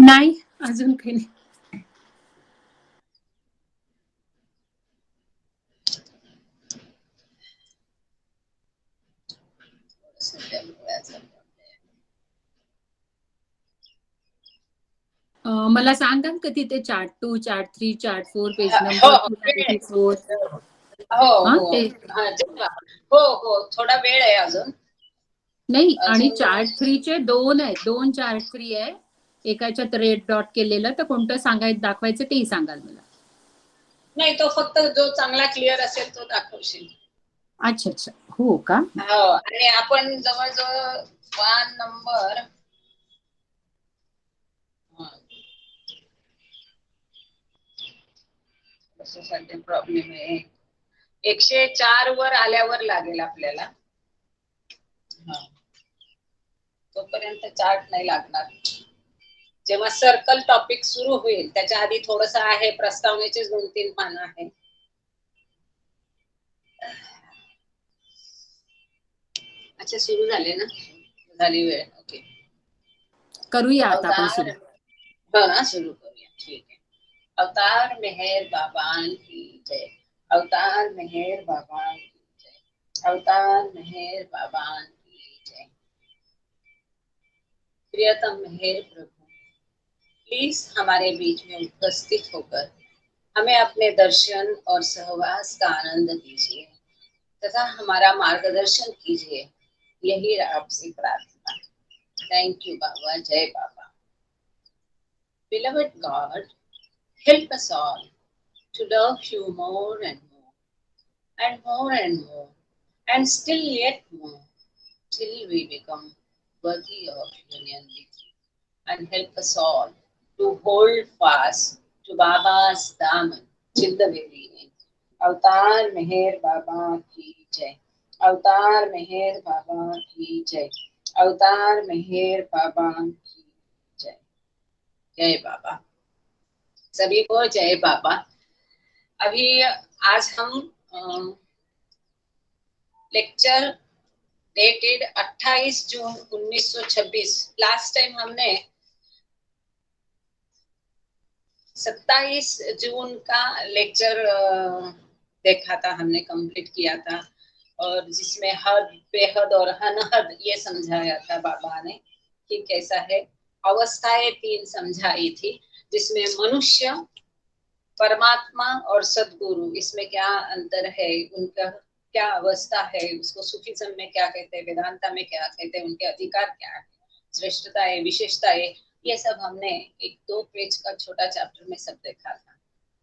नाही, अजून काही नाही. मला सांगाल का तिथे chart 2, chart 3, chart 4 page number 294. हो, थोडा वेळ आहे अजून. नाही, आणि चार्ट 3 चे 2 आहेत, 2 चार्ट 3 आहे. एकाच्यात रेड डॉट केलेलं, तर कोणतं सांगायचं दाखवायचं तेही सांगाल मला. नाही, तो फक्त जो चांगला क्लिअर असेल तो दाखवशील. अच्छा अच्छा, हो का? हो, आणि आपण जवळजवळ 1 नंबर कशासाठी प्रॉब्लेम आहे. 104 वर आल्यावर लागेल आपल्याला. तोपर्यंत चार्ट नाही लागणार. जेव्हा सर्कल टॉपिक सुरू होईल त्याच्या आधी थोडस आहे, प्रस्तावनेचे 2-3 पानं आहे. अच्छा, सुरू झाले ना, झाली वेळ. ओके, करूया आता आपण सुरू. हो ना, सुरू करूया. ठीक आहे. अवतार मेहर बाबान की जय. अवतार मेहर बाबान की जय. अवतार मेहर बाबान की जय. प्रियतम मेहर प्रभु, प्लीज हमारे बीच में उपस्थित होकर हमें अपने दर्शन और सहवास का आनंद दीजिए तथा हमारा मार्गदर्शन कीजिए, यही आपसे प्रार्थना. थैंक यू बाबा. जय बाबा. Beloved God, help us all to love you more and more, and more and more, and still yet more, till we become worthy of union with you. And help us all to hold fast to Baba's daman till the very end. अवतार मेहर बाबा की जय. अवतार मेहर बाबा की जय. अवतार मेहर बाबा की जय. जय बाबा. सभी को जय बाबा. अभी आज हम लेक्चर डेटेड 28 जून 1926, लास्ट टाइम हमने 27 जून का लेक्चर देखा था, हमने कंप्लीट किया था, और जिसमें हद, बेहद और अनहद ये समझाया था बाबा ने कि कैसा है. अवस्थाएं 3 समझाई थी, जिसमें मनुष्य, परमात्मा और सदगुरु, इसमें क्या अंतर है, उनका क्या अवस्था है, उसको सूफीज्म में क्या कहते हैं, वेदांता में क्या कहते हैं, उनके अधिकार क्या है, श्रेष्ठताएं, विशेषताएं, ये सब हमने 1-2 पेज का छोटा चैप्टर में सब देखा था.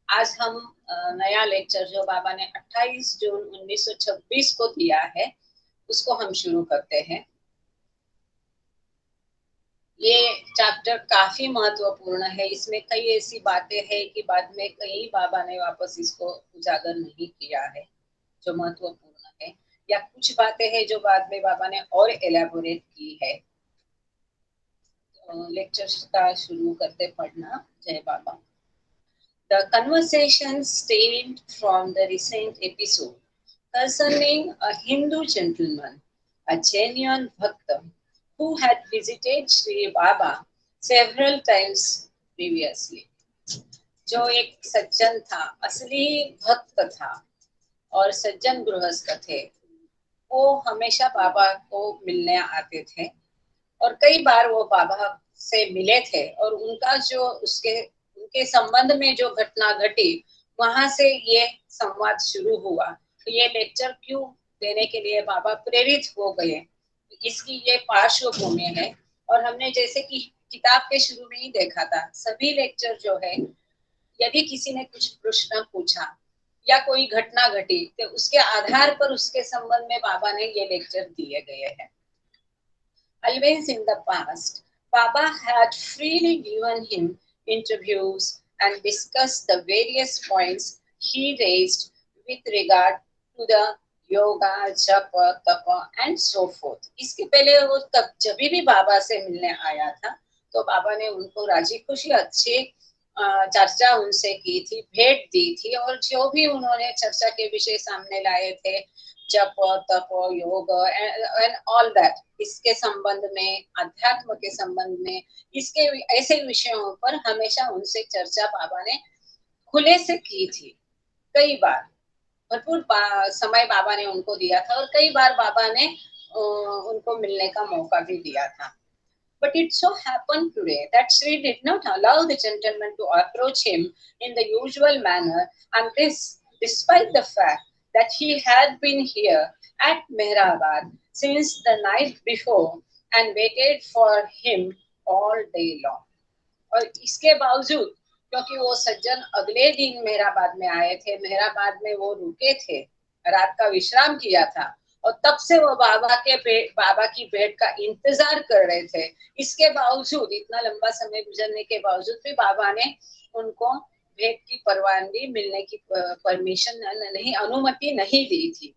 आज हम नया लेक्चर जो बाबा ने 28 जून 1926 को दिया है, उसको हम शुरू करते हैं. ये चैप्टर काफी महत्वपूर्ण है. इसमें कई ऐसी बातें हैं कि बाद में कई बाबा ने वापस इसको उजागर नहीं किया है, जो महत्वपूर्ण है, या कुछ बातें हैं जो बाद में बाबा ने और एलैबोरेट की है. लेक्चर का शुरू करते पढ़ना. जय बाबा. The conversation stemmed from the recent episode concerning a Hindu gentleman, a genuine Bhakta, who had visited Sri Baba several times previously. जो एक सज्जन था, असली भक्त था और सज्जन गृहस्थ थे, वो हमेशा बाबा को मिलने आते थे और कई बार वो बाबा से मिले थे, और उनका जो उनके संबंध में जो घटना घटी, वहां से ये संवाद शुरू हुआ. तो ये लेक्चर क्यों देने के लिए बाबा प्रेरित हो गए, इसकी ये पार्श्वभूमि है. और हमने जैसे कि किताब के शुरू में ही देखा था, सभी लेक्चर जो है, यदि किसी ने कुछ प्रश्न पूछा या कोई घटना घटी, तो उसके आधार पर उसके संबंध में बाबा ने ये लेक्चर दिए गए हैं. Always in the past, Baba had freely given him interviews and discussed the various points he raised with regard to the yoga, japa, tapa and so forth. इसके पहले वो तब जब भी बाबा से मिलने आया था, तो बाबा ने उनको राजी खुशी अच्छे चर्चा उनसे की थी, भेंट दी थी, और जो भी उन्होंने चर्चा के विषय सामने लाए थे, जप तप योग एंड ऑल दैट, इसके संबंध में, अध्यात्म के संबंध में, इसके ऐसे विषयों पर हमेशा उनसे चर्चा बाबा ने खुले से की थी। कई बार भरपूर समय बाबा ने उनको दिया था, और कई बार बाबा ने उनको मिलने का मौका भी दिया था। But it so happened today that Sri did not allow the gentleman to approach him in the usual manner, and this despite the fact that he had been here at Mehrabad since the night before and waited for him all day long. और इसके बावजूद, क्योंकि वो सज्जन अगले दिन Mehrabad में आए थे, मेहराबाद में वो रुके थे, रात का विश्राम किया था, और तब से वो बाबा की भेंट का इंतजार कर रहे थे। इसके बावजूद, इतना लंबा समय गुजरने के बावजूद भी बाबा ने उनको भेंट की परवानगी, मिलने की परमिशन नहीं, अनुमति नहीं दी थी।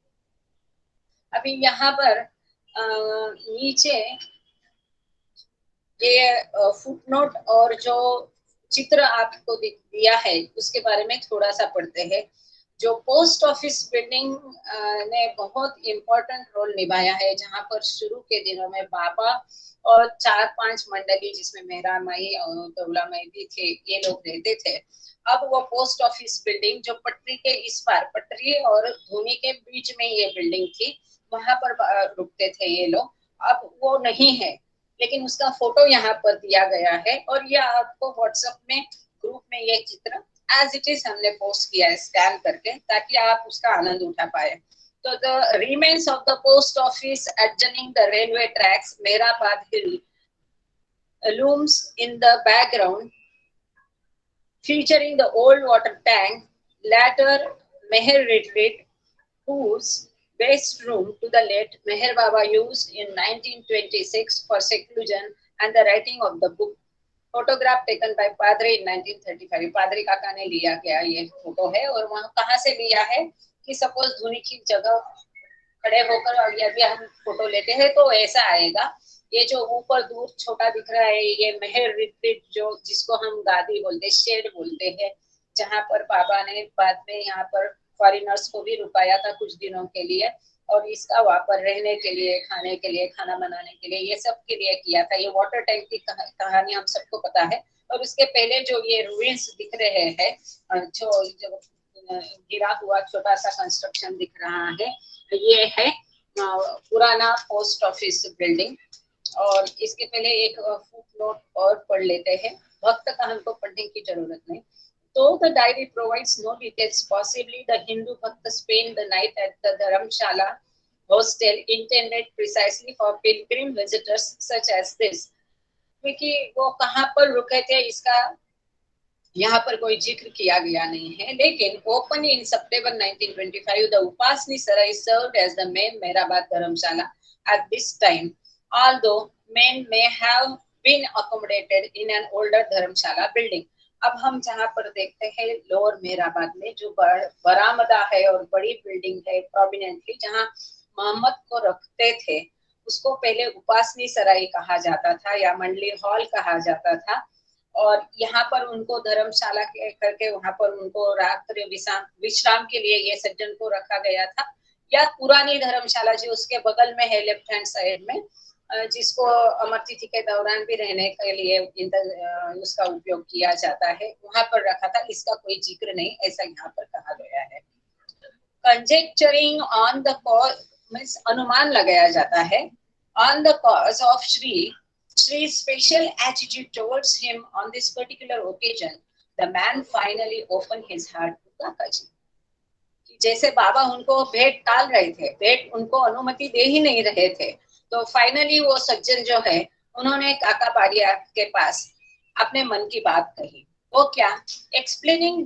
अभी यहाँ पर नीचे ये फुटनोट और जो चित्र आपको दिया है उसके बारे में थोड़ा सा पढ़ते हैं। जो पोस्ट ऑफिस बिल्डिंग ने बहुत इम्पोर्टेंट रोल निभाया है, जहां पर शुरू के दिनों में बाबा और 4-5 मंडली, जिसमें मेहरा माई और दौला माई भी थे, ये लोग रहते थे। अब वो पोस्ट ऑफिस बिल्डिंग जो पटरी के इस पार, पटरी और धोनी के बीच में ये बिल्डिंग थी, वहां पर रुकते थे ये लोग। अब वो नहीं है, लेकिन उसका फोटो यहाँ पर दिया गया है, और ये आपको व्हाट्सएप में ग्रुप में ये चित्र एज इट इज हमने पोस्ट किया है स्कैन करके, ताकि आप उसका आनंद उठा पाए। तो the remains of the post office adjoining the railway tracks Mehrabad hill looms in the background, featuring the old water tank, later Meher Retreat, whose best room to the late Meher Baba used in 1926 for seclusion and the writing of the book. Photograph taken by Padre in 1935. पादरी काका ने लिया गया ये photo है, और वहाँ कहाँ से लिया है कि सपोज धुनी की जगह खड़े होकर अभी हम फोटो लेते हैं तो ऐसा आएगा। ये जो ऊपर दूर छोटा दिख रहा है, ये मेहर रिट्रीट, जो जिसको हम गादी बोलते, शेड बोलते हैं, जहाँ पर बाबा ने बाद में यहाँ पर फॉरिनर्स को भी रुकाया था कुछ दिनों के लिए, और इसका वापर रहने के लिए, खाने के लिए, खाना बनाने के लिए, ये सब के लिए किया था। ये वाटर टैंक की कहानी हम सबको पता है। और उसके पहले जो ये रूइंस दिख रहे हैं, जो गिरा हुआ छोटा सा कंस्ट्रक्शन दिख रहा है, ये है पुराना पोस्ट ऑफिस बिल्डिंग। और इसके पहले एक फुट नोट और पढ़ लेते हैं, भक्त का हमको पढ़ने की जरूरत नहीं। Though the diary provides no details, possibly the Hindu Bhakta spent the night at the Dharamshala hostel intended precisely for pilgrim visitors such as this. क्योंकि वो कहाँ पर रुके थे इसका यहाँ पर कोई जिक्र किया गया नहीं है, लेकिन opened in September 1925, the Upasni Sarai served as the main Mehrabad Dharamshala at this time, although men may have been accommodated in an older Dharamshala building. अब हम जहाँ पर देखते हैं लोअर मेहराबाद में जो बरामदा है और बड़ी बिल्डिंग है प्रोमिनेंटली, जहाँ मोहम्मद को रखते थे, उसको पहले उपासनी सराय कहा जाता था या मंडली हॉल कहा जाता था। और यहाँ पर उनको धर्मशाला करके वहां पर उनको रात्रि विश्राम के लिए ये सज्जन को रखा गया था। या पुरानी धर्मशाला जो उसके बगल में है लेफ्ट हैंड साइड में, जिसको अमर तिथि के दौरान भी रहने के लिए उसका उपयोग किया जाता है, वहां पर रखा था। इसका कोई जिक्र नहीं, ऐसा यहाँ पर कहा गया है। कंजेक्चरिंग ऑन द कॉज मींस अनुमान लगाया जाता है, on the cause of Shri's special attitude towards him on this particular occasion, the man finally opened his heart to Kakaji. जैसे बाबा उनको भेंट टाल रहे थे, भेंट उनको अनुमति दे ही नहीं रहे थे, तो फाइनली वो सज्जन जो है उन्होंने काका बारिया के पास अपने मन की बात कही। वो क्या? explaining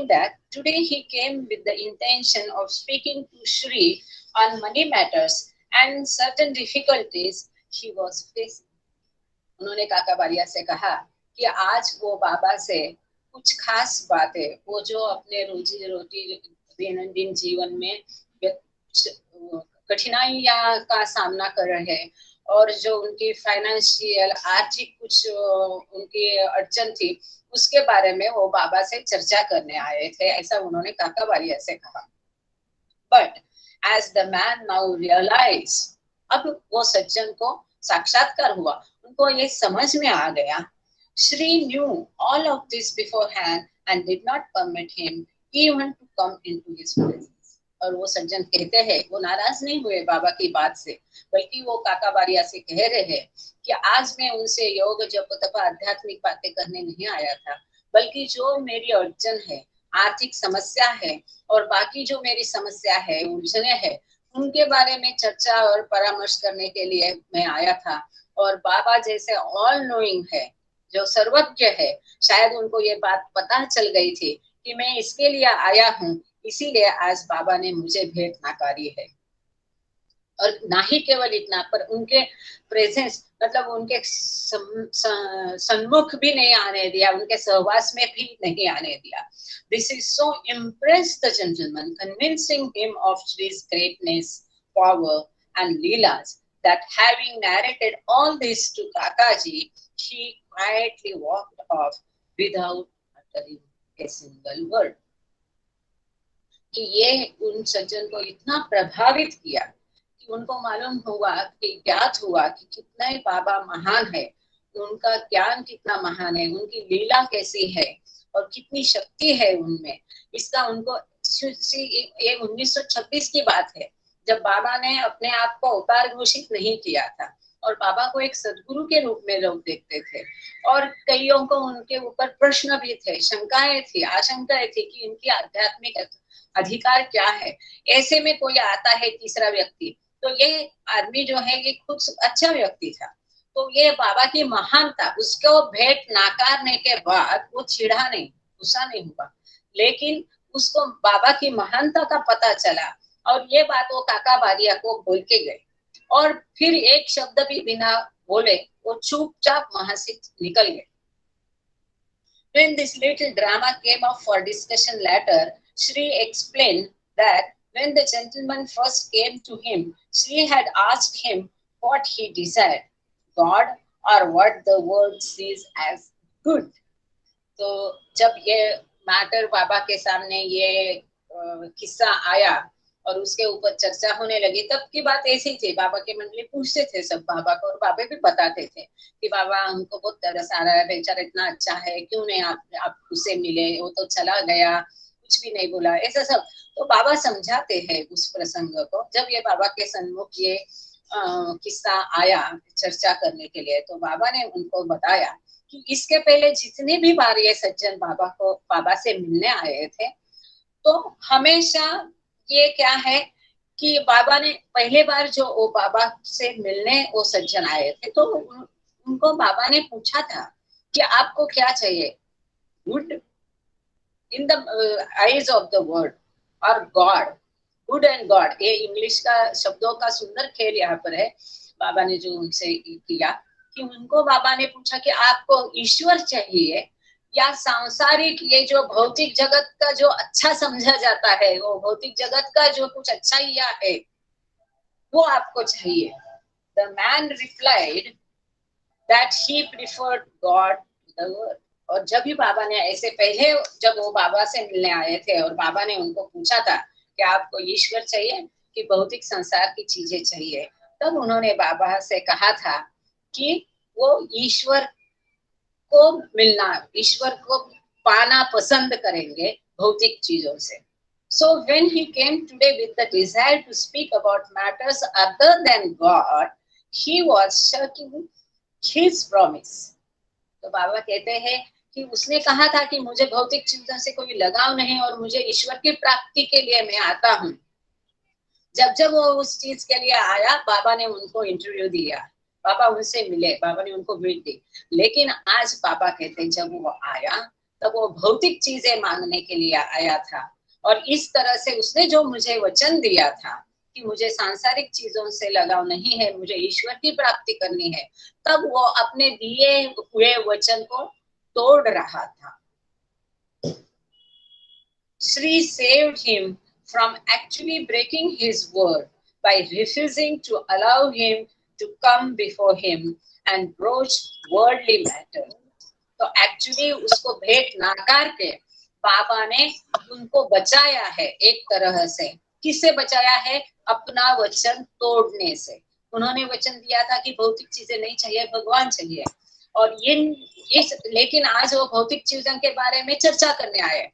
that today he came with the intention of speaking to Shri on money matters and certain difficulties he was facing. उन्होंने काका बारिया से कहा कि आज वो बाबा से कुछ खास बातें, वो जो अपने रोजी रोटी दैनंदिन जीवन में कठिनाइयां का सामना कर रहे हैं, और जो उनकी फाइनेंशियल आर्थिक कुछ उनकी अड़चन थी, उसके बारे में वो बाबा से चर्चा करने आए थे, ऐसा उन्होंने काकाबारिया से कहा। But as the man now realise, अब वो सज्जन को साक्षात्कार हुआ, उनको ये समझ में आ गया, Shri knew all of this beforehand and did not permit him even to come into his presence. और वो सज्जन कहते हैं, वो नाराज नहीं हुए बाबा की बात से, बल्कि वो काकाबारिया से कह रहे हैं कि आज मैं उनसे योग जप तप आध्यात्मिक बातें करने नहीं आया था, बल्कि जो मेरी अड़चन है, आर्थिक समस्या है और बाकी जो मेरी समस्या है, उलझने हैं, उनके बारे में चर्चा और परामर्श करने के लिए मैं आया था। और बाबा जैसे ऑल नोइंग है, जो सर्वज्ञ है, शायद उनको ये बात पता चल गई थी कि मैं इसके लिए आया हूँ, इसीलिए आज बाबा ने मुझे भेंट नकारी है। और ना ही केवल इतना, पर उनके प्रेजेंस मतलब उनके सन्मुख भी नहीं आने दिया, उनके सहवास में भी नहीं आने दिया। This is so impressed the gentleman, convincing him of Shri's greatness, power and leelas, that having narrated all this to Kakaji, he quietly walked off without uttering a single word. कि ये उन सज्जन को इतना प्रभावित किया कि उनको मालूम हुआ कि ज्ञात हुआ कि कितना ही बाबा महान है, उनका ज्ञान कितना महान है, उनकी लीला कैसी है और कितनी शक्ति है उनमें। इसका उनको ये 1926 की बात है, जब बाबा ने अपने आप को अवतार घोषित नहीं किया था और बाबा को एक सदगुरु के रूप में लोग देखते थे। और कईयों को उनके ऊपर प्रश्न भी थे, शंकाएं थी, आशंकाएं थी कि इनकी आध्यात्मिक अधिकार क्या है। ऐसे में कोई आता है तीसरा व्यक्ति, तो ये आदमी जो है ये खुद अच्छा व्यक्ति था, तो ये बाबा की महानता, उसको भेंट नाकारने के बाद वो चिढ़ा नहीं, गुस्सा नहीं हुआ, लेकिन उसको बाबा की महानता का पता चला और ये बात वो काकाबारिया को बोल के गए और फिर एक शब्द भी बिना बोले वो चुपचाप वहां से निकल गए। When this little drama came up for discussion later, Shri explained that when the gentleman first came to him, Shri had asked him what he desired, God or what the world sees as good. तो जब ये matter बाबा के सामने ये किस्सा आया और उसके ऊपर चर्चा होने लगी, तब की बात ऐसी थी, बाबा के मंडली पूछते थे सब बाबा को और बाबा भी बताते थे कि बाबा हमको बहुत तरस आ रहा है, बेचारा इतना अच्छा है, क्यों नहीं आप उससे मिले, वो तो चला गया, कुछ भी नहीं बोला, ऐसा सब। तो बाबा समझाते हैं उस प्रसंग को। जब ये बाबा के सन्मुख ये किस्सा आया चर्चा करने के लिए, तो बाबा ने उनको बताया कि इसके पहले जितने भी बार ये सज्जन बाबा से मिलने आए थे, तो हमेशा ये क्या है कि बाबा ने पहले बार जो वो बाबा से मिलने वो सज्जन आए थे, तो उनको बाबा ने पूछा था कि आपको क्या चाहिए, good in the eyes of the world और गॉड, गुड एंड गॉड। ये इंग्लिश का शब्दों का सुंदर खेल यहाँ पर है, बाबा ने जो उनसे किया कि उनको बाबा ने पूछा कि आपको ईश्वर चाहिए या सांसारिक ये जो भौतिक जगत का जो अच्छा समझा जाता है, वो भौतिक जगत का जो कुछ अच्छाइयां है वो आपको चाहिए। The man replied that he preferred God to the world. और जब भी बाबा ने ऐसे पहले जब वो बाबा से मिलने आए थे और बाबा ने उनको पूछा था कि आपको ईश्वर चाहिए कि भौतिक संसार की चीजें चाहिए, तब उन्होंने बाबा से कहा था कि वो ईश्वर को मिलना, ईश्वर को पाना पसंद करेंगे भौतिक चीजों से। So when he came today with the desire to speak about matters other than God, he was shirking his promise. तो बाबा कहते हैं कि उसने कहा था कि मुझे भौतिक चीजों से कोई लगाव नहीं और मुझे ईश्वर की प्राप्ति के लिए मैं आता हूँ। जब जब वो उस चीज के लिए आया, बाबा ने उनको इंटरव्यू दिया, बाबा उनसे मिले, बाबा ने उनको भेंट दी, लेकिन आज बाबा कहते हैं जब वो आया तब वो भौतिक चीजें मांगने के लिए आया था। और इस तरह से उसने जो मुझे वचन दिया था कि मुझे सांसारिक चीजों से लगाव नहीं है, मुझे ईश्वर की प्राप्ति करनी है, तब वो अपने दिए हुए वचन को तोड़ रहा था। Shri saved him from actually breaking his word by refusing to allow him to come before him and broach worldly matter. तो एक्चुअली उसको भेंट नाकार के बाबा ने उनको बचाया है एक तरह से। किससे बचाया है? अपना वचन तोड़ने से। उन्होंने वचन दिया था कि भौतिक चीजें नहीं चाहिए, भगवान चाहिए, और लेकिन आज वो भौतिक चीजों के बारे में चर्चा करने आए।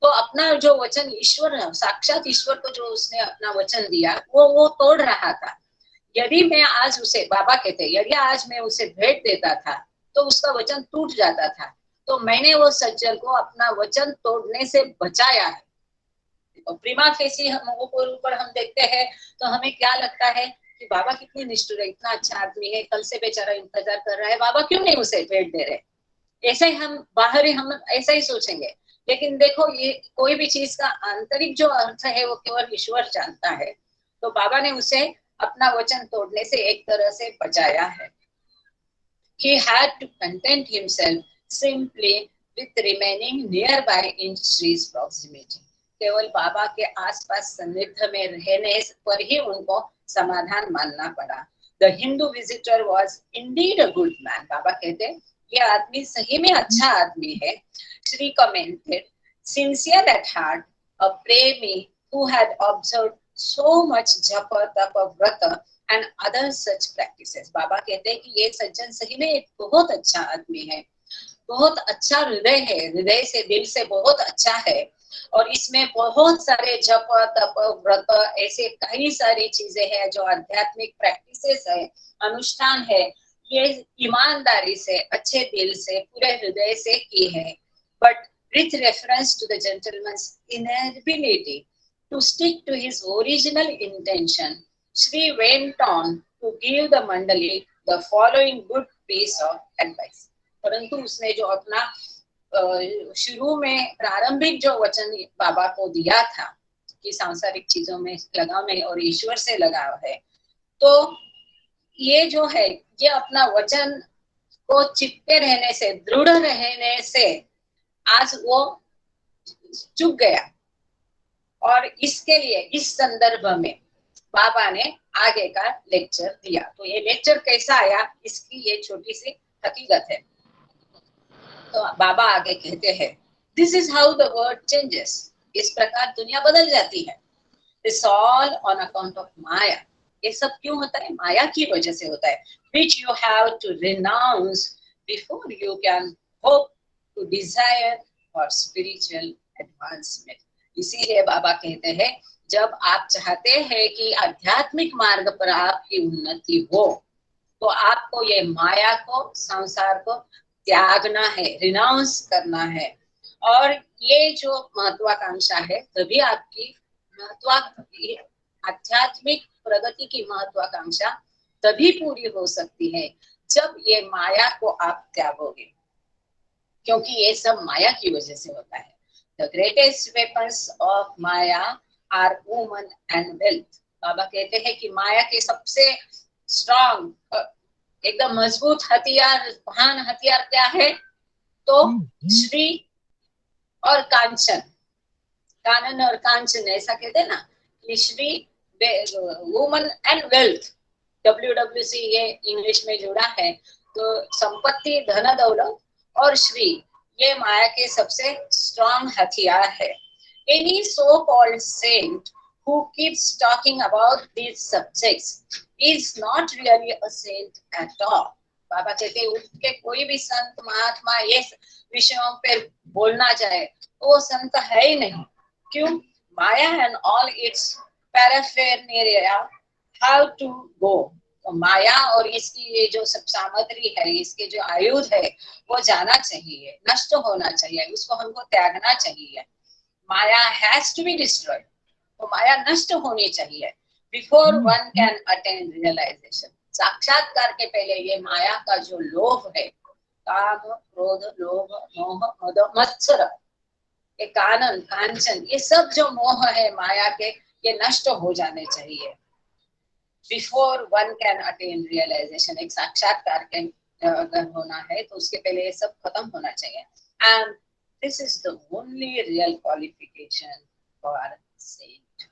तो अपना जो वचन ईश्वर, साक्षात ईश्वर को जो उसने अपना वचन दिया वो तोड़ रहा था। यदि मैं आज उसे, बाबा कहते, यदि आज मैं उसे भेंट देता था तो उसका वचन टूट जाता था। तो मैंने वो सज्जन को अपना वचन तोड़ने से बचाया है। तो प्रीमा फेसी हम ऊपर हम देखते हैं तो हमें क्या लगता है कि बाबा कितने निष्ठुर है, इतना अच्छा आदमी है, कल से बेचारा इंतजार कर रहा है, बाबा क्यों नहीं उसे भेंट दे रहे। ऐसे ही हम बाहरी हम ऐसा ही सोचेंगे। लेकिन देखो, ये कोई भी चीज का आंतरिक जो अर्थ है वो केवल ईश्वर जानता है। तो बाबा ने उसे अपना वचन तोड़ने से एक तरह से बचाया है। He had to content himself simply with remaining nearby in Shri's proximity. केवल बाबा के आसपास सन्निध में रहने पर ही उनको समाधान मानना पड़ा। The Hindu visitor was indeed a good man. बाबा कहते ये आदमी सही में अच्छा आदमी है। Shri commented, sincere at heart, a premi who had observed so much japa, tapa, vrata and other such practices. बाबा कहते हैं कि ये सज्जन सही में एक बहुत अच्छा आदमी है, बहुत अच्छा हृदय है, हृदय से, दिल से बहुत अच्छा है, और इसमें बहुत सारे जप, तप, व्रत, ऐसे कई सारी चीजें हैं जो आध्यात्मिक प्रैक्टिसेस है, अनुष्ठान है, ये ईमानदारी से, अच्छे दिल से, पूरे हृदय से की है। But with reference to the gentleman's inability to stick to his original intention, Shri went on to give the Mandali the following good piece of advice. परंतु उसने जो अपना शुरू में प्रारंभिक जो वचन बाबा को दिया था कि सांसारिक चीजों में लगाव नहीं और ईश्वर से लगाव है, तो ये जो है, ये अपना वचन को चिपके रहने से, दृढ़ रहने से आज वो चुक गया। और इसके लिए इस संदर्भ में बाबा ने आगे का लेक्चर दिया। तो ये लेक्चर कैसा आया, इसकी ये छोटी सी हकीकत है। तो बाबा आगे कहते हैं, this is how the world changes. इस प्रकार दुनिया बदल जाती है। This all on account of Maya. ये सब क्यों होता है? माया की वजह से होता है। Which you have to renounce before you can hope to desire for spiritual advancement. इसीलिए बाबा कहते हैं, जब आप चाहते हैं कि आध्यात्मिक मार्ग पर आपकी उन्नति हो, तो आपको ये माया को, संसार को त्यागना है, रिनाउंस करना है। और ये जो महत्वाकांक्षा है, तभी आपकी आध्यात्मिक प्रगति की महत्वाकांक्षा तभी पूरी हो सकती है जब ये माया को आप त्यागोगे, क्योंकि ये सब माया की वजह से होता है। The greatest weapons of Maya are woman and wealth. बाबा कहते हैं कि माया के सबसे स्ट्रॉन्ग, एकदम मजबूत हथियार, महान हथियार क्या है? तो श्री और कांचन, कानन और कांचन, ऐसा कहते हैं ना कि Shri, woman and wealth, WWC ये इंग्लिश में जुड़ा है। तो संपत्ति, धन दौलत और श्री, ये माया के सबसे स्ट्रॉन्ग हथियार है। Any so-called saint who keeps talking about these subjects is not really a saint at all. बाबा कहते हैं, उठ के कोई भी संत महात्मा ये विषयों पे बोलना चाहे तो वो संत है ही नहीं। क्यों? माया and all its paraphernalia have to go. तो माया और इसकी ये जो सब सामग्री है, इसके जो आयुध है, वो जाना चाहिए, नष्ट होना चाहिए, उसको हमको त्यागना चाहिए। Maya has to be destroyed. तो माया नष्ट होनी चाहिए before one can attain realisation. साक्षात्कार के पहले ये माया का जो लोभ है, काम, क्रोध, लोभ, मोह, मद, मत्सर, ये कानन, कांचन, ये सब जो मोह है माया के, ये नष्ट हो जाने चाहिए before one can attain realisation. एक साक्षात्कार के अगर होना है तो उसके पहले ये सब खत्म होना चाहिए। And this is the only real qualification for saint.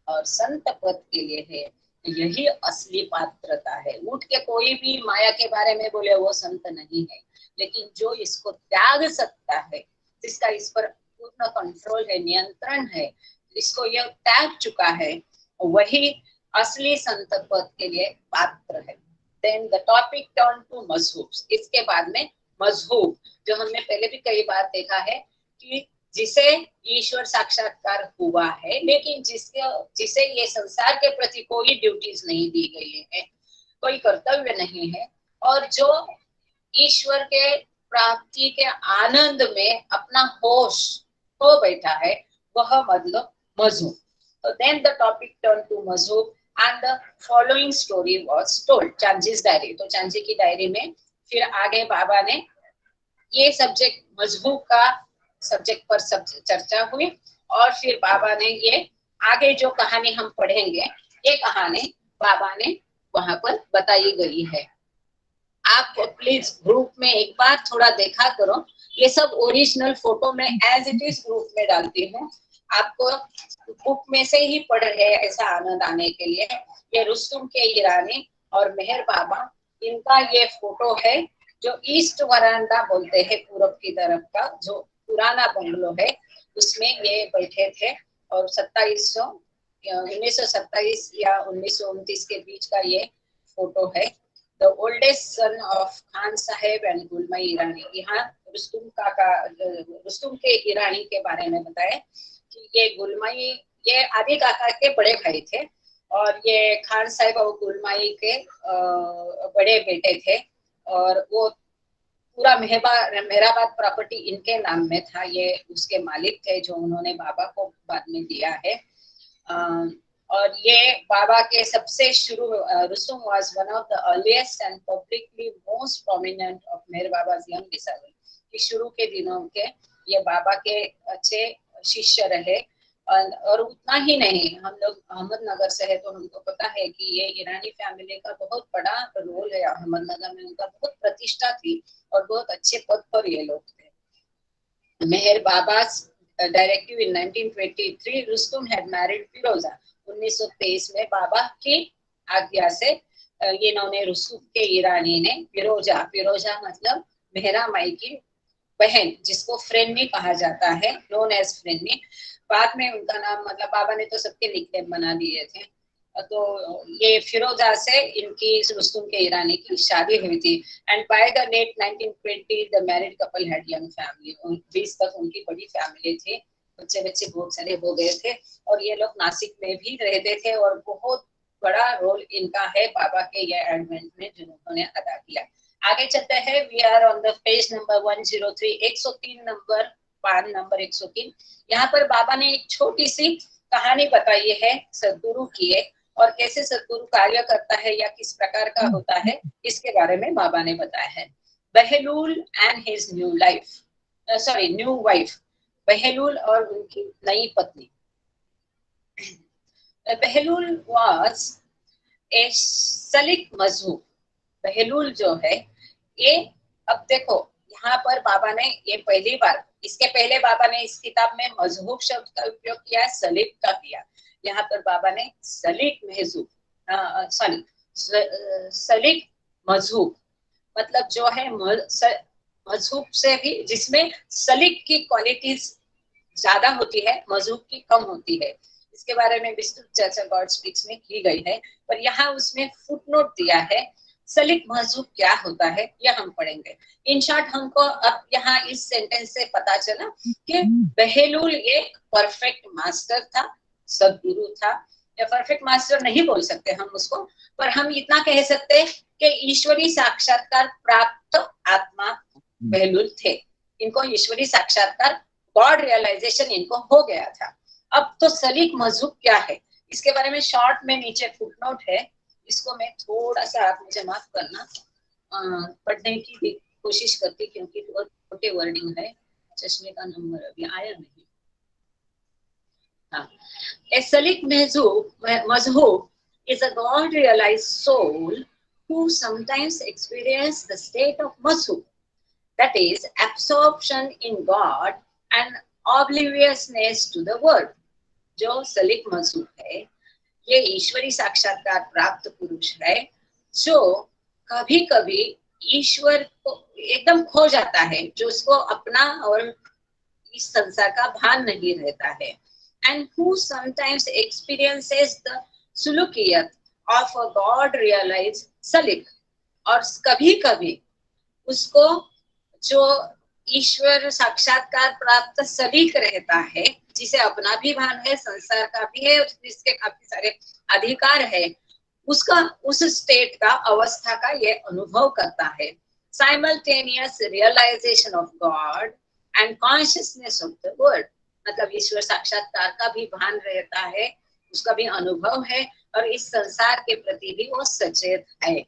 और संत पद के लिए है यही असली पात्रता है। उठ के कोई भी माया के बारे में बोले वो संत नहीं है, लेकिन जो इसको त्याग सकता है, जिसका इस पर पूर्ण कंट्रोल है, नियंत्रण है, इसको यह त्याग चुका है, वही असली संत पद के लिए पात्र है। Then the topic turn to मजहूब। इसके बाद में मजहूब, जो हमने पहले भी कई बार देखा है कि जिसे ईश्वर साक्षात्कार हुआ है, लेकिन जिसे ये संसार के प्रति कोई ड्यूटीज नहीं दी गई है, कोई कर्तव्य नहीं है, और जो ईश्वर के प्राप्ति के आनंद में अपना होश खो बैठा है, वह मतलब मजहूब। तो then the topic turn to मजहूब and the following story was told. Chanji's diary. तो चांजी की डायरी में फिर आगे बाबा ने ये सब्जेक्ट, मजहूब का सब्जेक्ट पर चर्चा हुई, और फिर बाबा ने ये आगे जो कहानी हम पढ़ेंगे, ये कहानी बाबा ने वहां पर बताई गई है। आप प्लीज ग्रुप में एक बार थोड़ा देखा करो, ये सब ओरिजिनल फोटो में एज इट इज ग्रुप में डालती हूँ, आपको बुक में से ही पढ़ रहे ऐसा आनंद आने के लिए। ये रुस्तुम के ईरानी और मेहर बाबा, इनका ये फोटो है, जो ईस्ट वरांडा बोलते हैं पूरब की तरफ का, जो पुराना बंगलो है, उसमें ये बैठे थे। और 1927 या 1929 के बीच का ये फोटो है। The oldest son of Khan Saheb and Gulmai Irani. यहाँ रुस्तुम के ईरानी के बारे में बताया कि ये गुलमई, ये आदि काका के बड़े भाई थे, और ये खान साहब और गुलमई के बड़े बेटे थे, और वो पूरा मेहराबाद प्रॉपर्टी इनके नाम में था। ये उसके मालिक थे, जो उन्होंने बाबा को बाद में दिया है। और ये बाबा के सबसे शुरू, Rustom was one of the earliest and publicly most prominent of Meher Baba's young disciple. कि शुरू के दिनों के ये बाबा के अच्छे शिष्य रहे। और उतना ही नहीं, हम लोग अहमदनगर से है तो हमको पता है कि ये ईरानी फैमिली का बहुत बड़ा रोल है अहमदनगर में, उनका बहुत प्रतिष्ठा थी और बहुत अच्छे पद पर ये लोग थे। Meher Baba directive in 1923 Rustom had married Firoza. 1923 में बाबा की आज्ञा से इन्होंने रुस्तुम के ईरानी ने फिरोजा मतलब मेहरा माई की बहन, जिसको फ्रेंडनी कहा जाता है, नोन एज फ्रेंडनी। बाद में उनका नाम, मतलब बाबा ने तो सबके निकनेम बना दिए थे। तो ये फिरोजा से इनकी रुस्तुम के ईरानी की शादी हुई थी। And by the late 1920 the married couple had young family. 20 तक उनकी बड़ी फैमिली थी, बच्चे बहुत सारे हो गए थे, और ये लोग नासिक में भी रहते थे, और बहुत बड़ा रोल इनका है बाबा के ये एडवेंट में जिन्होंने अदा किया। आगे चलते हैं। We are on the page number 103, 103 number, पान नंबर 103। यहाँ पर बाबा ने एक छोटी सी कहानी बताई है सदगुरु की है, और कैसे सदगुरु कार्य करता है या किस प्रकार का होता है, इसके बारे में बाबा ने बताया है। बहलूल एंड हिज न्यू वाइफ। बहलूल और उनकी नई पत्नी। बहलूल वाज ए सलिक मजहूब। बहलूल जो है ये, अब देखो यहाँ पर बाबा ने ये पहली बार, इसके पहले बाबा ने इस किताब में मजहूब शब्द का उपयोग किया, सलीक का किया। यहाँ पर बाबा ने सलीक महजूब, सलीक मजहूब, मतलब जो है मजहूब से भी, जिसमें सलीक की क्वालिटीज ज्यादा होती है, मजहूब की कम होती है। इसके बारे में विस्तृत चर्चा गॉड स्पीक्स में की गई है, पर यहाँ उसमें फुटनोट दिया है। सलीक मजहूब क्या होता है यह हम पढ़ेंगे। इन शॉर्ट हमको अब यहाँ इस सेंटेंस से पता चला कि बहलूल एक परफेक्ट मास्टर था, सदगुरु था। या परफेक्ट मास्टर नहीं बोल सकते हम उसको, पर हम इतना कह सकते हैं कि ईश्वरी साक्षात्कार प्राप्त आत्मा बहलूल थे। इनको ईश्वरी साक्षात्कार, गॉड रियलाइजेशन इनको हो गया था। अब तो सलीक मजहूब क्या है, इसके बारे में शॉर्ट में नीचे फुटनोट है, इसको मैं थोड़ा सा, आप मुझे माफ करना, पढ़ने की कोशिश करती, क्योंकि बहुत छोटे वर्डिंग है, चश्मे का नंबर अभी आया नहीं। हाँ, ए सलीक मजहूब is a God realized soul who sometimes experience the state of mashub, that is absorption in God and obliviousness to the world. जो सलीक मजहूब है ये ईश्वरी साक्षात्कार प्राप्त पुरुष है जो कभी कभी ईश्वर को एकदम खो जाता है, जो उसको अपना और इस संसार का भान नहीं रहता है, and who sometimes experiences the सुलूकियत ऑफ अ गॉड रियलाइज सलिक, और कभी कभी उसको जो ईश्वर साक्षात्कार प्राप्त सलीक रहता है, जिसे अपना भी भान है, संसार का भी है, जिसके काफी सारे अधिकार है, उसका उस स्टेट का अवस्था का ये अनुभव करता है। Simultaneous realisation of God and consciousness of the word, मतलब ईश्वर साक्षात्कार का भी भान रहता है, उसका भी अनुभव है, और इस संसार के प्रति भी वो सचेत है,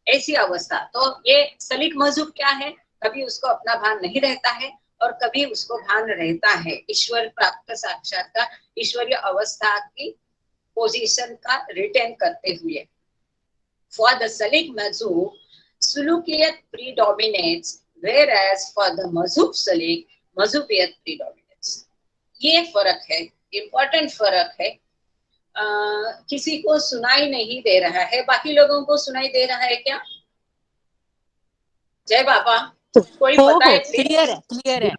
ऐसी अवस्था। तो ये सलीक मजहूब क्या है? कभी उसको अपना भान नहीं रहता है और कभी उसको भान रहता है, ईश्वर प्राप्त साक्षात्कार ईश्वरीय अवस्था की पोजीशन का रिटेन करते हुए। फॉर द सलीक मजहूब सुलूकियत प्रीडोमिनेट्स, whereas for the मजहूब सलीक मजहूबियत प्रीडोमिनेट्स। ये फर्क है, इंपॉर्टेंट फर्क है। किसी को सुनाई नहीं दे रहा है, बाकी लोगों को सुनाई दे रहा है क्या? जय बाबा, कोई बताए प्लीज? क्लियर है, क्लियर है।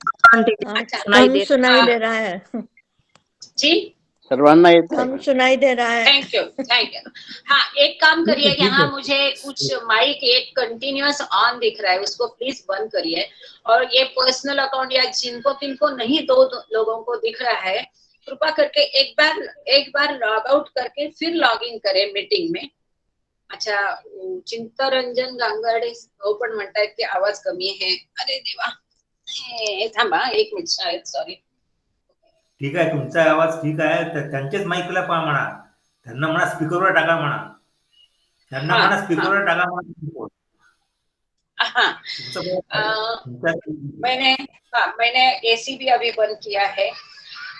अच्छा, हम सुनाई दे रहा है जी, सर्वांना येत आहे। हम सुनाई दे रहा है। Thank you, thank you. हाँ, एक काम करिए, यहाँ मुझे कुछ माइक एक कंटिन्यूअस ऑन दिख रहा है, उसको प्लीज बंद करिए। और ये पर्सनल अकाउंट या जिनको किनको नहीं, दो लोगों को दिख रहा है, कृपा करके एक बार लॉग आउट करके फिर लॉग इन करें मीटिंग में। अच्छा, चिंतरंजन गांगर्डे हो पण म्हणतायत की आवाज कमी आहे। अरे देवा, थांबा एक मिनिट, शायद सॉरी। ठीक आहे, तुमचा आवाज ठीक आहे, तर त्यांचेच माईकला पहा म्हणा, त्यांना म्हणा स्पीकरवर टाका म्हणा, त्यांना म्हणा स्पीकरवर टाका म्हणा। मैंने एसी भी अभी बंद किया है,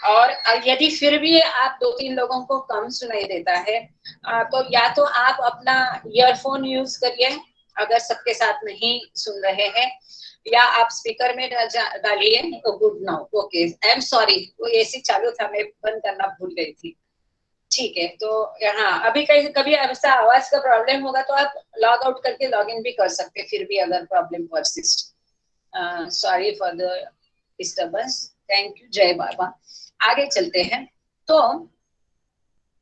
और यदि फिर भी आप 2-3 लोगों को कम सुनाई देता है, तो या तो आप अपना ईयरफोन यूज करिए अगर सबके साथ नहीं सुन रहे हैं, या आप स्पीकर में डालिए। Good now, okay, I am sorry, वो एसी चालू था, मैं बंद करना भूल गई थी। ठीक है, तो यहाँ अभी कभी ऐसा आवाज का प्रॉब्लम होगा तो आप लॉग आउट करके लॉग इन भी कर सकते, फिर भी अगर problem persist. Sorry for the disturbance, thank you, जय बाबा। आगे चलते हैं। तो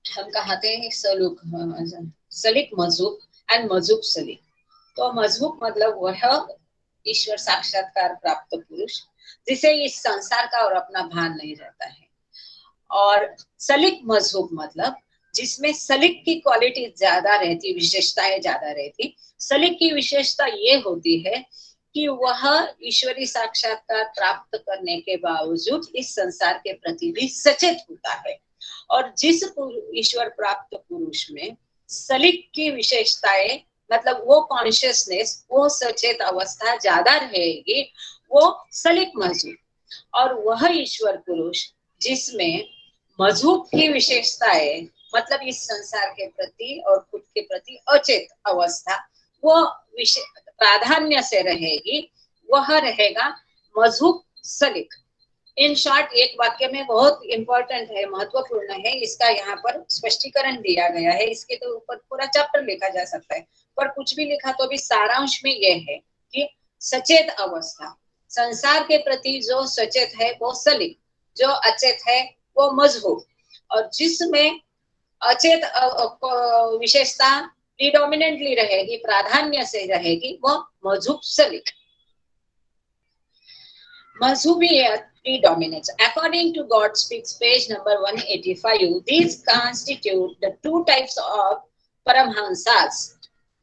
हम कहा थे सलीक मजहूब एंड मजहूब सलीक। तो मजहूब मतलब वह ईश्वर साक्षात्कार प्राप्त पुरुष जिसे इस संसार का और अपना भान नहीं रहता है, और सलीक मजहूब मतलब जिसमें सलीक की क्वालिटी ज्यादा रहती, विशेषताएं ज्यादा रहती। सलीक की विशेषता ये होती है कि वह ईश्वरी साक्षात्कार प्राप्त करने के बावजूद इस संसार के प्रति भी सचेत होता है, और जिस ईश्वर प्राप्त पुरुष में सलीक की विशेषताएं मतलब वो कॉन्शियसनेस, वो सचेत अवस्था ज्यादा रहेगी, वो सलीक मजहूब। और वह ईश्वर पुरुष जिसमें मजहूब की विशेषताएं मतलब इस संसार के प्रति और खुद के प्रति अचेत अवस्था, वो प्राधान्य से रहेगी, वह रहेगा मजहूब सलीक। इन शॉर्ट, एक वाक्य में बहुत इंपॉर्टेंट है, महत्वपूर्ण है, इसका यहाँ पर स्पष्टीकरण दिया गया है। इसके तो ऊपर पूरा चैप्टर लिखा जा सकता है, पर कुछ भी लिखा तो भी सारांश में यह है कि सचेत अवस्था, संसार के प्रति जो सचेत है वो सलीक, जो अचेत है वो मजहूब, और जिसमें अचेत विशेषता प्रीडोमिनेंटली रहेगी, प्राधान्य से रहेगी, वो मजहूब सलीक। Mazhubiyat predominates. According to God Speaks, page number 185, these constitute the two types of Paramhansas.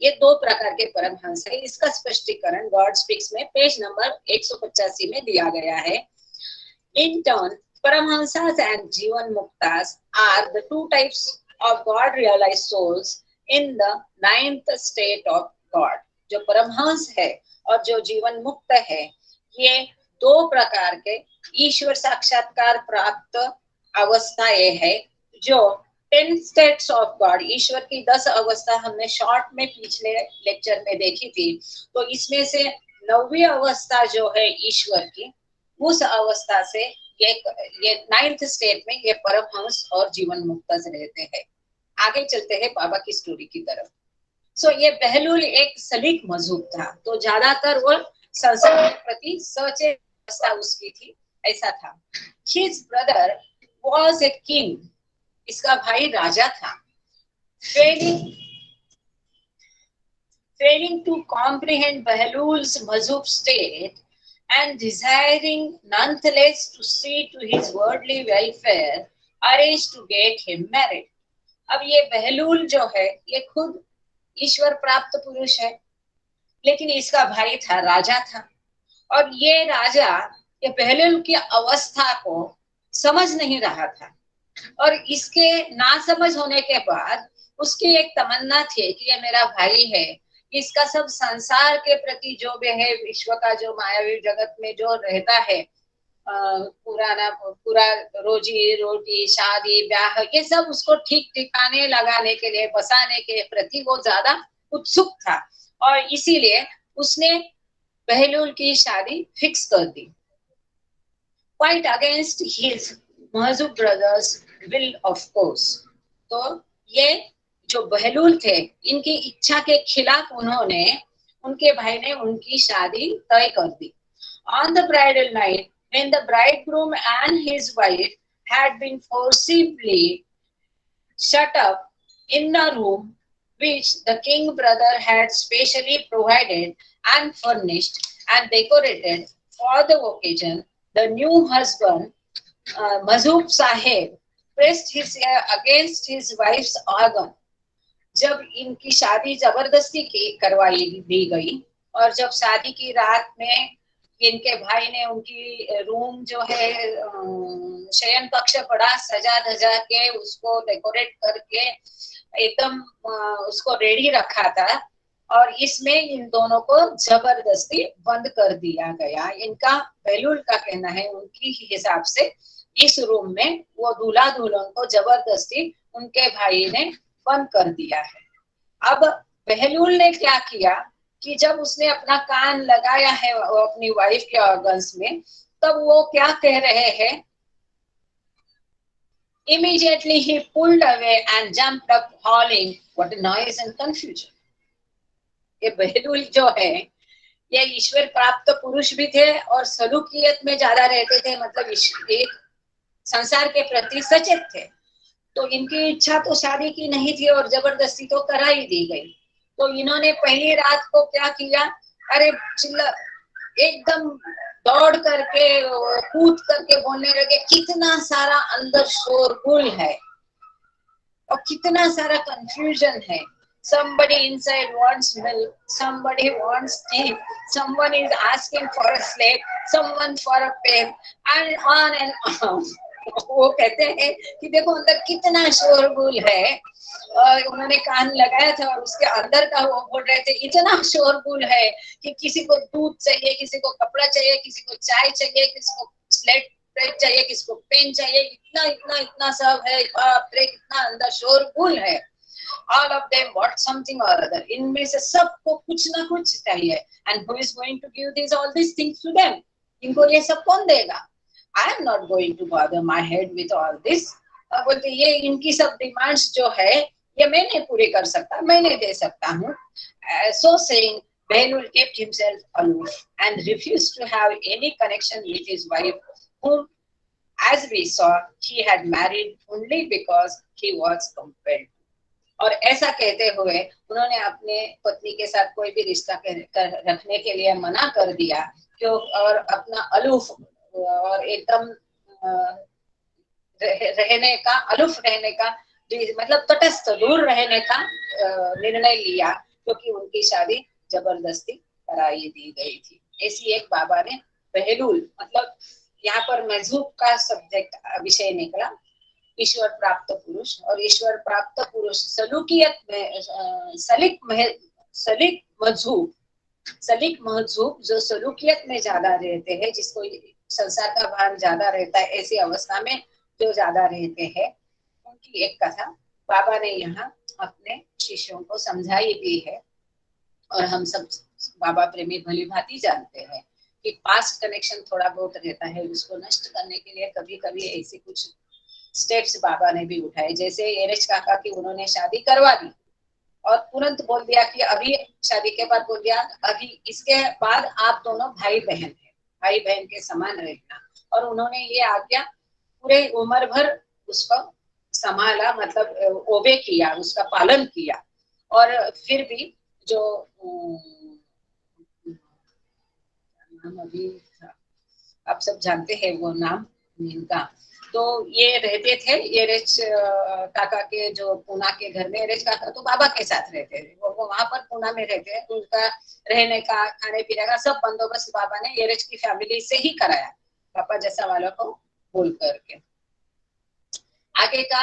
ये दो प्रकार के परमहंस है, इसका स्पष्टीकरण गॉड स्पीक्स में पेज नंबर 185 में दिया गया है। In turn, Paramhansas and Jivan Muktas are the two types of God realized souls in the 9th state of God. जो परमहंस है और जो जीवन मुक्त है, ये दो प्रकार के ईश्वर साक्षात्कार प्राप्त अवस्थाएं है, जो 10 स्टेट्स ऑफ गॉड, ईश्वर की 10 अवस्था हमने शॉर्ट में पिछले लेक्चर में देखी थी। तो इसमें से 9वीं अवस्था जो है ईश्वर की, उस अवस्था से ये 9th स्टेट में ये परमहंस और जीवन मुक्त रहते हैं। आगे चलते हैं बाबा की स्टोरी की तरफ। सो ये बहलूल एक सलीक मजहूब था, तो ज्यादातर वो संसार के प्रति सचेत अवस्था उसकी थी, ऐसा था। His brother was a king, इसका भाई राजा था। Failing to comprehend Bahlul's mazhub state and desiring nonetheless to see to his worldly welfare, arranged to get him married. अब ये बहलूल जो है ये खुद ईश्वर प्राप्त पुरुष है, लेकिन इसका भाई था, राजा था, और ये राजा ये बहलूल की अवस्था को समझ नहीं रहा था, और इसके ना समझ होने के बाद उसकी एक तमन्ना थी कि ये मेरा भाई है, इसका सब संसार के प्रति जो भी है, विश्व का जो मायावी जगत में जो रहता है, पूरा रोजी रोटी शादी ब्याह ये सब उसको ठीक ठिकाने लगाने के लिए, बसाने के प्रति वो ज्यादा उत्सुक था, और इसीलिए उसने बहलूल की शादी फिक्स कर दी, क्वाइट अगेंस्ट हिज महजूब ब्रदर्स विल ऑफ कोर्स। तो ये जो बहलूल थे इनकी इच्छा के खिलाफ उन्होंने, उनके भाई ने उनकी शादी तय कर दी। On the bridal night, when the bridegroom and his wife had been forcibly shut up in a room which the king brother had specially provided and furnished and decorated for the occasion, the new husband, Mazhub Sahib, pressed his ear against his wife's organ. जब इनकी शादी जबरदस्ती की करवाई दी गई, और जब शादी की रात में इनके भाई ने उनकी रूम जो है शयन कक्ष बड़ा सजा धजा के उसको डेकोरेट करके एकदम उसको रेडी रखा था, और इसमें इन दोनों को जबरदस्ती बंद कर दिया गया। इनका बहलूल का कहना है, उनकी हिसाब से इस रूम में वो दूल्हा दुल्हन को जबरदस्ती उनके भाई ने बंद कर दिया है। अब बहलूल ने क्या किया कि जब उसने अपना कान लगाया है अपनी वाइफ के ऑर्गन्स में, तब वो क्या कह रहे हैं, immediately he pulled away and jumped up howling, what a noise and confusion. ये बहलूल जो है ये ईश्वर प्राप्त पुरुष भी थे और सलूकियत में ज्यादा रहते थे, मतलब एक संसार के प्रति सचेत थे। तो इनकी इच्छा तो शादी की नहीं थी और जबरदस्ती तो करा ही दी गई। तो इन्होंने पहली रात को क्या किया, अरे चिल्ला एकदम दौड़ करके कूद करके बोलने लगे, कितना सारा अंदर शोरगुल है और कितना सारा कंफ्यूजन है। Somebody inside wants milk, somebody wants tea, someone is asking for a slave, someone for a pen, and on. वो कहते हैं कि देखो अंदर कितना शोरगुल है, और उन्होंने कान लगाया था और उसके अंदर का वो बोल रहे थे, इतना शोरगुल है कि किसी को दूध चाहिए, किसी को कपड़ा चाहिए, किसी को चाय चाहिए, किसी को स्लेट पेन चाहिए, किसी को पेन चाहिए, इतना इतना इतना सब है, बाप रे कितना अंदर शोरगुल है। All of them want something or other. इनमें से सबको कुछ ना कुछ चाहिए, and who is going to give these all these things to them? इनको ये सब कौन देगा? I am not going to bother my head with all this. बोलते ये इनकी सब डिमांड्स जो है ये मैं नहीं पूरी कर सकता, मैं नहीं दे सकता हूँ। So saying, Behlul kept himself aloof and refused to have any connection with his wife, whom, as we saw, he had married only because he was compelled. और ऐसा कहते हुए उन्होंने अपने पत्नी के साथ कोई भी रिश्ता रखने के लिए मना कर दिया, क्यों, और अपना अलूफ और एकदम रहने का, अलूफ रहने का, मतलब तटस्थ दूर रहने का निर्णय लिया, क्योंकि उनकी शादी जबरदस्ती कराई दी गई थी। ऐसी एक बाबा ने बहलूल, मतलब यहाँ पर मजहूब का सब्जेक्ट विषय निकला, ईश्वर प्राप्त पुरुष, और ईश्वर प्राप्त पुरुष सलूकियत में सलीक मजहूब जो सलूकियत में ज्यादा रहते हैं, जिसको संसार का भान ज्यादा रहता है, ऐसी अवस्था में जो ज्यादा रहते हैं, उनकी एक कथा बाबा ने यहाँ अपने शिष्यों को समझाई भी है। और हम सब बाबा प्रेमी भली भांति जानते हैं कि पास्ट कनेक्शन थोड़ा बहुत रहता है, उसको नष्ट करने के लिए कभी कभी ऐसी कुछ स्टेप्स बाबा ने भी उठाए। जैसे एरेच काका की उन्होंने शादी करवा दी और तुरंत बोल दिया कि अभी शादी के बाद बोल दिया अभी इसके बाद आप दोनों भाई बहन हैं, भाई बहन के समान रहना। और उन्होंने ये आज्ञा पूरे उम्र भर उसको संभाला, मतलब ओबे किया, उसका पालन किया। और फिर भी जो नाम अभी आप सब जानते हैं वो नाम इनका, तो ये रहते थे एरेच काका के जो पूना के घर में। एरेच काका तो बाबा के साथ रहते थे, वो वहां पर पूना में रहते हैं। उनका रहने का, खाने पीने का सब बंदोबस्त बाबा ने एरेच की फैमिली से ही कराया, पापा जैसा वालों को बोल करके। आगे का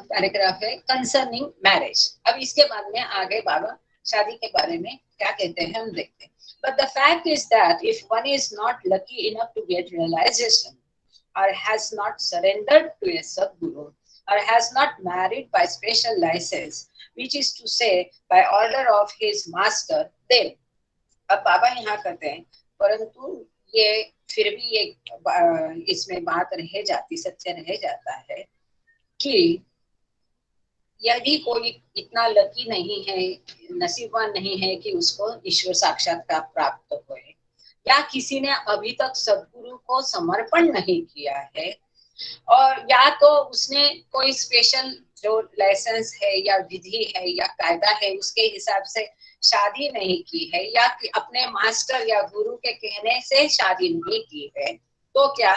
पैराग्राफ है कंसर्निंग मैरिज। अब इसके बाद में आगे बाबा शादी के बारे में क्या कहते हैं हम देखते हैं। But the fact is that if one is not lucky enough to get realization, or has not surrendered to a Sadguru, or has not married by special license, which is to say by order of his master, then अब बाबा यहाँ कहते हैं परंतु ये फिर भी एक इसमें बात रह जाती, सत्य रह जाता है कि यदि कोई इतना लकी नहीं है, नसीबवान नहीं है कि उसको ईश्वर साक्षात्कार प्राप्त हो, या किसी ने अभी तक सद्गुरु को समर्पण नहीं किया है, और या तो उसने कोई स्पेशल जो लाइसेंस है या विधि है या कायदा है उसके हिसाब से शादी नहीं की है, या कि अपने मास्टर या गुरु के कहने से शादी नहीं की है, तो क्या,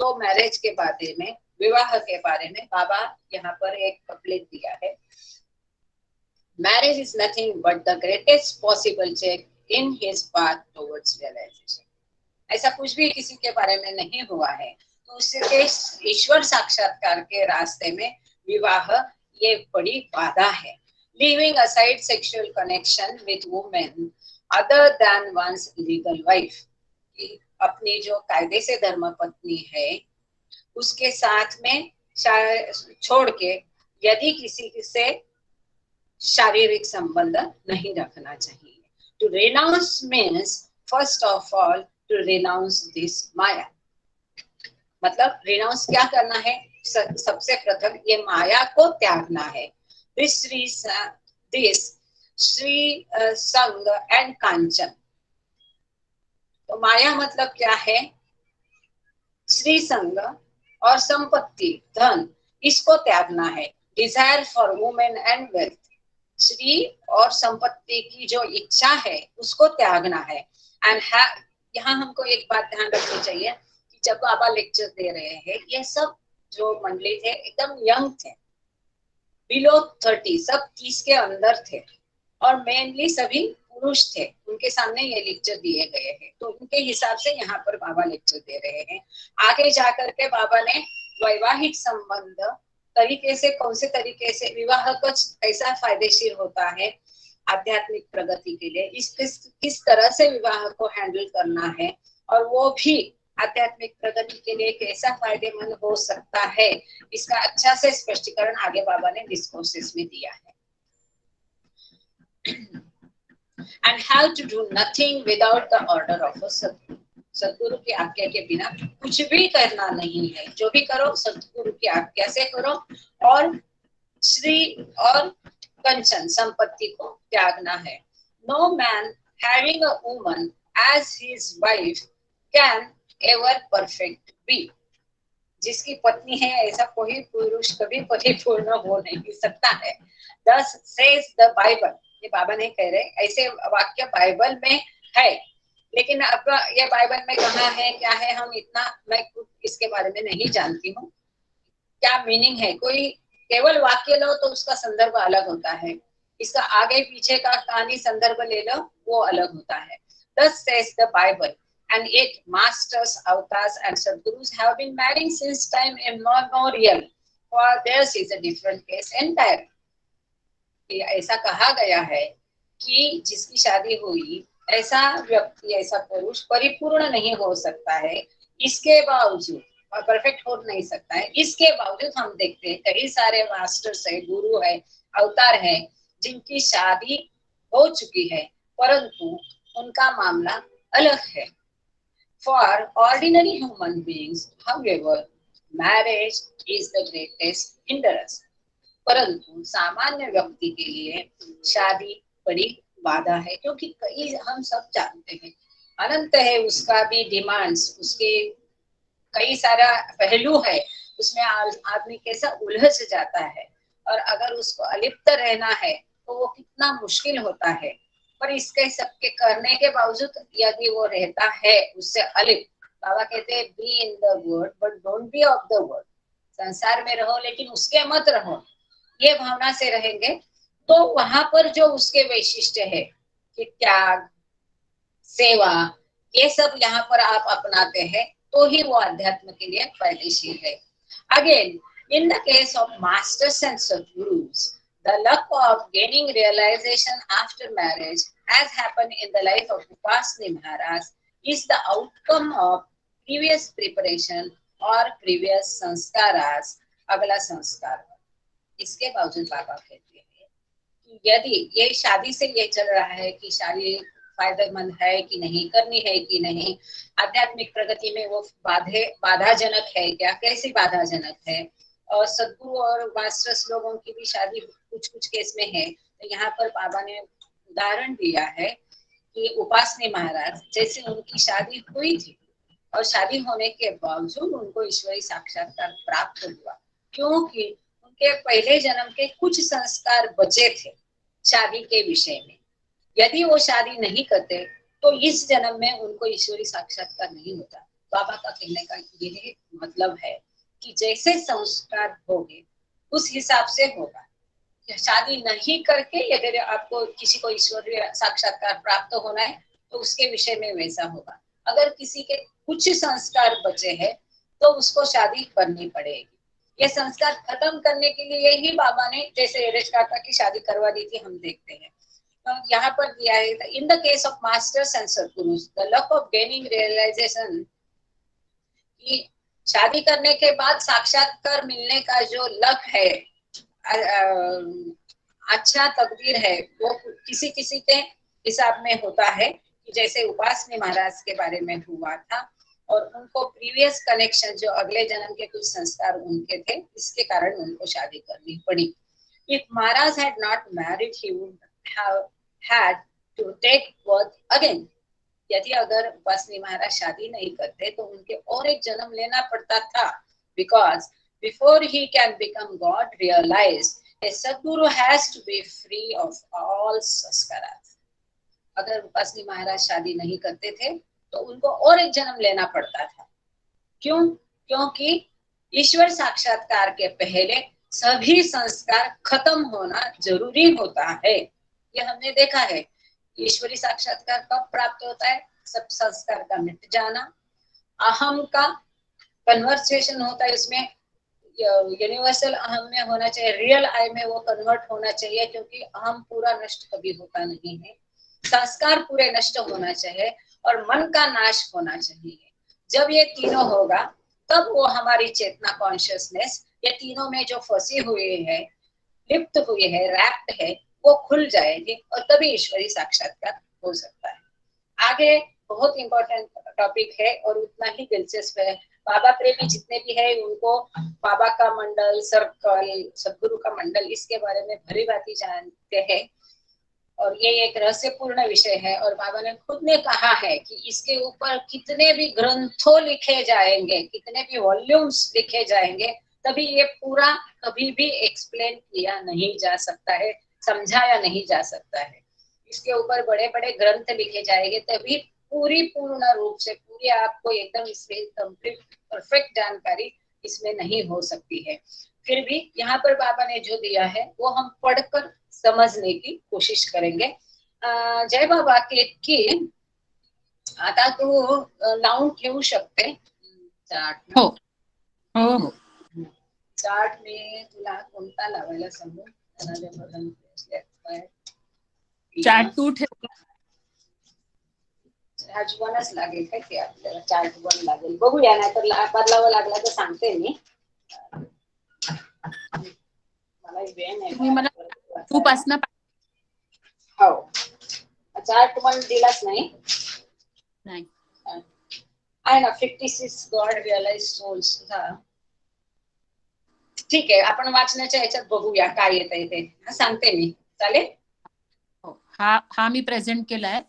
तो मैरिज के बारे में, विवाह के बारे में बाबा यहाँ पर एक कपलेट दिया है। Marriage is nothing but the greatest possible check in his path towards realisation. ऐसा कुछ भी किसी के बारे में नहीं हुआ है, तो उसके ईश्वर साक्षात्कार के रास्ते में विवाह ये बड़ी बाधा है। Leaving aside sexual connection with women other than one's legal wife, अपनी जो कायदे से धर्म पत्नी है उसके साथ में छोड़ के यदि किसी से शारीरिक संबंध नहीं रखना चाहिए। To renounce means first of all to renounce this माया। मतलब रिनाउंस क्या करना है, सबसे प्रथम ये माया को त्यागना है। This श्री संग एंड कांचन। तो माया मतलब क्या है, श्री संग और संपत्ति धन, इसको त्यागना है। Desire for women and wealth, Shri और संपत्ति की जो इच्छा है उसको त्यागना है। एंड यहाँ हमको एक बात ध्यान रखनी चाहिए कि जब बाबा लेक्चर दे रहे हैं ये सब जो मंडली थे एकदम यंग थे, बिलो 30, सब 30 के अंदर थे, और मेनली सभी पुरुष थे। उनके सामने ये लेक्चर दिए गए हैं, तो उनके हिसाब से यहाँ पर बाबा लेक्चर दे रहे हैं। आगे जाकर के बाबा ने वैवाहिक संबंध तरीके से, कौन से तरीके से विवाह को कैसा फायदेशीर होता है आध्यात्मिक प्रगति के लिए, किस तरह से विवाह को हैंडल करना है, और वो भी आध्यात्मिक प्रगति के लिए कैसा फायदेमंद हो सकता है, इसका अच्छा से स्पष्टीकरण आगे बाबा ने डिस्कोर्सेस में दिया है। And how to do nothing without the order of a Sadguru। सदगुरु की आज्ञा के बिना कुछ भी करना नहीं है, जो भी करो सदगुरु की आज्ञा से करो, और श्री और कंचन संपत्ति को त्यागना है। No man having a woman as his wife can ever perfect be। जिसकी पत्नी है ऐसा कोई पुरुष कभी परिपूर्ण हो नहीं सकता है। Thus says the Bible। ये बाबा नहीं कह रहे, ऐसे वाक्य बाइबल में है, लेकिन अब ये बाइबल में कहाँ है क्या है हम इतना, मैं खुद इसके बारे में नहीं जानती हूँ क्या मीनिंग है। कोई केवल वाक्य लो तो उसका संदर्भ अलग होता है, इसका आगे पीछे का कहानी संदर्भ ले लो वो अलग होता है। Thus says the Bible, and yet masters, avatars and sadgurus have been marrying since time immemorial, for theirs is a different case entirely। ऐसा कहा गया है कि जिसकी शादी हुई ऐसा व्यक्ति, ऐसा पुरुष परिपूर्ण नहीं हो सकता है, इसके बावजूद, और परफेक्ट हो नहीं सकता है, इसके बावजूद हम देखते हैं कई सारे मास्टर्स है, गुरु है, अवतार है, जिनकी शादी हो चुकी है परंतु उनका मामला अलग है। For ordinary human beings, however, marriage is the greatest hindrance. परंतु सामान्य व्यक्ति के लिए शादी बड़ी बाधा है, क्योंकि कई हम सब जानते हैं अनंत है उसका भी डिमांड्स, उसके कई सारा पहलू है, उसमें आदमी कैसा उलझ जाता है, और अगर उसको अलिप्त रहना है तो वो कितना मुश्किल होता है। पर इसके सबके करने के बावजूद यदि वो रहता है उससे अलिप्त, बाबा कहते हैं be in the world but don't be of the world, संसार में रहो लेकिन उसके मत रहो, ये भावना से रहेंगे तो वहां पर जो उसके वैशिष्ट्य है कि त्याग, सेवा, ये सब यहाँ पर आप अपनाते हैं तो ही वो अध्यात्म के लिए फायदेशीर है। Again in the case of masters and Sadgurus, the luck of gaining realization after marriage, as happened in the life of Upasni Maharaj, is the outcome of previous preparation or previous sanskaras, अगला संस्कार। इसके बावजूद बाबा कहते हैं कि यदि ये शादी से ये चल रहा है कि शादी फायदेमंद है कि नहीं, करनी है कि नहीं, आध्यात्मिक प्रगति में वो बाधाजनक है क्या, कैसी बाधाजनक है, और सद्गुरु और मास्टर्स लोगों की भी शादी कुछ कुछ केस में है। तो यहाँ पर बाबा ने उदाहरण दिया है कि उपासनी महाराज जैसे उनकी शादी हुई थी और शादी होने के बावजूद उनको ईश्वरी साक्षात्कार प्राप्त हुआ, क्योंकि उनके पहले जन्म के कुछ संस्कार बचे थे शादी के विषय में। यदि वो शादी नहीं करते तो इस जन्म में उनको ईश्वरी साक्षात्कार नहीं होता। बाबा का कहने का यह मतलब है कि जैसे संस्कार होंगे उस हिसाब से होगा। शादी नहीं करके यदि आपको किसी को ईश्वरीय साक्षात्कार प्राप्त होना है तो उसके विषय में वैसा होगा। अगर किसी के कुछ संस्कार बचे हैं तो उसको शादी करनी पड़ेगी। ये संस्कार खत्म करने के लिए ही बाबा ने जैसे एरेज काका की शादी करवा दी थी, हम देखते हैं। तो यहाँ पर दिया है in the case of masters and Sadgurus the luck of gaining realisation, कि शादी करने के बाद साक्षात्कार मिलने का जो लक है, अच्छा तकदीर है, वो किसी किसी के हिसाब में होता है कि जैसे उपासनी महाराज के बारे में हुआ था, और उनको प्रीवियस कनेक्शन जो अगले जन्म के कुछ संस्कार उनके थे, इसके कारण उनको शादी करनी पड़ी। If Maharaj had not married, he would have had to take birth again. यदि अगर उपासनी महाराज शादी नहीं करते तो उनके और एक जन्म लेना पड़ता था, because before he can become God realized, a Sadguru has to be free of all sanskaras. अगर उपासनी महाराज शादी नहीं करते थे तो उनको और एक जन्म लेना पड़ता था। क्यों? क्योंकि ईश्वर साक्षात्कार के पहले सभी संस्कार खत्म होना जरूरी होता है। ये हमने देखा है। ईश्वरी साक्षात्कार कब प्राप्त होता है? सब संस्कार का मिट जाना, अहम का कन्वर्सेशन होता है, इसमें यूनिवर्सल अहम में होना चाहिए, रियल आई में वो कन्वर्ट होना चाहिए, क्योंकि अहम पूरा नष्ट कभी होता नहीं है। संस्कार पूरे नष्ट होना चाहिए और मन का नाश होना चाहिए। जब ये तीनों होगा तब वो हमारी चेतना कॉन्शियसनेस, ये तीनों में जो फंसी हुई है, लिप्त हुई है, रैप्ट है, वो खुल जाएगी और तभी ईश्वरी साक्षात्कार हो सकता है। आगे बहुत इंपॉर्टेंट टॉपिक है और उतना ही दिलचस्प है। बाबा प्रेमी जितने भी है उनको बाबा का मंडल, सर्कल, सद्गुरु का मंडल, इसके बारे में भली भांति जानते हैं और ये एक रहस्यपूर्ण विषय है। और बाबा ने खुद ने कहा है कि इसके ऊपर कितने भी ग्रंथों लिखे जाएंगे, कितने भी वॉल्यूम्स लिखे जाएंगे, तभी ये पूरा कभी भी एक्सप्लेन किया नहीं जा सकता है, समझाया नहीं जा सकता है। इसके ऊपर बड़े बड़े ग्रंथ लिखे जाएंगे तभी पूरी पूर्ण रूप से पूरी आपको एकदम इसमें कंप्लीट परफेक्ट जानकारी इसमें नहीं हो सकती है। फिर भी यहाँ पर बाबा ने जो दिया है वो हम पढ़कर समझने की कोशिश करेंगे। जय बाबा की आता तू लावून ठेवू शकते चार्ट? हो हो हो चार्ट में तुला कोणता लावायला सांगू? चार्ट 2 ठेव. चार्ट 1च लागेल काय ते आपल्याला? चार्ट 1 लागेल, बघूया, नाही तर बदलावं लागला तर सांगते मी. मला वेळ नाही. तुम्ही मला 2 पासून हो, चार्ट 1 दिलाच नाही. नाही आहे ना 56 गॉड रिअलाइज सोल्स. ठीक आहे, आपण वाचण्याच्या ह्याच्यात बघूया काय येतंय ते. सांगते मी, चालेल? हो, हा मी प्रेझेंट केलाय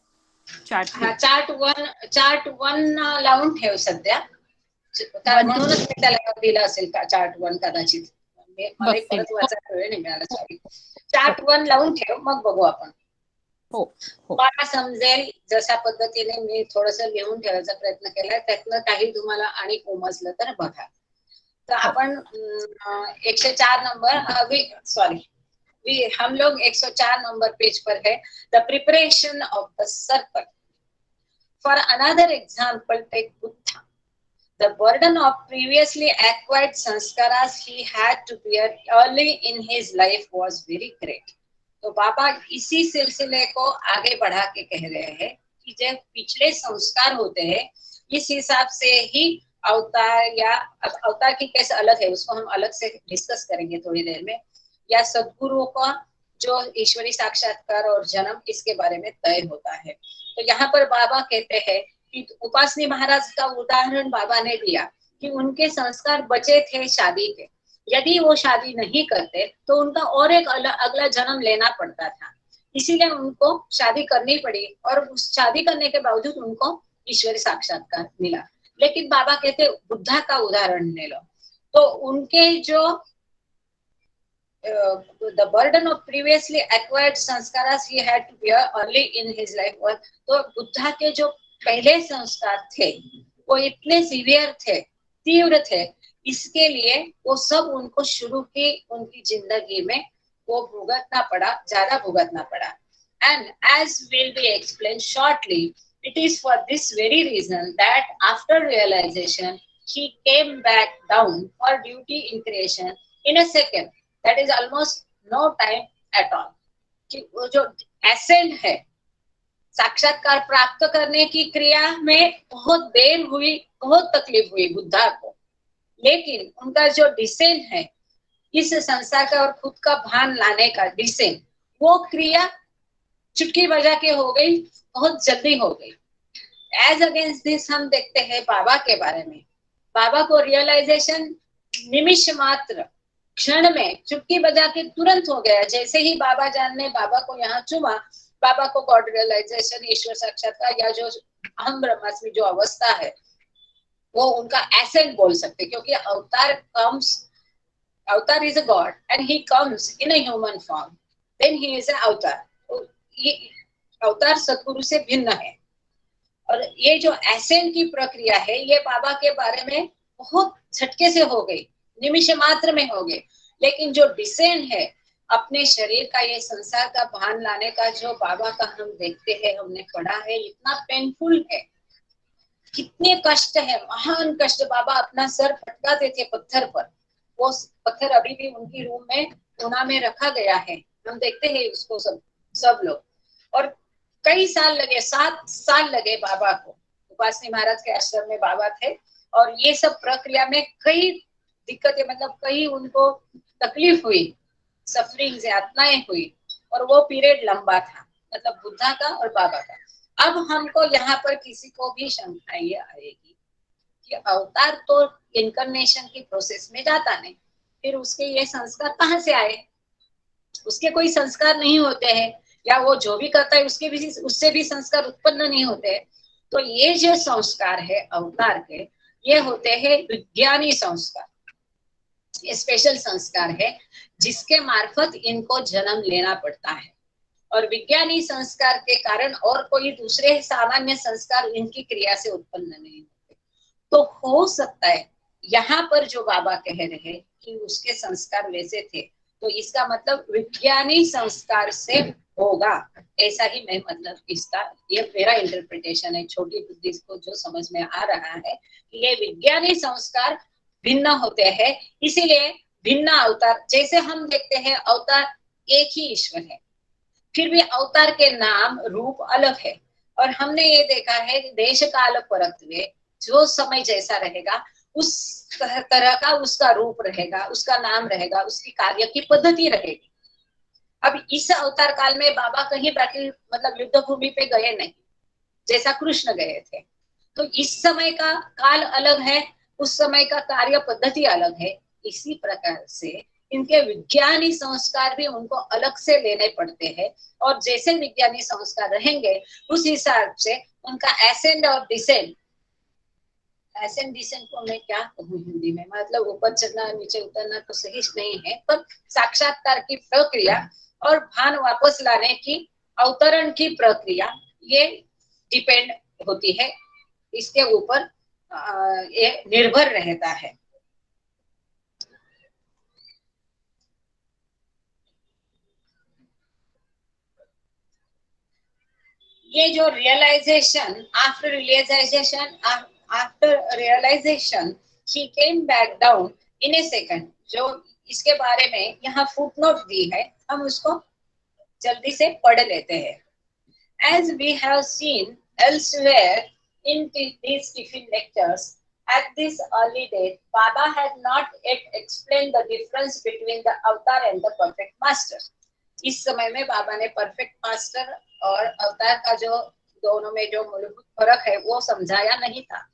चार्ट. हा चार्ट वन लावून ठेव सध्या, कारण म्हणूनच मी त्याला दिलं असेल का चार्ट वन, कदाचित मला परत वाचायला वेळ नाही मिळाला, सॉरी. चार्ट वन लावून ठेव, मग बघू आपण. हो, मला समजेल जशा पद्धतीने मी थोडस लिहून ठेवायचा प्रयत्न केलाय, त्यातनं काही तुम्हाला आणि उमजलं तर बघा. तो अपन 104 नंबर हम लोग 104 नंबर पेज पर है. द प्रिपरेशन ऑफ द सर्पल. For another example take Buddha. The burden of previously acquired sanskaras he had to bear early in his life was very great. तो बाबा इसी सिलसिले को आगे बढ़ा के कह रहे हैं कि जो पिछले संस्कार होते हैं, इस हिसाब से ही अवतार, या अवतार की कैसे अलग है उसको हम अलग से डिस्कस करेंगे थोड़ी देर में, या सद्गुरुओं का जो ईश्वरी साक्षात्कार और जन्म, इसके बारे में तय होता है. तो यहाँ पर बाबा कहते हैं कि उपासनी महाराज का उदाहरण बाबा ने दिया कि उनके संस्कार बचे थे शादी के. यदि वो शादी नहीं करते तो उनका और एक अगला जन्म लेना पड़ता था, इसीलिए उनको शादी करनी पड़ी, और उस शादी करने के बावजूद उनको ईश्वरी साक्षात्कार मिला. लेकिन बाबा कहते बुद्धा का उदाहरण ले लो, तो उनके जो the burden of previously acquired sanskaras he had to bear early in his life was, तो बुद्धा के जो पहले संस्कार थे वो इतने सीवियर थे, तीव्र थे, इसके लिए वो सब उनको शुरू की उनकी जिंदगी में वो भुगतना पड़ा, ज्यादा भुगतना पड़ा. And as will be explained shortly, it is for this very reason that after realization he came back down for duty in creation in a second. That is almost no time at all. कि वो जो ascent है, साक्षात्कार प्राप्त करने की क्रिया में बहुत देर हुई, बहुत तकलीफ हुई बुद्धा को, लेकिन उनका जो डिसेंट है, इस संसार का और खुद का भान लाने का डिसेंट, वो क्रिया चुटकी बजा के हो गई, बहुत जल्दी हो गई. एज अगेंस्ट दिस हम देखते हैं बाबा के बारे में. बाबा को रियलाइजेशन निमिष मात्र, क्षण में, चुटकी बजा के तुरंत हो गया. जैसे ही बाबा जान ने बाबा को यहाँ चुमा, बाबा को गॉड रियलाइजेशन, ईश्वर साक्षात्कार, या जो अहम ब्रह्मास्मि जो अवस्था है, वो उनका एसेंट बोल सकते, क्योंकि avatar is a God and he comes in a human form, then he is a avatar. ये अवतार सद्गुरु से भिन्न है. और ये जो एसेंट की प्रक्रिया है, ये बाबा के बारे में बहुत झटके से हो गई, निमिष मात्र में हो गए. लेकिन जो डिसेंट है, अपने शरीर का, ये संसार का भान लाने का जो बाबा का हम देखते हैं, हमने पढ़ा है, इतना पेनफुल है, कितने कष्ट है, महान कष्ट. बाबा अपना सर पटकाते थे पत्थर पर, वो पत्थर अभी भी उनकी रूम में कोना में रखा गया है, हम देखते हैं उसको सब लोग. और कई साल लगे, 7 साल लगे बाबा को. उपासनी महाराज के आश्रम में बाबा थे, और ये सब प्रक्रिया में कई दिक्कतें, मतलब कई उनको तकलीफ हुई, सफरिंग, यातनाएं हुई, और वो पीरियड लंबा था, मतलब बुद्धा का और बाबा का. अब हमको यहाँ पर किसी को भी शंका ये आएगी कि अवतार तो इनकारनेशन की प्रोसेस में जाता नहीं, फिर उसके ये संस्कार कहाँ से आए? उसके कोई संस्कार नहीं होते हैं, या वो जो भी करता है उससे भी संस्कार उत्पन्न नहीं होते हैं. तो ये जो संस्कार है अवतार के, ये होते हैं विज्ञानी संस्कार. ये स्पेशल संस्कार है जिसके मार्फत इनको जन्म लेना पड़ता है, और विज्ञानी संस्कार के कारण और कोई दूसरे सामान्य संस्कार इनकी क्रिया से उत्पन्न नहीं होते. तो हो सकता है यहाँ पर जो बाबा कह रहे हैं कि उसके संस्कार वैसे थे, तो इसका मतलब विज्ञानी संस्कार से होगा, ऐसा ही मैं मतलब इसका, ये मेरा इंटरप्रिटेशन है, छोटी बुद्धि को जो समझ में आ रहा है कि ये विज्ञानी संस्कार भिन्न होते हैं, इसीलिए भिन्न अवतार. जैसे हम देखते हैं अवतार एक ही ईश्वर है, फिर भी अवतार के नाम रूप अलग है. और हमने ये देखा है देश काल परत्वे, जो समय जैसा रहेगा उस तरह का उसका रूप रहेगा, उसका नाम रहेगा, उसकी कार्य की पद्धति रहेगी. अब इस अवतार काल में बाबा कहीं बैटल, मतलब युद्ध भूमि पे गए नहीं, जैसा कृष्ण गए थे. तो इस समय का काल अलग है, उस समय का कार्य पद्धति अलग है, इसी प्रकार से इनके विज्ञानी संस्कार भी उनको अलग से लेने पड़ते हैं, और जैसे विज्ञानी संस्कार रहेंगे उस हिसाब से उनका एसेंड और डिसेंड, एसेंड डिसेंड को मैं क्या कहूँ हिंदी में, मतलब ऊपर चढ़ना नीचे उतरना तो सही नहीं है, पर साक्षात्कार की प्रक्रिया और भान वापस लाने की, अवतरण की प्रक्रिया, ये डिपेंड होती है, इसके ऊपर ये निर्भर रहता है। ये जो realisation, after realisation he came back down in a second, जो इसके बारे में यहाँ फुटनोट दी है, हम उसको जल्दी से पढ़ लेते हैं। As we have seen elsewhere in these tiffin lectures, at this early date, Baba had not yet explained the difference between the avatar and the perfect master. इस समय में बाबा ने परफेक्ट मास्टर और अवतार का जो दोनों में जो मूलभूत फर्क है वो समझाया नहीं था।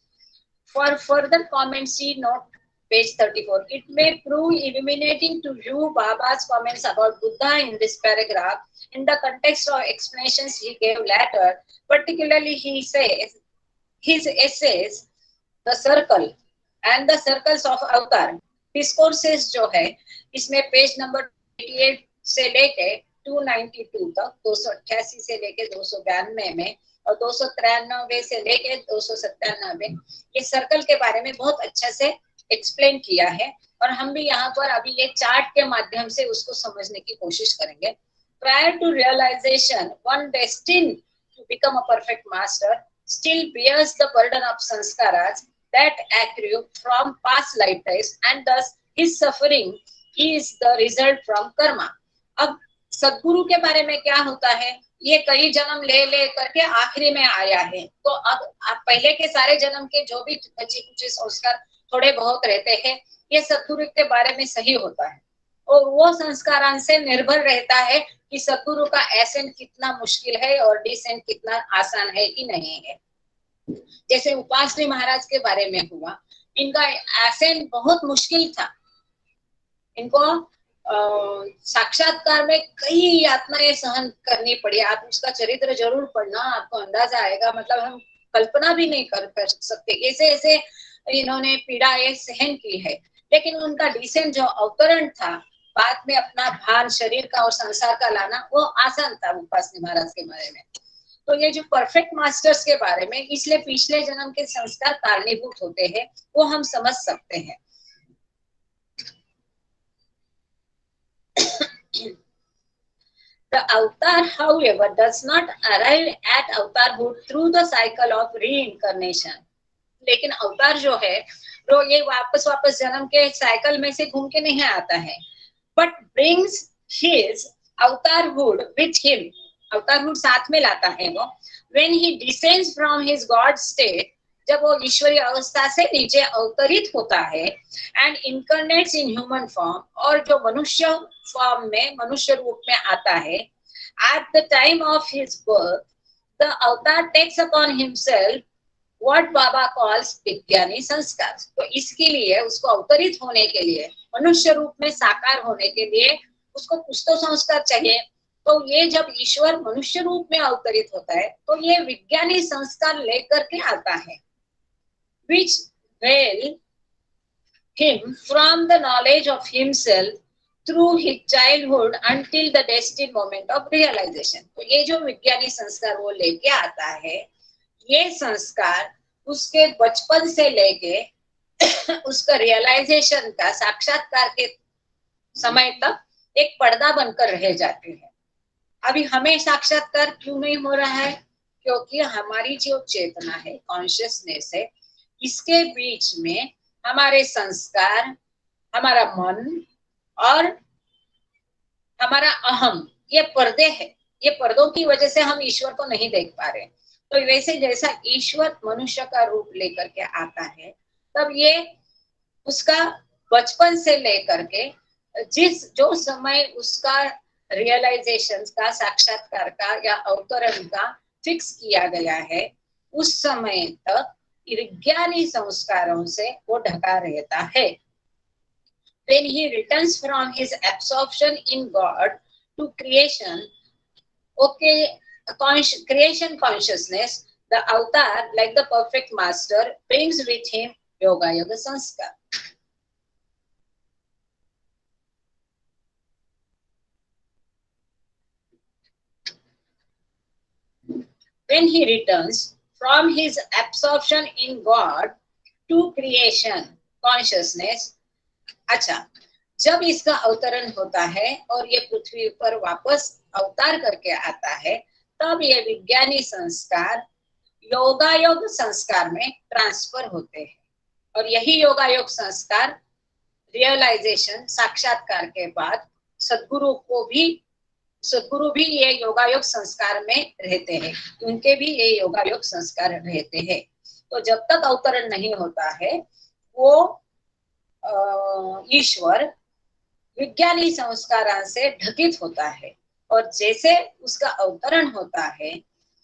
For further comments, see note page 34. It may prove illuminating to you Baba's comments about Buddha in this paragraph in the context of explanations he gave later. Particularly, he says his essays, The Circle and the Circles of Avatar, discourses जो है इसमें page number 88 से लेके 292 तक, 288 से लेके 292 में और 293 से लेके 297, ये सर्कल के बारे में बहुत अच्छे से एक्सप्लेन किया है, और हम भी यहाँ पर अभी ये चार्ट के माध्यम से उसको समझने की कोशिश करेंगे। Prior to realization, one destined to become a perfect master still bears the burden of sanskaras that accrue from past lifetimes, and thus his suffering is the result from karma. अब सद्गुरु के बारे में क्या होता है, ये कई जन्म ले करके आखिरी में आया है, तो अब पहले के सारे जन्म के जो भी बचे कुछ संस्कार थोड़े बहुत रहते हैं, ये सद्गुरु के बारे में सही होता है, और वो संस्कारांश से निर्भर रहता है कि सद्गुरु का एसेंट कितना मुश्किल है और डिसेंट कितना आसान है कि नहीं है। जैसे उपासनी महाराज के बारे में हुआ, इनका एसेंट बहुत मुश्किल था, इनको साक्षात्कार में कई यातनाएं सहन करनी पड़ी। आप उसका चरित्र जरूर पढ़ना, आपको अंदाजा आएगा, मतलब हम कल्पना भी नहीं कर सकते ऐसे ऐसे इन्होंने पीड़ाएं सहन की है। लेकिन उनका डिसेंट जो अवतरण था, बाद में अपना भान शरीर का और संसार का लाना, वो आसान था उपासनी महाराज के बारे में। तो ये जो परफेक्ट मास्टर्स के बारे में, इसलिए पिछले जन्म के संस्कार कारणीभूत होते हैं, वो हम समझ सकते हैं। The avatar, however, does not arrive at avatarhood through the cycle of reincarnation. लेकिन अवतार जो है वो ये वापस जन्म के साइकिल में से घूम के नहीं आता है, but brings his avatarhood with him. अवतारहुड साथ में लाता है वो, when he descends from his God state, जब वो ईश्वरीय अवस्था से नीचे अवतरित होता है, and incarnates in human form, और जो मनुष्य फॉर्म में मनुष्य रूप में आता है, at the time of his birth, the avatar takes upon himself what Baba calls विज्ञानी संस्कार। तो इसके लिए उसको अवतरित होने के लिए, मनुष्य रूप में साकार होने के लिए उसको कुछ तो संस्कार चाहिए। तो ये जब ईश्वर मनुष्य रूप में अवतरित होता है, तो ये विज्ञानी संस्कार लेकर के आता है, which veil him from the knowledge of himself through his childhood until the destined moment of realization. तो ये जो विज्ञानी संस्कार वो लेके आता है, ये संस्कार उसके बचपन से लेके उसका रियलाइजेशन का साक्षात्कार के समय तक एक पर्दा बनकर रह जाते हैं। अभी हमें साक्षात्कार क्यों नहीं हो रहा है? क्योंकि हमारी जो चेतना है, कॉन्शियसनेस है, इसके बीच में हमारे संस्कार, हमारा मन और हमारा अहम, ये पर्दे हैं। ये पर्दों की वजह से हम ईश्वर को नहीं देख पा रहे। तो वैसे जैसा ईश्वर मनुष्य का रूप लेकर के आता है, तब ये उसका बचपन से लेकर के जो समय उसका रियलाइजेशन का, साक्षात्कार का या अवतरण का फिक्स किया गया है, उस समय तक विज्ञानी संस्कारों से वो ढका रहता है। when he returns from his absorption in God to creation, creation consciousness, the avatar, like the perfect master, brings with him Yoga Yoga Sanskar. When he returns from his absorption in God to creation consciousness, अच्छा, जब इसका अवतरण होता है और ये पृथ्वी पर वापस अवतार करके आता है, तब ये विज्ञानी संस्कार योगायोग संस्कार में ट्रांसफर होते हैं और यही योगायोग संस्कार रियलाइजेशन साक्षात्कार के बाद सदगुरु भी ये योगायोग संस्कार में रहते हैं, उनके भी ये योगायोग संस्कार रहते हैं। तो जब तक अवतरण नहीं होता है वो ईश्वर विज्ञानी संस्कारों से ढकित होता है और जैसे उसका अवतरण होता है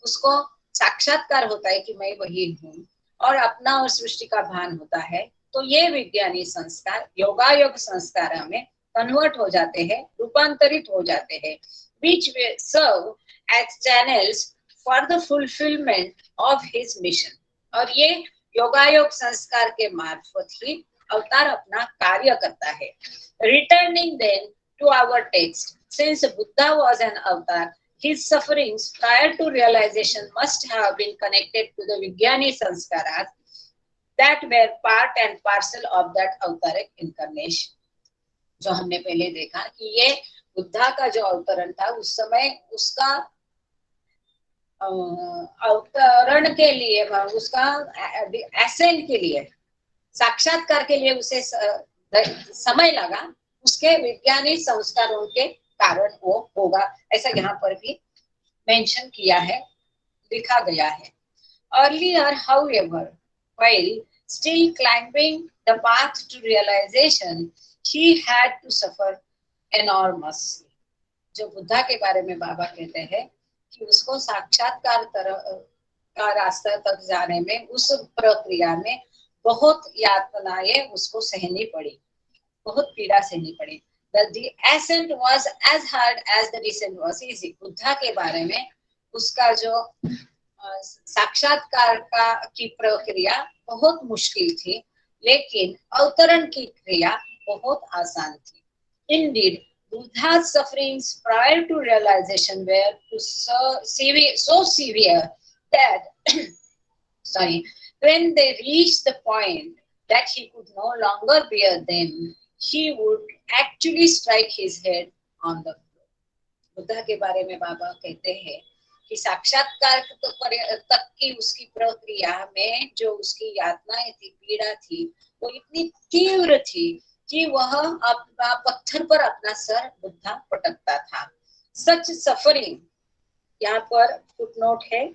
उसको साक्षात्कार होता है कि मैं वही हूँ और अपना और सृष्टि का भान होता है, तो ये विज्ञानी संस्कार योगायोग संस्कार में कन्वर्ट हो जाते हैं, रूपांतरित हो जाते हैं, which will serve as channels for the fulfillment of his mission. और ये योगायोग संस्कार के मार्फत ही अवतार अपना कार्य करता है। Returning then to our text, since Buddha was an avatar, his sufferings prior to realization must have been connected to the Vijnani sanskaras that were part and parcel of that avataric incarnation. जो हमने पहले देखा कि ये बुद्धा का जो अवतरण था उस समय उसका अवतरण के लिए, उसका एसेंट के लिए, साक्षात्कार के लिए उसे समय लगा, उसके वैज्ञानिक संस्कारों के कारण वो होगा, ऐसा यहाँ पर भी मेंशन किया है, लिखा गया है। Earlier, however, while still climbing the path to realization, he had to suffer enormously. जो बुद्धा के बारे में बाबा कहते हैं कि उसको साक्षात्कार का रास्ता तक जाने में, उस प्रक्रिया में बहुत यातनाएं उसको सहनी पड़ी, बहुत पीड़ा सहनी पड़ी। The ascent was as hard as the descent was easy. Buddha के बारे में उसका जो साक्षात्कार की प्रक्रिया बहुत मुश्किल थी, लेकिन अवतरण की क्रिया बहुत आसान थी। Indeed, Buddha's sufferings prior to realization were so severe that when they reached the point that he could no longer bear them, he would actually strike his head on the floor. Buddha के बारे में बाबा कहते हैं कि साक्षात्कार तक की उसकी प्रक्रिया में जो उसकी यातनाएं थी, पीड़ा थी, वो इतनी तीव्र थी कि वह अपना पत्थर पर अपना सर बुद्धा पटकता था। सच सफरिंग, यहाँ पर फुटनोट है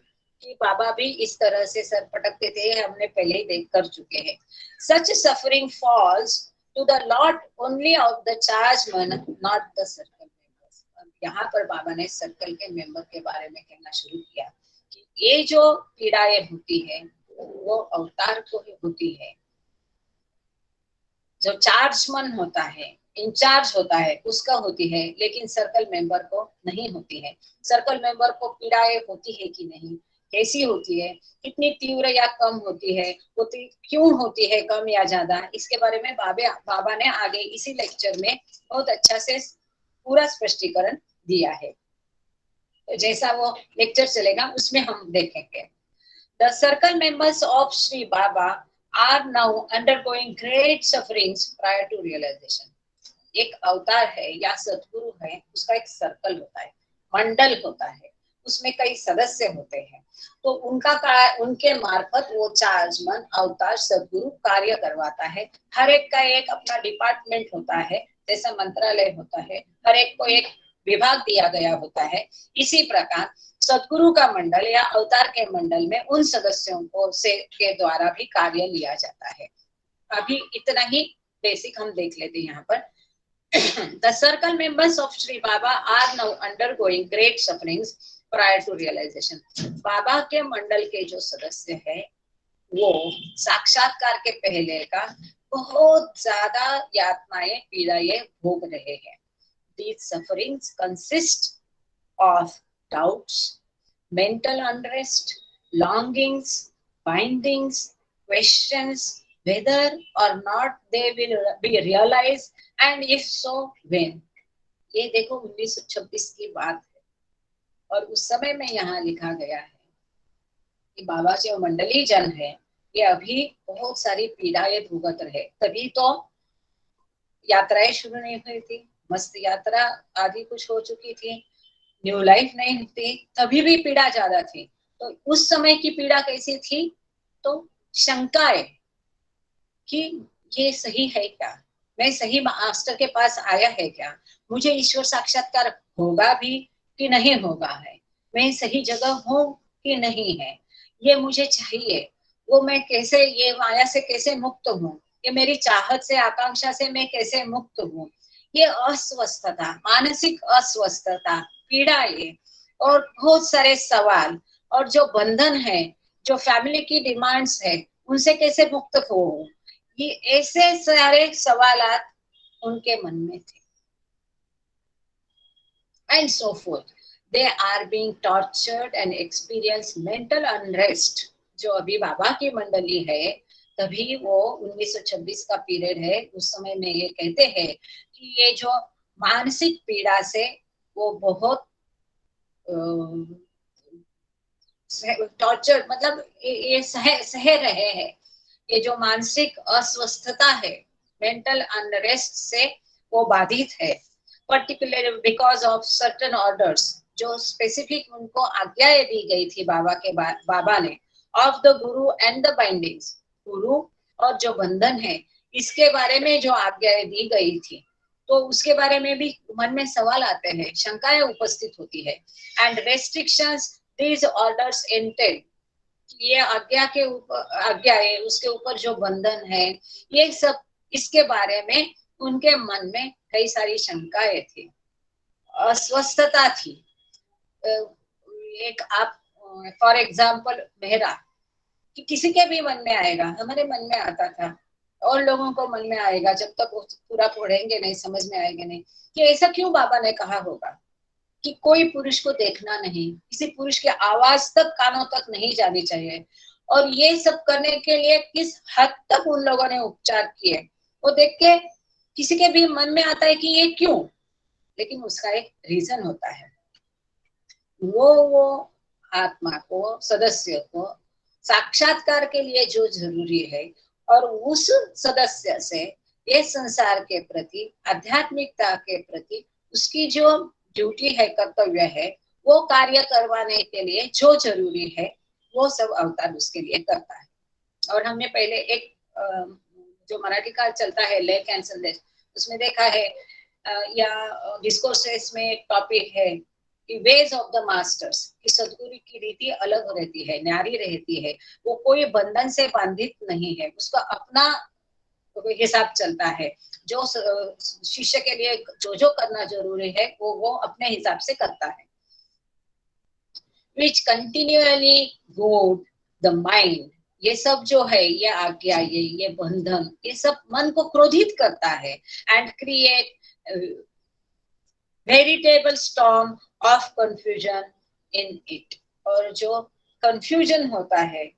कि बाबा भी इस तरह से सर पटकते थे, हमने पहले ही देख कर चुके हैं। Such suffering falls to the lot only of the charged man, not the circle members. यहाँ पर बाबा ने सर्कल के मेंबर के बारे में कहना शुरू किया कि ये जो पीड़ाएं होती है वो अवतार को ही होती है। जो चार्ज मन होता है, इंचार्ज होता है, उसका होती है, लेकिन सर्कल मेंबर को नहीं होती है। सर्कल मेंबर को पीड़ाएं होती है कि नहीं, कैसी होती है, कितनी तीव्र या कम होती है, क्यों होती है कम या ज्यादा, इसके बारे में बाबा ने आगे इसी लेक्चर में बहुत अच्छा से पूरा स्पष्टीकरण दिया है। तो जैसा वो लेक्चर चलेगा उसमें हम देखेंगे। The circle members of Sri Baba are now undergoing great sufferings prior to realization. एक अवतार है या सतगुरु है, उसका एक सर्कल होता है, मंडल होता है, उसमें कई सदस्य होते हैं, तो उनके मार्फत वो चार्ज मन अवतार सदगुरु कार्य करवाता है। हर एक का एक अपना डिपार्टमेंट होता है, जैसा मंत्रालय होता है, हर एक को एक विभाग दिया गया होता है। इसी प्रकार सदगुरु का मंडल या अवतार के मंडल में उन सदस्यों को के द्वारा भी कार्य लिया जाता है। अभी इतना ही बेसिक हम देख लेते हैं यहाँ पर। The circle members of Sri Baba are now undergoing great sufferings prior to realization. बाबा के मंडल के जो सदस्य है वो साक्षात्कार के पहले का बहुत ज्यादा यातनाएं पीड़ाएं भोग रहे हैं। These sufferings consist of doubts, mental unrest, longings, bindings, questions whether or not they will be realized, and if so, when. ये देखो 1926 की बात है, और उस समय में यहाँ लिखा गया है कि बाबा जो मंडली जन है ये अभी बहुत सारी पीड़ाएं भुगत रहे। तभी तो यात्राएं शुरू नहीं हुई थी, मस्त यात्रा आदि कुछ हो चुकी थी, न्यू लाइफ नहीं थी, तभी भी पीड़ा ज्यादा थी। तो उस समय की पीड़ा कैसी थी? तो शंकाएं कि ये सही है क्या, मैं सही मास्टर के पास आया है क्या, मुझे ईश्वर साक्षात्कार होगा भी कि नहीं होगा है, मैं सही जगह हूँ कि नहीं है, ये मुझे चाहिए, वो मैं कैसे, ये माया से कैसे मुक्त हूँ, ये मेरी चाहत से आकांक्षा से मैं कैसे मुक्त हूँ। ये अस्वस्थता, मानसिक अस्वस्थता, पीड़ा, ये और बहुत सारे सवाल, और जो बंधन है, जो फैमिली की डिमांड्स है, उनसे कैसे मुक्त हो, ये ऐसे सारे सवालात उनके मन में थे। And so forth. They are being tortured and experience mental unrest. जो अभी बाबा की मंडली है, तभी वो 1926 का पीरियड है, उस समय में ये कहते हैं कि ये जो मानसिक पीड़ा से वो बहुत टॉर्चर, मतलब ये सह रहे हैं। ये जो मानसिक अस्वस्थता है, मेंटल अनरेस्ट से वो बाधित है, particularly because of certain orders, जो स्पेसिफिक उनको आज्ञाएं दी गई थी बाबा ने, of the Guru and the bindings, गुरु और जो बंधन है इसके बारे में जो आज्ञाएं दी गई थी, तो उसके बारे में भी मन में सवाल आते हैं, शंकाएं उपस्थित होती है। And restrictions these orders entail, ये आज्ञा के ऊपर, आज्ञा है उसके ऊपर जो बंधन है, ये सब, इसके बारे में उनके मन में कई सारी शंकाएं थी, अस्वस्थता थी। एक आप फॉर एग्जाम्पल मेहरा, कि किसी के भी मन में आएगा, हमारे मन में आता था, और लोगों को मन में आएगा, जब तक वो पूरा पढ़ेंगे नहीं, समझ में आएगा नहीं कि ऐसा क्यों बाबा ने कहा होगा कि कोई पुरुष को देखना नहीं, किसी पुरुष की आवाज तक कानों तक नहीं जानी चाहिए, और ये सब करने के लिए किस हद तक उन लोगों ने उपचार किए, वो देख के किसी के भी मन में आता है कि ये क्यों, लेकिन उसका एक रीजन होता है। वो आत्मा को, सदस्य को साक्षात्कार के लिए जो जरूरी है, और उस सदस्य से ये संसार के प्रति, आध्यात्मिकता के प्रति उसकी जो ड्यूटी है, कर्तव्य है, वो कार्य करवाने के लिए जो जरूरी है, वो सब अवतार उसके लिए करता है। और हमने पहले एक जो मराठी का चलता है लेख एंड संदेश, उसमें देखा है, या डिस्कोर्सेस में एक टॉपिक है कि वेज ऑफ द मास्टर्स, कि सदगुरु की रीति अलग रहती है, न्यारी रहती है, वो कोई बंधन से बांधित नहीं है, उसका अपना हिसाब चलता है, जो शिष्य के लिए जो करना जरूरी है वो अपने हिसाब से करता है। Which continually goad the mind, ये सब जो है, ये आज्ञा, ये बंधन, ये सब मन को क्रोधित करता है, and create veritable storm of confusion in it। और जो confusion होता है,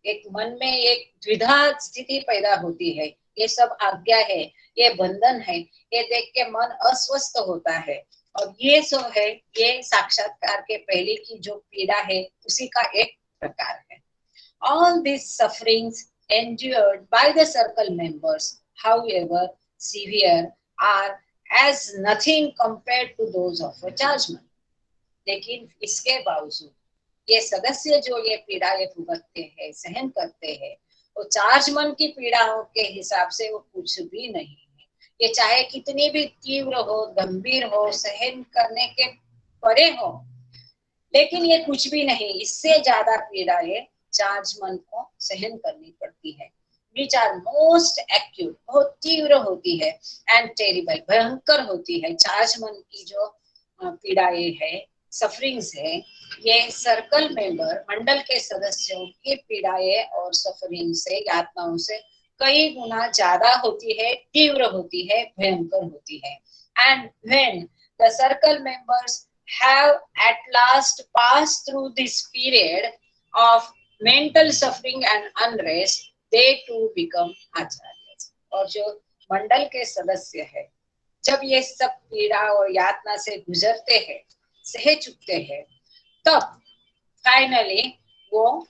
एक मन में एक द्विधा स्थिति पैदा होती है, ये सब आज्ञा है, ये बंधन है, ये देख के मन अस्वस्थ होता है, और ये सब है, ये साक्षात्कार के पहले की जो पीड़ा है उसी का एक प्रकार है। All these sufferings endured by the circle members, however severe, are as nothing compared to those of a chargeman। लेकिन इसके बावजूद ये सदस्य जो ये पीड़ाएं भुगतते हैं, सहन करते हैं, वो चार्जमन की पीड़ाओं के हिसाब से वो कुछ भी नहीं है। ये चाहे कितनी भी तीव्र हो, गंभीर हो, सहन करने के परे हो, लेकिन ये कुछ भी नहीं, इससे ज्यादा पीड़ाएं चार्जमन को सहन करनी पड़ती है। विच आर मोस्ट एक्यूट, बहुत तीव्र होती है, एंड टेरिबल, भयंकर होती है। चार्जमन की जो पीड़ाएं है, सफरिंग्स है, ये सर्कल मेंबर, मंडल के सदस्यों की पीड़ाएं और सफरिंग से, यातनाओं से कई गुना ज्यादा होती है, तीव्र होती है, भयंकर होती है. And when the circle members have at last passed through this period of mental suffering and unrest, they too become acharyas. और जो मंडल के सदस्य है, जब ये सब पीड़ा और यातना से गुजरते हैं, सह चुकते हैं, तब फाइनली वो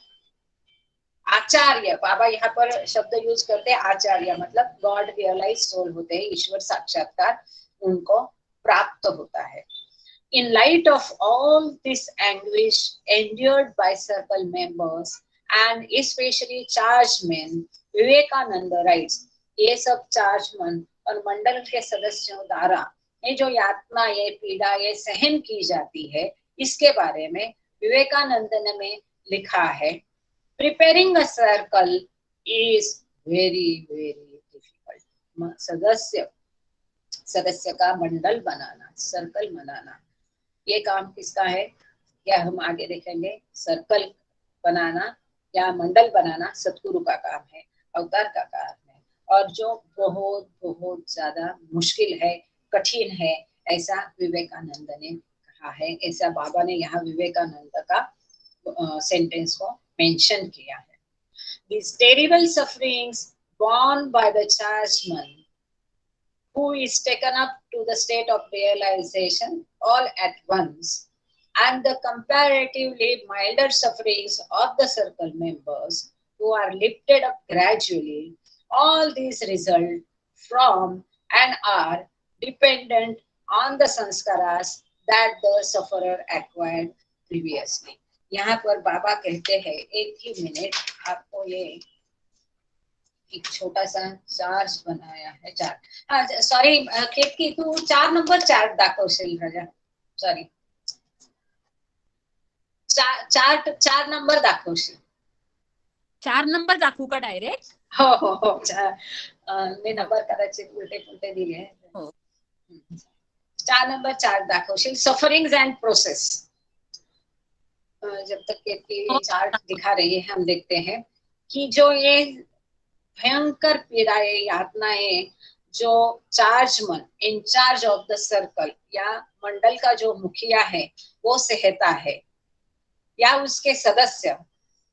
आचार्य, बाबा यहाँ पर शब्द यूज करते हैं आचार्य, मतलब गॉड रियलाइज सोल होते हैं, ईश्वर साक्षात्कार उनको प्राप्त होता है. In light of all this anguish endured by circle members and especially charged men, Vivekananda writes, ये सब चार्ज मन और मंडल के सदस्यों द्वारा ये जो यातना, ये पीड़ा, ये सहन की जाती है, इसके बारे में विवेकानंद ने लिखा है, preparing a circle is very very difficult. सदस्य का मंडल बनाना, सर्कल बनाना, ये काम किसका है, क्या हम आगे देखेंगे. सर्कल बनाना या मंडल बनाना सतगुरु का काम है, अवतार का काम है, और जो बहुत बहुत ज्यादा मुश्किल है, कठिन है, ऐसा विवेकानंद ने कहा है. ऐसा बाबा ने यहाँ विवेकानंद का सेंटेंस को मेंशन किया है. These terrible sufferings borne by the chargeman who is taken up to the state of realization all at once, and the comparatively milder sufferings of the circle members who are lifted up gradually, all these result from and are dependent on the sanskaras that the sufferer acquired previously. यहाँ पर बाबा कहते हैं, एक ही minute, आपको ये एक छोटा सा चार्ज बनाया है. चार, सॉरी केतकी, तू 4 नंबर चार्ट दाखवशील राजा. सॉरी, 4 नंबर दाखवशील. 4 नंबर दाखवू का डायरेक्ट? हो. मी नंबर कदाचित उलटे पुलटे दिले हैं. 4 नंबर चार्ट दाखवशील. Sufferings and process. जब तक केतकी चार्ट दिखा रही है, हम देखते हैं कि जो ये भयंकर पीड़ाएं, यातनाएं जो चार्जमन, इंचार्ज ऑफ द सर्कल या मंडल का जो मुखिया है वो सहता है, या उसके सदस्य,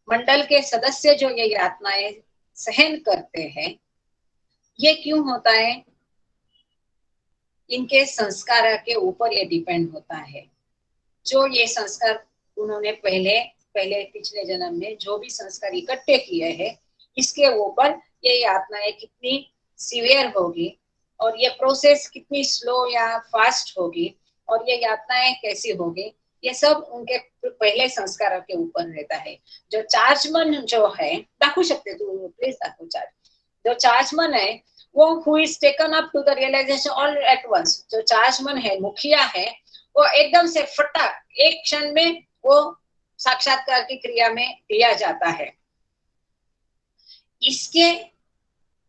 मंडल के सदस्य जो ये यातनाएं सहन करते हैं, ये क्यों होता है? इनके संस्कार के ऊपर ये डिपेंड होता है. जो ये संस्कार उन्होंने पहले पिछले जन्म में जो भी संस्कार इकट्ठे किए हैं, इसके ऊपर ये यातनाएं कितनी सीवियर होगी और ये प्रोसेस कितनी स्लो या फास्ट होगी और ये यातनाएं कैसी होगी, ये सब उनके पहले संस्कार के ऊपर रहता है. जो चार्जमन जो है, दाखवू शकते तू प्लीज दाखव चार्ज. जो चार्जमन है वो who is taken up to the realisation all at once, जो चार्जमन है, मुखिया है, वो एकदम से फटाक एक क्षण में वो साक्षात्कार की क्रिया में दिया जाता है. इसके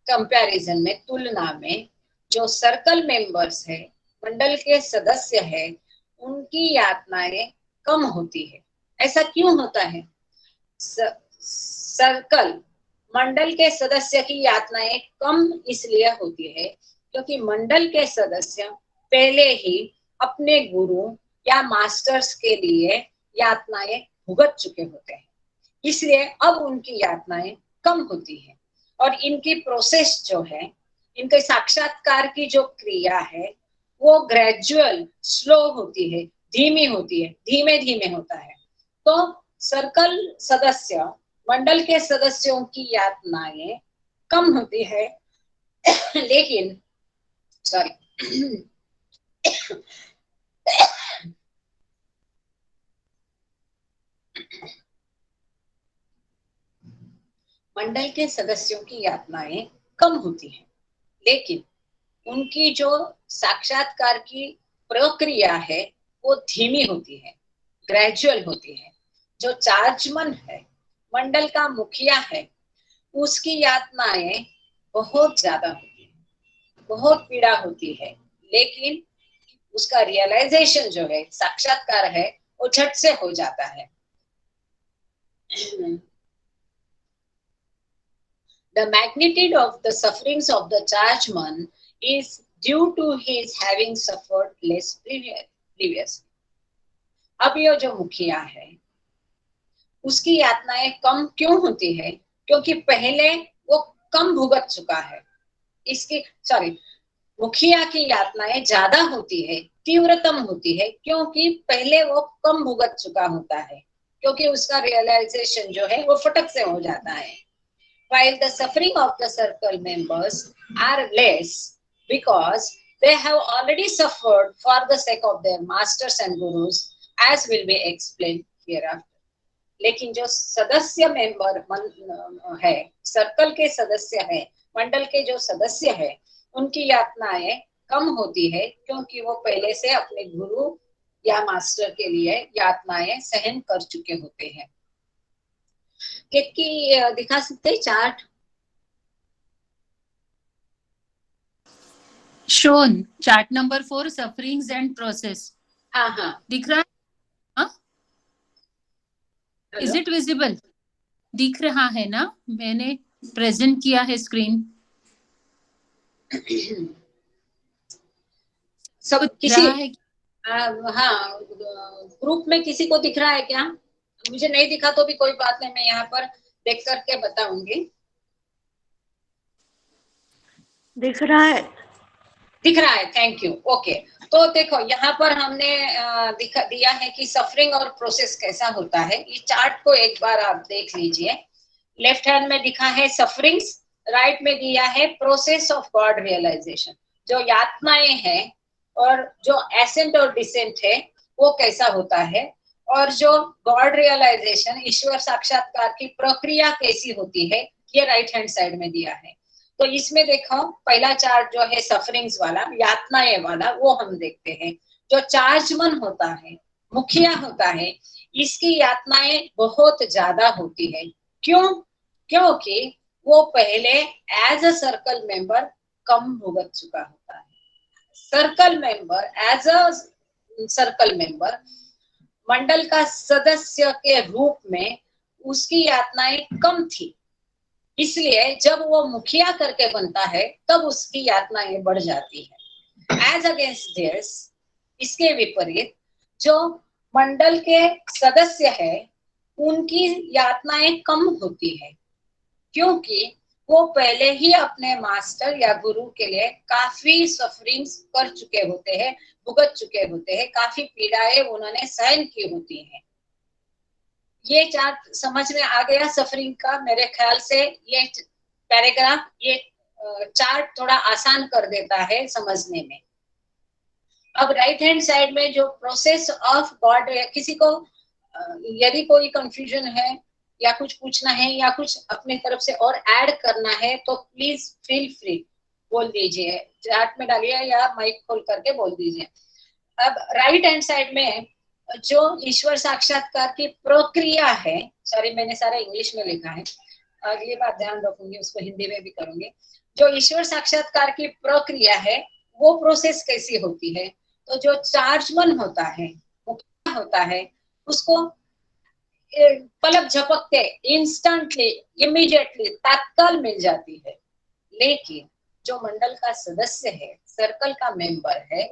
कंपैरिजन में, तुलना में, जो सर्कल मेंबर्स है, मंडल के सदस्य है, उनकी यातनाएं कम होती है. ऐसा क्यों होता है? सर्कल मंडल के सदस्य की यातनाएं कम इसलिए होती है क्योंकि मंडल के सदस्य पहले ही अपने गुरु या मास्टर्स के लिए यातनाएं भुगत चुके होते हैं, इसलिए अब उनकी यातनाएं कम होती है. और इनकी प्रोसेस जो है, इनके साक्षात्कार की जो क्रिया है, वो ग्रेजुअल, स्लो होती है, धीमी होती है, धीमे धीमे होता है. तो सर्कल सदस्य, मंडल के सदस्यों की यातनाएं कम होती है, लेकिन सॉरी मंडल के सदस्यों की यातनाएं कम होती हैं, लेकिन उनकी जो साक्षात्कार की प्रक्रिया है वो धीमी होती है, ग्रेजुअल होती है. जो चार्जमन है, मंडल का मुखिया है, उसकी यातनाएं बहुत ज्यादा होती है, बहुत पीड़ा होती है, लेकिन उसका रियलाइजेशन जो है, साक्षात्कार है, वो झट से हो जाता है. The magnitude of the sufferings of the charged man is due to his having suffered less previously. अब ये जो मुखिया है उसकी यातनाएं कम क्यों होती है? क्योंकि पहले वो कम भुगत चुका है। इसकी मुखिया की यातनाएं ज्यादा होती है, तीव्रतम होती है, क्योंकि पहले वो कम भुगत चुका होता है, क्योंकि उसका रियलाइजेशन जो है वो फटक से हो जाता है। While the suffering of the circle members are less because they have already suffered for the sake of their masters and gurus, as will be explained hereafter. लेकिन जो सदस्य मेंबर है, सर्कल के सदस्य है, मंडल के जो सदस्य है, उनकी यातनाएं कम होती है, क्योंकि वो पहले से अपने गुरु या मास्टर के लिए यातनाएं सहन कर चुके होते हैं। कि दिखा सकते chart? Shown chart number 4 sufferings and process. हाँ दिख रहा है? Is it visible? दिख रहा है ना? मैंने प्रेजेंट किया है स्क्रीन। सब किसी रहा है? हाँ, ग्रुप में किसी को दिख रहा है क्या? मुझे नहीं दिखा तो भी कोई बात नहीं, मैं यहाँ पर देख करके बताऊंगी। दिख रहा है? दिख रहा है, थैंक यू। ओके, तो देखो यहाँ पर हमने दिया है कि सफरिंग और प्रोसेस कैसा होता है। ये चार्ट को एक बार आप देख लीजिए। लेफ्ट हैंड में दिखा है सफरिंग्स, राइट में दिया है प्रोसेस ऑफ गॉड रियलाइजेशन। जो यातनाएं हैं और जो एसेंट और डिसेंट है वो कैसा होता है, और जो गॉड रियलाइजेशन ईश्वर साक्षात्कार की प्रक्रिया कैसी होती है, ये राइट हैंड साइड में दिया है। तो इसमें देखो पहला चार्ट जो है सफरिंग्स वाला, यातनाएं वाला, वो हम देखते हैं। जो चार्जमन होता है, मुखिया होता है, इसकी यातनाएं बहुत ज्यादा होती है। क्यों? क्योंकि वो पहले एज अ सर्कल मेंबर कम भुगत चुका होता है। Circle member, as a circle member, मंडल का सदस्य के रूप में उसकी यातनाएं कम थी, इसलिए जब वो मुखिया करके बनता है तब उसकी यातनाएं बढ़ जाती है। एज अगेंस्ट दिस, इसके विपरीत जो मंडल के सदस्य है उनकी यातनाएं कम होती है, क्योंकि वो पहले ही अपने मास्टर या गुरु के लिए काफी सफरिंग्स कर चुके होते हैं, भुगत चुके होते हैं, काफी पीड़ाएं उन्होंने सहन की होती हैं। ये चार्ट समझ में आ गया सफरिंग का? मेरे ख्याल से ये पैराग्राफ, ये चार्ट थोड़ा आसान कर देता है समझने में। अब राइट हैंड साइड में जो प्रोसेस ऑफ गॉड, किसी को यदि कोई कंफ्यूजन है या कुछ पूछना है या कुछ अपनी तरफ से और ऐड करना है तो प्लीज फील फ्री, बोल दीजिए, चार्ट में डालिए या माइक खोल करके बोल दीजिए। अब राइट हैंड साइड में जो ईश्वर साक्षात्कार की प्रक्रिया है, सॉरी मैंने सारा इंग्लिश में लिखा है, अगली बार ध्यान रखूंगी, उसको हिंदी में भी करूंगी। जो ईश्वर साक्षात्कार की प्रक्रिया है वो प्रोसेस कैसी होती है? तो जो चार्जमन होता है, मुखिया होता है, उसको पलक झपकते इंस्टेंटली, इमीडिएटली, तत्काल मिल जाती है। लेकिन जो मंडल का सदस्य है, सर्कल का मेंबर है,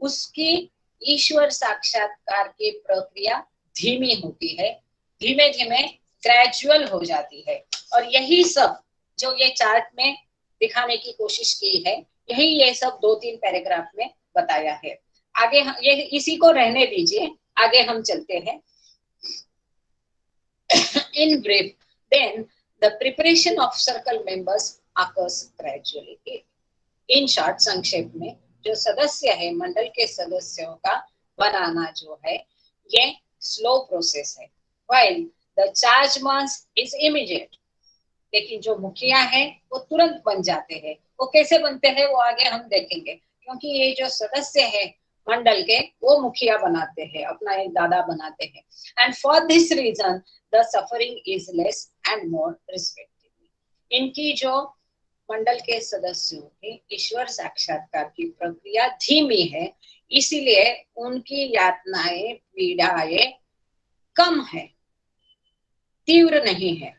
उसकी ईश्वर साक्षात्कार की प्रक्रिया धीमी होती है, धीमे धीमे ग्रेजुअल हो जाती है। और यही सब जो ये चार्ट में दिखाने की कोशिश की है, यही ये सब 2-3 पैराग्राफ में बताया है। आगे ये इसी को रहने दीजिए, आगे हम चलते हैं। In brief, then the preparation of circle members occurs gradually. In short, संक्षेप में जो सदस्य है, मंडल के सदस्यों का बनाना जो है ये स्लो प्रोसेस है, while the chargeman is immediate. लेकिन जो मुखिया है वो तुरंत बन जाते हैं। वो कैसे बनते हैं वो आगे हम देखेंगे, क्योंकि ये जो सदस्य है मंडल के वो मुखिया बनाते हैं, अपना एक दादा बनाते हैं। And for this reason the suffering is less and more respectively. इनकी जो मंडल के सदस्यों की ईश्वर साक्षात्कार की प्रक्रिया धीमी है, इसीलिए उनकी यातनाएं, पीड़ाएं कम है, तीव्र नहीं है।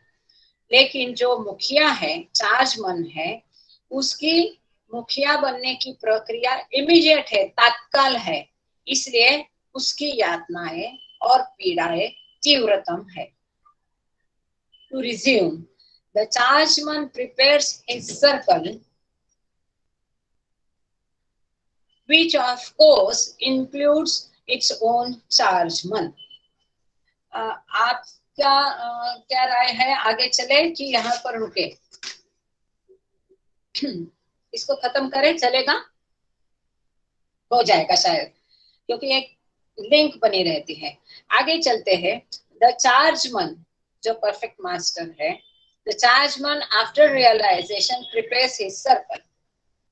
लेकिन जो मुखिया है, चार्जमन है, उसकी मुखिया बनने की प्रक्रिया इमीडिएट है, तात्काल है, इसलिए उसकी यातनाएं और पीड़ाएं तीव्रतम है। To resume, the chargeman prepares his circle, which of course includes its own chargeman. आपका क्या राय है, आगे चले कि यहाँ पर रुके? इसको खत्म करें, चलेगा? हो जाएगा शायद, क्योंकि एक लिंक बनी रहती है। आगे चलते हैं। द चार्जमन, जो परफेक्ट मास्टर है, the chargeman after realisation prepares his circle.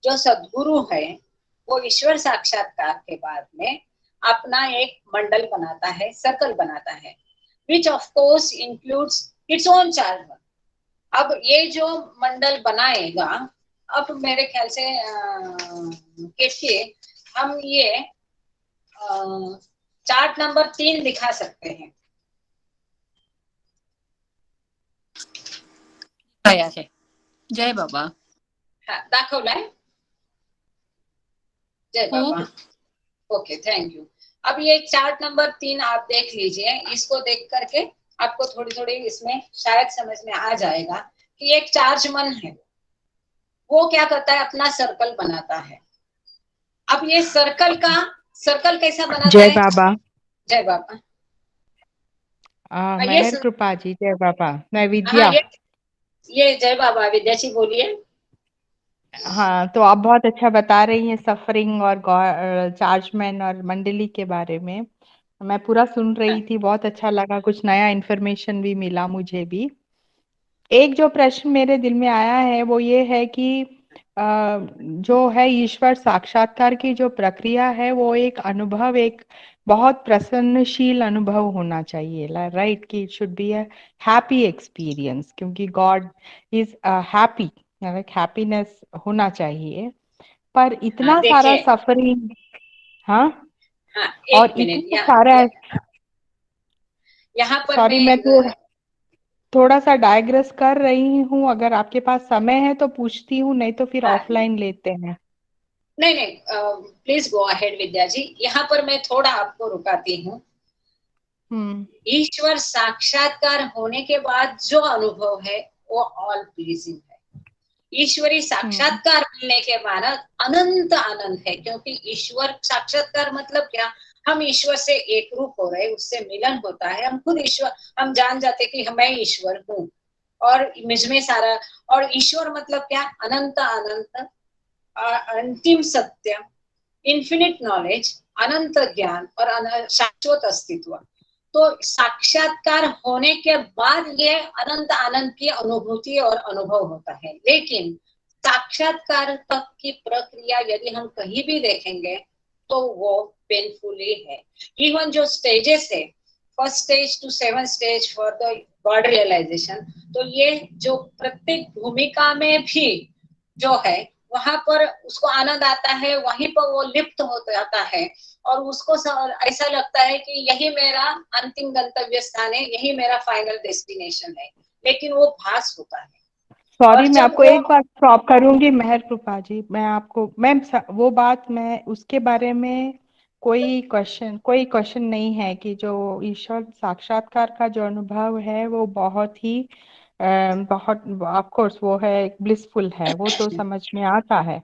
जो सद्गुरु है वो ईश्वर साक्षात्कार के बाद में अपना एक मंडल बनाता है, सर्कल बनाता है, which of course includes its own chargeman. अब ये जो मंडल बनाएगा, अब मेरे ख्याल से देखिए, हम ये चार्ट नंबर 3 दिखा सकते हैं। तयार है। जय बाबा। हाँ, दाखवलाय? जय हो। बाबा। Okay, thank you. अब ये चार्ट नंबर 3 आप देख लीजिए। इसको देख करके आपको थोड़ी थोड़ी इसमें शायद समझ में आ जाएगा कि एक चार्जमन है, वो क्या करता है, अपना सर्कल बनाता है। अब ये सर्कल कैसा बनाता जय है? बाबा। जय बाबा। मेहर कृपा जी। जय बाबा। मैं विद्या। हाँ, ये जय बाबा। विद्या जी बोलिए। हाँ, तो आप बहुत अच्छा बता रही हैं सफरिंग और चार्जमैन और मंडली के बारे में। मैं पूरा सुन रही थी, बहुत अच्छा लगा, कुछ नया इन्फॉर्मेशन भी मिला मुझे भी। एक जो प्रश्न मेरे दिल में आया है वो ये है कि जो है ईश्वर साक्षात्कार की जो प्रक्रिया है वो एक अनुभव, एक बहुत प्रसन्नशील अनुभव होना चाहिए, राइट? कि it should be a happy experience, क्योंकि गॉड इज हैप्पी, हैप्पीनेस होना चाहिए। पर इतना सारा देखिए। सफरिंग, हाँ, हाँ, और एक मिनट। इतना सारा, यहाँ पर सॉरी मैं थोड़ा सा डायग्रेस कर रही हूँ, अगर आपके पास समय है तो पूछती हूँ, नहीं तो फिर हाँ, ऑफलाइन लेते हैं। नहीं, प्लीज गो अहेड विद्या जी। यहाँ पर मैं थोड़ा आपको रुकाती हूँ। ईश्वर साक्षात्कार होने के बाद जो अनुभव है वो ऑल प्लीजिंग है। ईश्वरी साक्षात्कार मिलने के बाद अनंत आनंद है, क्योंकि ईश्वर साक्षात्कार मतलब क्या, हम ईश्वर से एक रूप हो रहे, उससे मिलन होता है, हम खुद ईश्वर, हम जान जाते कि मैं ईश्वर हूँ और मुझ में सारा। और ईश्वर मतलब क्या, अनंत आनंद, अंतिम सत्य, इन्फिनिट नॉलेज, अनंत ज्ञान और शाश्वत अस्तित्व। तो साक्षात्कार होने के बाद ये अनंत आनंद की अनुभूति और अनुभव होता है। लेकिन साक्षात्कार तक की प्रक्रिया यदि हम कहीं भी देखेंगे तो वो पेनफुली है। इवन जो स्टेजेस है, first stage to 7th stage for the God realisation, तो ये जो प्रत्येक भूमिका में भी जो है वहां पर उसको आनंद आता है, वहीं पर वो लिप्त हो जाता है और उसको ऐसा लगता है कि यही मेरा अंतिम गंतव्य स्थान है, यही मेरा फाइनल डेस्टिनेशन है। लेकिन वो भास होता है। सॉरी, मैं आपको एक बात स्टॉप करूंगी मेहर कृपा जी। मैं आपको, वो बात, मैं उसके बारे में कोई क्वेश्चन नहीं है कि जो ईश्वर साक्षात्कार का जो अनुभव है वो बहुत ही बहुत ऑफ कोर्स वो है ब्लिसफुल है, वो तो समझ में आता है।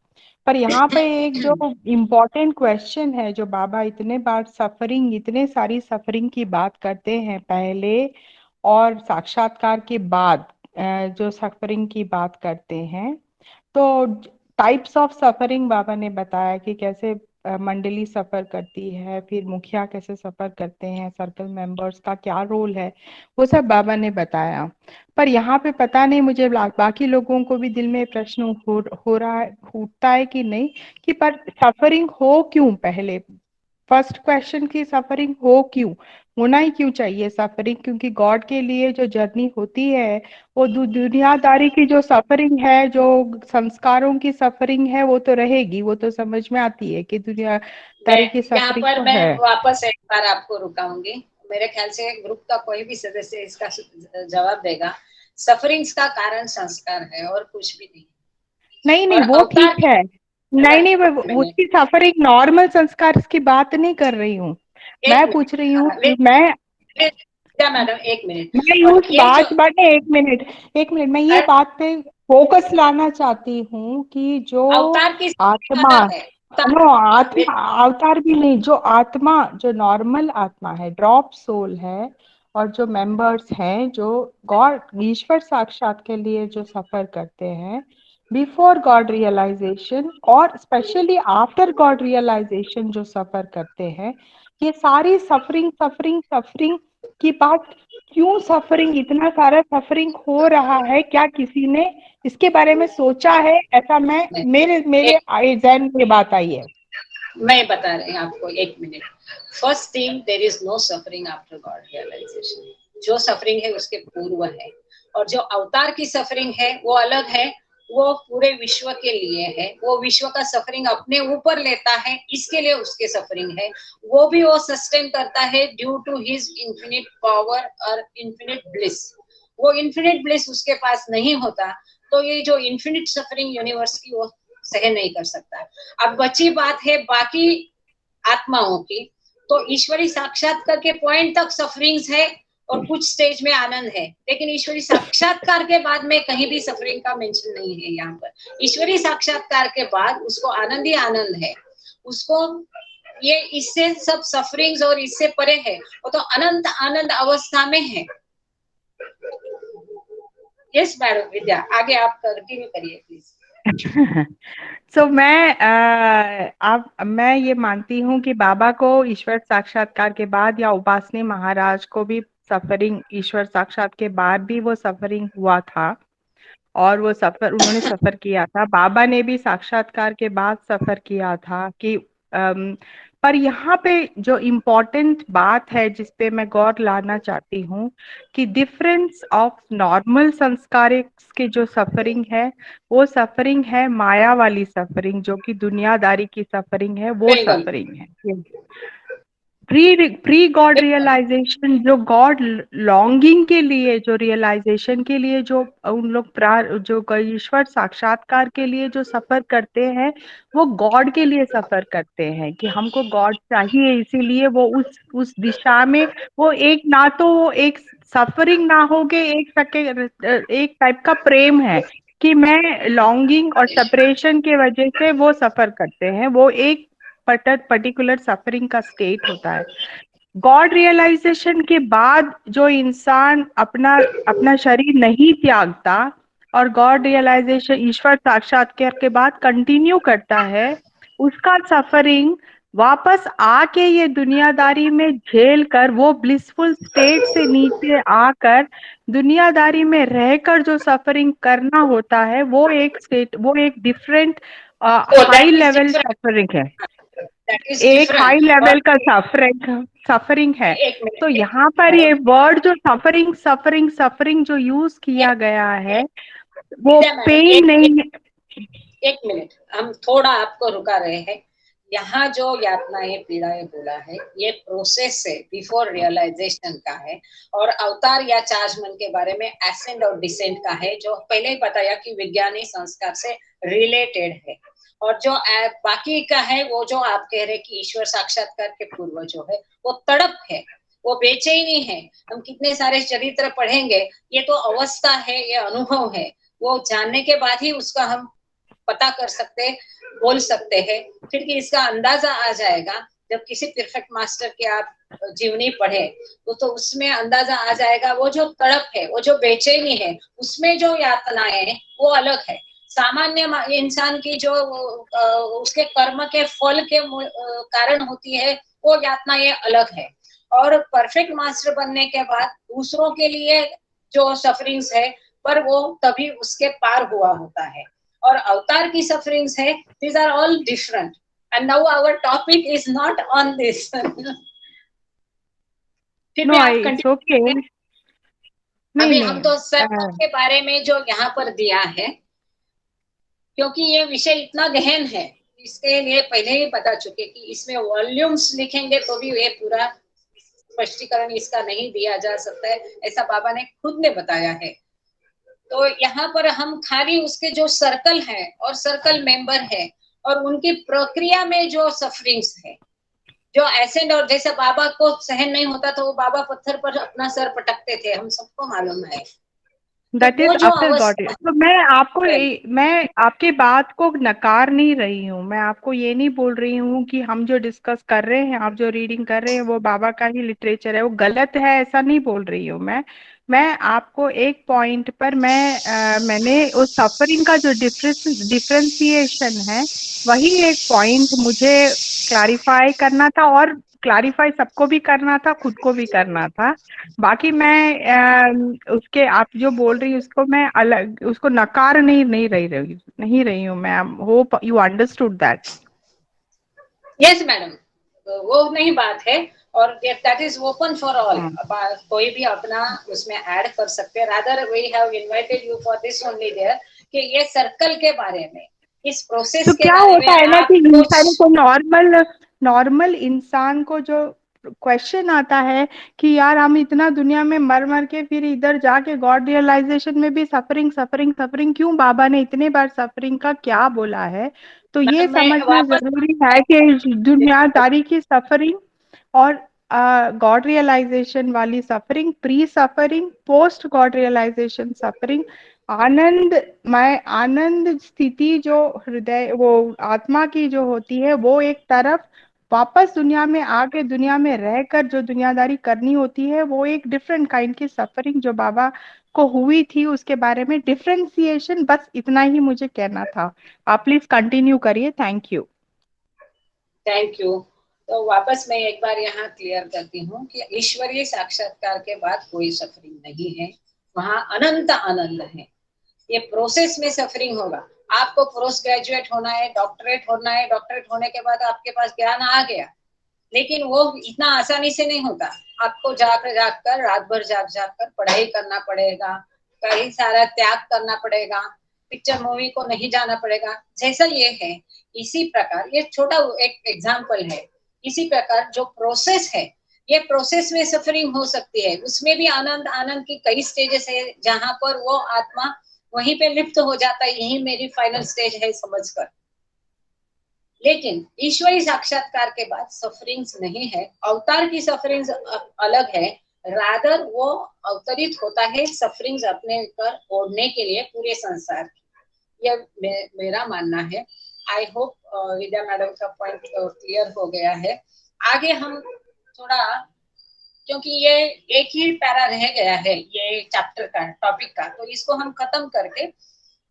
पर यहाँ पे एक जो इम्पोर्टेंट क्वेश्चन है, जो बाबा इतने बार सफरिंग, इतने सारी सफरिंग की बात करते हैं पहले और साक्षात्कार के बाद, जो सफरिंग की बात करते हैं, तो टाइप्स ऑफ सफरिंग बाबा ने बताया कि कैसे मंडली सफर करती है, फिर मुखिया कैसे सफर करते हैं, सर्कल मेंबर्स का क्या रोल है, वो सब बाबा ने बताया। पर यहाँ पे पता नहीं, मुझे बाकी लोगों को भी दिल में प्रश्न हो रहा है, उठता है कि नहीं, कि पर सफरिंग हो क्यों पहले? फर्स्ट क्वेश्चन की सफरिंग हो क्यों, होना ही क्यों चाहिए सफरिंग? क्योंकि गॉड के लिए जो जर्नी होती है वो दुनियादारी की जो सफरिंग है, जो संस्कारों की सफरिंग है, वो तो रहेगी, वो तो समझ में आती है कि दुनियादारी की यहाँ सफरिंग पर तो मैं है। वापस एक बार आपको रुकाऊंगी। मेरे ख्याल से ग्रुप का कोई भी सदस्य इसका जवाब देगा। सफरिंग्स का कारण संस्कार है और कुछ भी नहीं। नहीं नहीं, और वो अवतार ठीक है। नहीं नहीं, उसकी सफरिंग नॉर्मल संस्कार की बात नहीं कर रही हूँ। मैं पूछ रही हूँ कि मैडम एक मिनट। मैं और उस ये बात जो बाटे एक मिनट मैं ये बात पे फोकस लाना चाहती हूँ कि जो अवतार की आत्मा, अलग है, नो आत्मा, अवतार भी नहीं, जो आत्मा, जो नॉर्मल आत्मा है, ड्रॉप सोल है, और जो मेंबर्स हैं जो गॉड ईश्वर साक्षात के लिए जो सफर करते हैं बिफोर गॉड रियलाइजेशन और स्पेशली आफ्टर गॉड रियलाइजेशन जो सफर करते हैं, ये सारी सफरिंग सफरिंग सफरिंग की बात क्यों, सफरिंग, इतना सारा सफरिंग हो रहा है, क्या किसी ने इसके बारे में सोचा है? ऐसा मैं मेरे मेरे जहन में बात आई है। मैं बता रही हूँ आपको, एक minute. First thing, there is no suffering after God realisation. जो सफरिंग है उसके पूर्व है, और जो अवतार की सफरिंग है वो अलग है, वो पूरे विश्व के लिए है। वो विश्व का सफरिंग अपने ऊपर लेता है, इसके लिए उसके सफरिंग है। वो भी वो सस्टेन करता है due to his infinite power और इन्फिनिट ब्लिस। वो इन्फिनिट ब्लिस उसके पास नहीं होता तो ये जो इन्फिनिट सफरिंग यूनिवर्स की वो सहन नहीं कर सकता। अब बची बात है बाकी आत्माओं की, तो ईश्वरी साक्षात्कार के पॉइंट तक सफरिंग्स है और कुछ स्टेज में आनंद है, लेकिन ईश्वरी साक्षात्कार के बाद में कहीं भी सफरिंग का मेंशन नहीं है यहाँ पर। ईश्वरी साक्षात्कार के बाद उसको आनंद ही आनंद है, उसको ये इससे सब सफरिंग्स और इससे परे है, वो तो अनंत आनंद अवस्था में है। यस मैडम विद्या, आगे आप कंटिन्यू करिए प्लीज। मैं ये मानती हूँ कि बाबा को ईश्वर साक्षात्कार के बाद या उपासनी महाराज को भी सफरिंग, ईश्वर साक्षात के बाद भी वो सफरिंग हुआ था, और वो सफर उन्होंने सफर किया था। बाबा ने भी साक्षात्कार के बाद सफर किया था कि पर यहाँ पे जो इम्पोर्टेंट बात है जिस पे मैं गौर लाना चाहती हूँ कि डिफरेंस ऑफ नॉर्मल संस्कारिक के जो सफरिंग है, वो सफरिंग है माया वाली सफरिंग, जो कि दुनियादारी की सफरिंग है, वो सफरिंग है। प्री गॉड रियलाइजेशन, जो गॉड लॉन्गिंग के लिए, जो रियलाइजेशन के लिए, जो उन लोग जो ईश्वर साक्षात्कार के लिए जो सफर करते हैं, वो गॉड के लिए सफर करते हैं कि हमको गॉड चाहिए, इसीलिए वो उस दिशा में, वो एक ना तो वो एक सफरिंग ना होके एक टाइप का प्रेम है कि मैं लॉन्गिंग और सेपरेशन के वजह से वो सफर करते हैं, वो एक पर्टिकुलर सफरिंग का स्टेट होता है। गॉड रियलाइजेशन के बाद जो इंसान अपना शरीर नहीं त्यागता और गॉड रियलाइजेशन, ईश्वर साक्षात्कार के बाद कंटिन्यू करता है, उसका सफरिंग वापस आके ये दुनियादारी में झेल कर, वो ब्लिसफुल स्टेट से नीचे आकर दुनियादारी में रहकर जो सफरिंग करना होता है, वो एक स्टेट, वो एक डिफरेंट हाई लेवल सफरिंग है, एक हाई लेवल का सफरिंग है। तो यहाँ पर ये वर्ड जो सफरिंग सफरिंग सफरिंग जो यूज किया गया है, वो पेन नहीं है। एक मिनट, हम थोड़ा आपको रुका रहे हैं। यहाँ जो यातनाएं पीड़ाएं बोला है, ये प्रोसेस है, बिफोर रियलाइजेशन का है, और अवतार या चार्ज मन के बारे में एसेंड और डिसेंट का है, जो पहले ही बताया कि विज्ञानी संस्कार से रिलेटेड है। और जो बाकी का है, वो जो आप कह रहे कि ईश्वर साक्षात्कार के पूर्व जो है वो तड़प है, वो बेचैनी है। हम कितने सारे चरित्र पढ़ेंगे, ये तो अवस्था है, ये अनुभव है, वो जानने के बाद ही उसका हम पता कर सकते, बोल सकते हैं। फिर कि इसका अंदाजा आ जाएगा जब किसी परफेक्ट मास्टर के आप जीवनी पढ़े, तो उसमें अंदाजा आ जाएगा। वो जो तड़प है, वो जो बेचैनी है, उसमें जो यातनाएं हैं वो अलग है। सामान्य इंसान की जो उसके कर्म के फल के कारण होती है, वो यातनाएं अलग है। और परफेक्ट मास्टर बनने के बाद दूसरों के लिए जो सफरिंग्स है, पर वो तभी उसके पार हुआ होता है। और अवतार की सफरिंग्स है, these are all different, and now our topic is not on this. फिर भी आप it's okay. अभी हम तो सत्संग के बारे में जो यहाँ पर दिया है, क्योंकि ये विषय इतना गहन है, इसके लिए पहले ही बता चुके कि इसमें वॉल्यूम्स लिखेंगे तो भी ये पूरा स्पष्टीकरण इसका नहीं दिया जा सकता है, ऐसा बाबा ने खुद ने बताया है। तो यहाँ पर हम खाली उसके जो सर्कल है और सर्कल मेंबर है और उनकी प्रक्रिया में जो सफरिंग्स है, जो एसेंड, और जैसे बाबा को सहन नहीं होता तो वो बाबा पत्थर पर अपना सर पटकते थे, हम सबको मालूम है। दैट वो इज जो आफ्टर गॉड। तो मैं आपकी बात को नकार नहीं रही हूँ, मैं आपको ये नहीं बोल रही हूँ कि हम जो डिस्कस कर रहे हैं, आप जो रीडिंग कर रहे हैं वो बाबा का ही लिटरेचर है, वो गलत है, ऐसा नहीं बोल रही हूँ मैं आपको एक पॉइंट पर मैंने उस सफरिंग का जो डिफरेंशिएशन है, वही एक पॉइंट मुझे क्लैरिफाई करना था, और क्लैरिफाई सबको भी करना था, खुद को भी करना था। बाकी मैं उसके आप जो बोल रही उसको मैं अलग उसको नकार नहीं रही हूँ। मैं hope you understood that. Yes madam, वो नहीं बात है, और that is open for all, कोई भी अपना उसमें ऐड कर सकते हैं। Rather we have invited you for this only there कि ये सर्कल के बारे में, इस प्रोसेस तो के क्या बारे में होता है ना आप कि कुछ इंसान को नॉर्मल इंसान को जो क्वेश्चन आता है कि यार हम इतना दुनिया में मर मर के फिर इधर जाके गॉड रियलाइजेशन में भी सफरिंग सफरिंग सफरिंग क्यों, बाबा ने इतने बार सफरिंग का क्या बोला है? तो ये मैं समझना वापस जरूरी है कि दुनियादारी की सफरिंग और गॉड रियलाइजेशन वाली suffering, pre suffering, post God realisation suffering, आनंद स्थिति जो हृदय वो आत्मा की जो होती है, वो एक तरफ, वापस दुनिया में आके दुनिया में रहकर जो दुनियादारी करनी होती है, वो एक डिफरेंट काइंड की सफरिंग जो बाबा को हुई थी, उसके बारे में डिफरेंशिएशन, बस इतना ही मुझे कहना था। आप प्लीज कंटिन्यू करिए। Thank you. Thank you. तो वापस मैं एक बार यहाँ क्लियर करती हूँ कि ईश्वरीय साक्षात्कार के बाद कोई सफरिंग नहीं है, वहां अनंत आनंद है। ये प्रोसेस में सफरिंग होगा। आपको पोस्ट ग्रेजुएट होना है, डॉक्टरेट होना है, डॉक्टरेट होने के बाद आपके पास ज्ञान आ गया, लेकिन वो इतना आसानी से नहीं होता। आपको जाकर रात भर जाग कर पढ़ाई करना पड़ेगा, कई सारा त्याग करना पड़ेगा, पिक्चर मूवी को नहीं जाना पड़ेगा। जैसा ये है, इसी प्रकार ये छोटा एक एग्जाम्पल है, इसी प्रकार जो प्रोसेस है, ये प्रोसेस में सफरिंग हो सकती है, उसमें भी आनंद आनंद की कई स्टेजेस है, जहां पर वो आत्मा वहीं पे लिप्त हो जाता है, यही मेरी फाइनल स्टेज है समझकर। लेकिन ईश्वरी साक्षात्कार के बाद सफरिंग्स नहीं है, अवतार की सफरिंग्स अलग है। रादर वो अवतरित होता है सफरिंग्स अपने ऊपर ओढ़ने के लिए पूरे संसार की। यह मेरा मानना है। आई होप विद्या मैडम का पॉइंट क्लियर हो गया है। आगे हम थोड़ा, क्योंकि ये एक ही पैरा रह गया है ये चैप्टर का टॉपिक का, तो इसको हम खत्म करके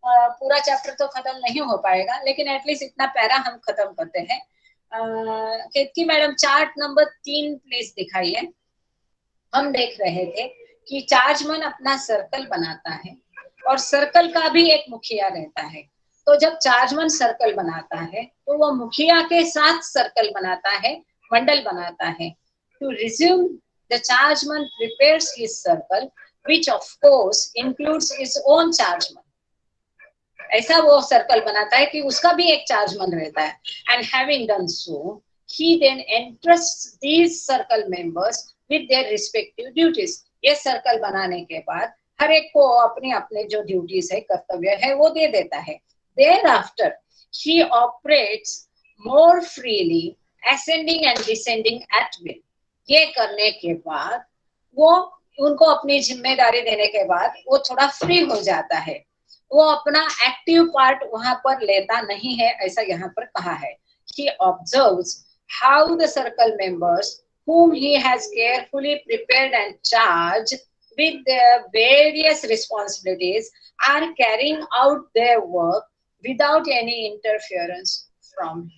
पूरा चैप्टर तो खत्म नहीं हो पाएगा, लेकिन एटलीस्ट इतना पैरा हम खत्म करते हैं। केतकी मैडम चार्ट नंबर 3 प्लीज दिखाइए। हम देख रहे थे कि चार्जमन अपना सर्कल बनाता है और सर्कल का भी एक मुखिया रहता है। तो जब चार्जमन सर्कल बनाता है तो वो मुखिया के साथ सर्कल बनाता है, मंडल बनाता है। To resume, the chargeman prepares his circle, which of course includes his own chargeman. ऐसा वो सर्कल बनाता है कि उसका भी एक चार्जमन रहता है। And having done so, he then entrusts these circle members with their respective duties. ये सर्कल बनाने के बाद हर एक को अपने अपने जो ड्यूटीज है, कर्तव्य है, वो दे देता है। Thereafter, he operates more freely, ascending and descending at will. ये करने के बाद वो उनको अपनी जिम्मेदारी देने के बाद वो थोड़ा फ्री हो जाता है, वो अपना एक्टिव पार्ट वहां पर लेता नहीं है, ऐसा यहाँ पर कहा है। He observes how the circle members whom he has carefully prepared and charged with their various responsibilities are carrying out their work without any interference from him.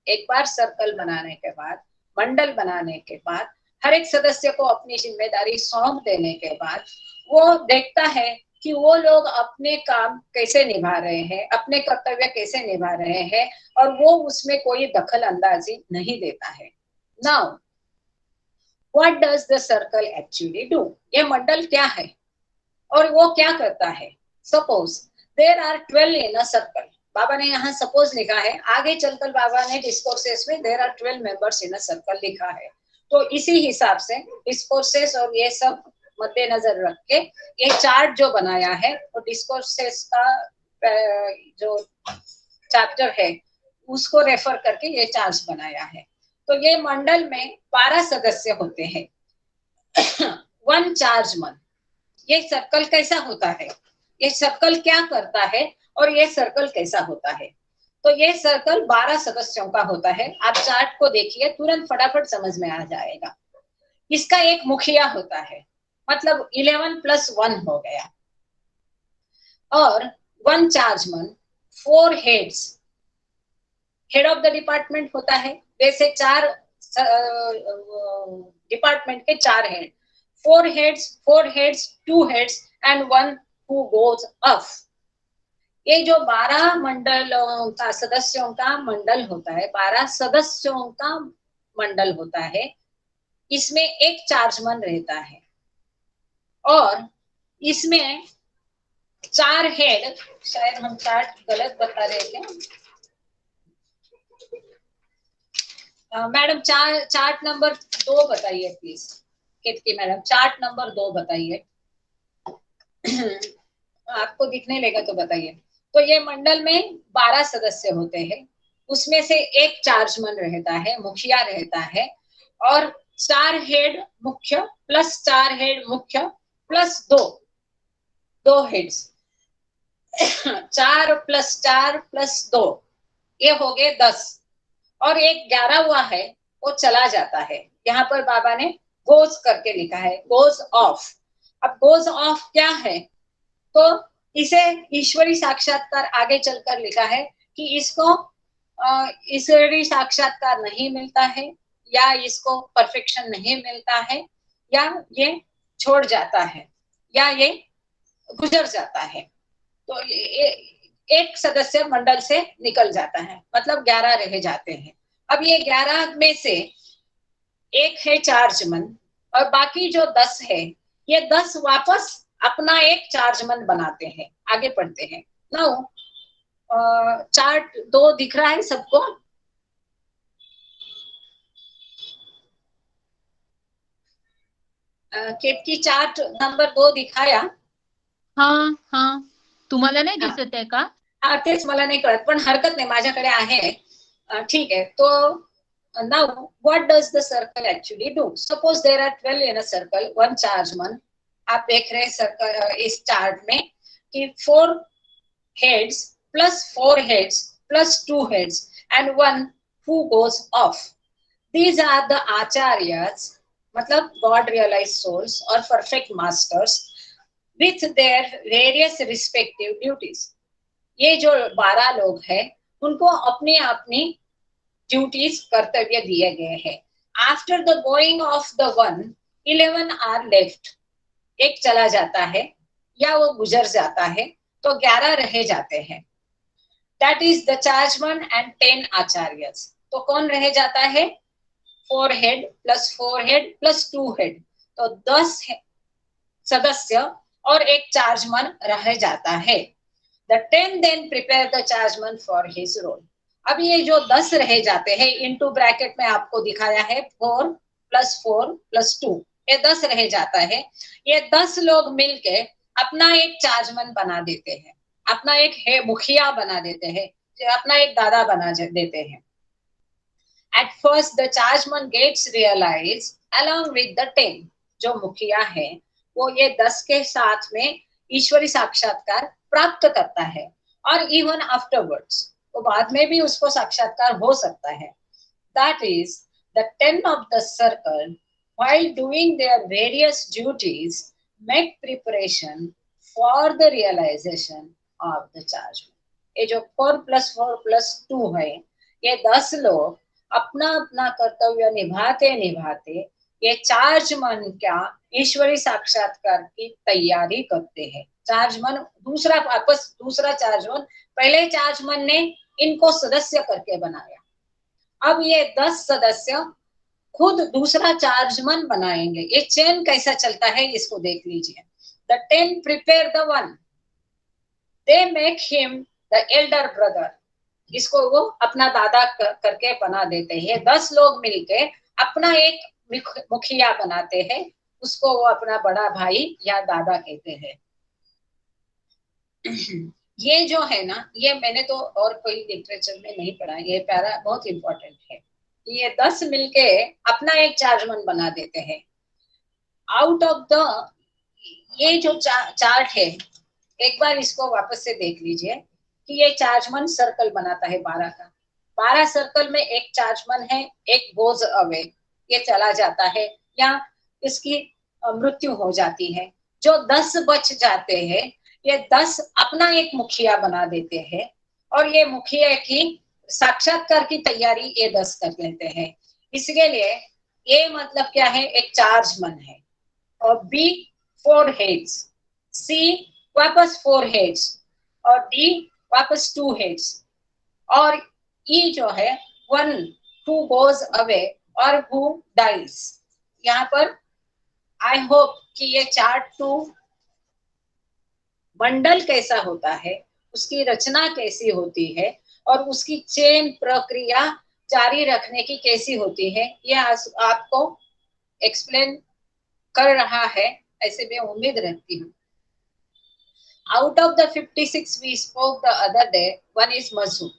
एक बार सर्कल बनाने के बाद, मंडल बनाने के बाद, हर एक सदस्य को अपनी जिम्मेदारी सौंप देने के बाद वो देखता है कि वो लोग अपने काम कैसे निभा रहे हैं, अपने कर्तव्य कैसे निभा रहे हैं, और वो उसमें कोई दखल अंदाजी नहीं देता है। Now what does the circle actually do? ये मंडल क्या है और वो क्या करता है? Suppose there are 12 in a circle. बाबा ने यहाँ सपोज लिखा है, आगे चलकर बाबा ने डिस्कोर्सेस में there are 12 members in a circle लिखा है। तो इसी हिसाब से डिस्कोर्सेस और ये सब मद्देनजर रख के ये चार्ट जो बनाया है वो डिस्कोर्सेस का जो चैप्टर है उसको रेफर करके ये चार्ट बनाया है। तो ये मंडल में 12 सदस्य होते हैं। वन चार्ज मन, ये सर्कल कैसा होता है, ये सर्कल क्या करता है और ये सर्कल कैसा होता है। तो ये सर्कल 12 सदस्यों का होता है। आप चार्ट को देखिए, तुरंत फटाफट समझ में आ जाएगा। इसका एक मुखिया होता है, मतलब 11 + 1 हो गया। और one chargeman, 4 heads, head of the department होता है। वैसे 4 डिपार्टमेंट के 4 head, 4 heads, 2 heads and 1 who goes off. ये जो 12 मंडल का सदस्यों का मंडल होता है, 12 सदस्यों का मंडल होता है, इसमें एक चार्जमैन रहता है और इसमें 4 हेड, शायद हम चार्ट गलत बता रहे थे। मैडम चार्ट नंबर 2 बताइए please. Ketaki madam chart number 2 बताइए। आपको दिखने लगा तो बताइए। तो ये मंडल में 12 सदस्य होते हैं, उसमें से एक चार्जमैन रहता है, मुखिया रहता है, और 4 हेड मुख्य प्लस 4 हेड मुख्य प्लस 2 हेड्स, 4 + 4 + 2, ये हो गए 10। और एक 11 हुआ है, वो चला जाता है। यहाँ पर बाबा ने गोज करके लिखा है, गोज ऑफ। अब गोज ऑफ क्या है, तो इसे ईश्वरी साक्षात्कार आगे चलकर लिखा है कि इसको ईश्वरी साक्षात्कार नहीं मिलता है, या इसको परफेक्शन नहीं मिलता है, या ये छोड़ जाता है, या ये गुजर जाता है। तो एक सदस्य मंडल से निकल जाता है, मतलब 11 रह जाते हैं। अब ये 11 में से एक है चार्जमैन और बाकी जो 10 है, ये 10 वापस अपना एक चार्जमैन बनाते हैं। आगे पढ़ते हैं। नाउ चार्ट 2 दिख रहा है सबको? केतकी चार्ट नंबर 2 दिखाया? हा, तुम्हाला नाही दिसत आहे का? हा, तेच मला नाही कळत, पण हरकत नाही, माझ्याकडे आहे। ठीक है। तो now what does the circle actually do? Suppose there are 12 in a circle, one chargeman। आप देख रहे हैं सर्कल इस चार्ट में कि 4 heads plus 4 heads plus 2 heads and 1 who goes off। These are the acharyas, मतलब God realized souls or perfect masters with their various respective duties। ये जो 12 लोग हैं, उनको अपनी अपनी ड्यूटीज, कर्तव्य दिए गए हैं। After the going off the 1, 11 are left. एक चला जाता है या वो गुजर जाता है, तो 11 रह जाते हैं। That is the chargeman and 10 acharyas. तो कौन रह जाता है? 4 head plus 4 head plus 2 head, तो 10 सदस्य और एक चार्जमैन रह जाता है। The 10 then prepare the chargeman for his role। अब ये जो 10 रह जाते हैं, इनटू ब्रैकेट में आपको दिखाया है 4 + 4 + 2, ये 10 रह जाता है। ये 10 लोग मिलके अपना एक चार्जमैन बना देते हैं, अपना एक है मुखिया बना देते हैं, अपना एक दादा बना देते हैं। At first the chargeman gets realized along with the 10। जो मुखिया है वो ये 10 के साथ में ईश्वरी साक्षात्कार प्राप्त करता है, और इवन आफ्टरवर्ड्स, तो बाद में भी उसको साक्षात्कार हो सकता है। That is the 10 of the circle while doing their various duties make preparation for the realization of the chargeman। ये जो 4 + 4 + 2 है, ये 10 लोग अपना अपना कर्तव्य निभाते निभाते ये चार्जमैन का ईश्वरी साक्षात्कार की तैयारी करते हैं। चार्जमैन दूसरा चार्जमैन, पहले चार्जमैन ने इनको सदस्य करके बनाया, अब ये 10 सदस्य खुद दूसरा चार्जमैन बनाएंगे। ये चेन कैसा चलता है इसको देख लीजिए। The 10 prepare the 1, they make him the elder brother। इसको वो अपना दादा करके बना देते हैं। 10 लोग मिलके अपना एक मुखिया बनाते हैं, उसको वो अपना बड़ा भाई या दादा कहते हैं। ये जो है ना, ये मैंने तो और कोई लिटरेचर में नहीं पढ़ा, ये प्यारा बहुत इंपॉर्टेंट है। ये 10 मिलके अपना एक चार्जमन बना देते हैं। आउट ऑफ द, ये जो चार्ट है, एक बार इसको वापस से देख लीजिए कि ये चार्जमन सर्कल बनाता है 12 का। 12 सर्कल में एक चार्जमन है, एक गोज अवे, ये चला जाता है या इसकी मृत्यु हो जाती है। जो 10 बच जाते हैं, ये 10 अपना एक मुखिया बना देते हैं और ये मुखिया की साक्षात्कार की तैयारी ये 10 कर लेते हैं। इसके लिए ये मतलब क्या है, एक चार्जमन है। और बी 4 हेड्स, सी वापस 4 हेड्स और डी वापस 2 हेड्स और ई जो है 1 who goes away और who dies। यहाँ पर आई होप कि ये चार्ट 2 मंडल कैसा होता है, उसकी रचना कैसी होती है और उसकी चेन प्रक्रिया जारी रखने की कैसी होती है, ये आपको एक्सप्लेन कर रहा है, ऐसे मैं उम्मीद रखती हूँ। Out of the 56 we spoke the other day, one is मजहू।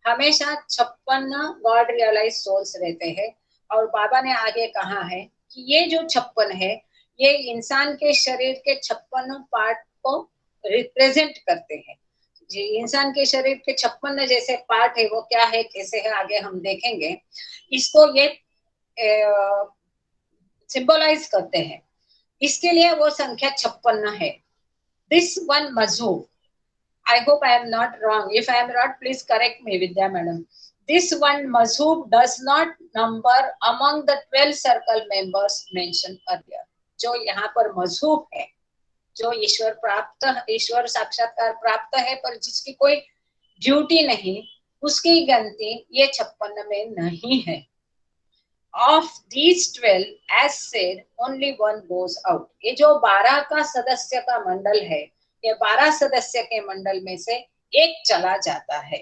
हमेशा 56 गॉड रियलाइज सोल्स रहते हैं और बाबा ने आगे कहा है कि ये जो 56 है, ये इंसान के शरीर के 56 पार्ट को रिप्रेजेंट करते हैं। जी, इंसान के शरीर के 56 जैसे पार्ट है, वो क्या है, कैसे है, आगे हम देखेंगे। इसको ये सिंबलाइज करते हैं, इसके लिए वो संख्या 56 है। दिस वन मजहूब, I hope I am not wrong. If I am not, please correct me, Vidya madam. This one mazhub does not number among the 12 circle members mentioned earlier. जो यहाँ पर मजहूब है, जो ईश्वर प्राप्त, ईश्वर साक्षात्कार प्राप्त है पर जिसकी कोई ड्यूटी नहीं, उसकी गिनती ये 56 में नहीं है। Of these 12, as said, only one goes out. ये जो 12 का सदस्य का मंडल है, ये 12 सदस्य के मंडल में से एक चला जाता है।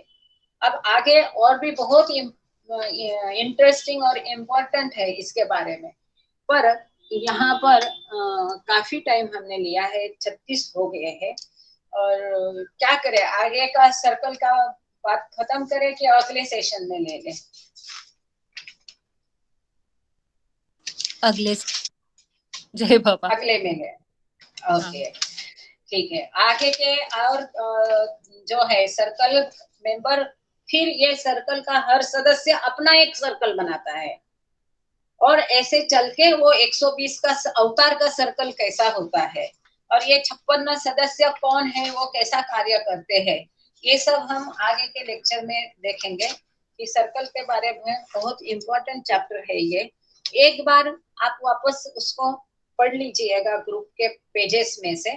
अब आगे और भी बहुत इंटरेस्टिंग और इम्पोर्टेंट है इसके बारे में, पर यहाँ पर काफी टाइम हमने लिया है, 36 हो गए हैं और क्या करें, आगे का सर्कल का बात खत्म करें कि अगले सेशन में ले लें? अगले जय बाबा, अगले में है। ओके, ठीक है। आगे के और जो है सर्कल मेंबर, फिर ये सर्कल का हर सदस्य अपना एक सर्कल बनाता है और ऐसे चल के वो 120 का अवतार का सर्कल कैसा होता है और ये 56 सदस्य कौन है, वो कैसा कार्य करते हैं, ये सब हम आगे के लेक्चर में देखेंगे कि सर्कल के बारे में बहुत इंपॉर्टेंट चैप्टर है ये। एक बार आप वापस उसको पढ़ लीजिएगा ग्रुप के पेजेस में से।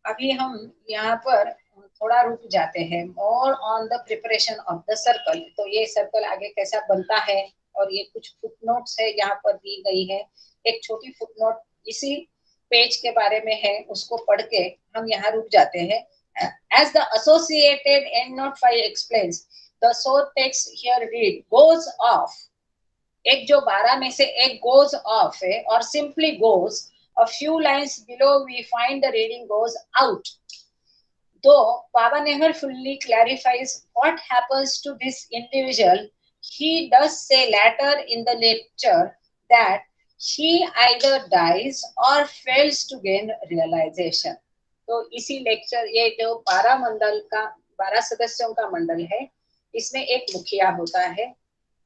अभी हम यहाँ पर थोड़ा रुक जाते हैं। More on the preparation of the circle, तो ये सर्कल आगे कैसा बनता है और ये कुछ फुटनोट्स है यहाँ पर दी गई है। एक छोटी फुटनोट इसी पेज के बारे में है, उसको पढ़ के हम यहाँ रुक जाते हैं। As the associated endnote 5 explains, the source text here read goes off. एक जो 12 में से एक goes off है और simply goes. A few lines below we find the reading goes out. Though Baba never fully clarifies what happens to this individual, he does say later in the lecture that he either dies or fails to gain realization. तो इसी lecture, ये जो 12 मंडल का 12 सदस्यों का मंडल है, इसमें एक मुखिया होता है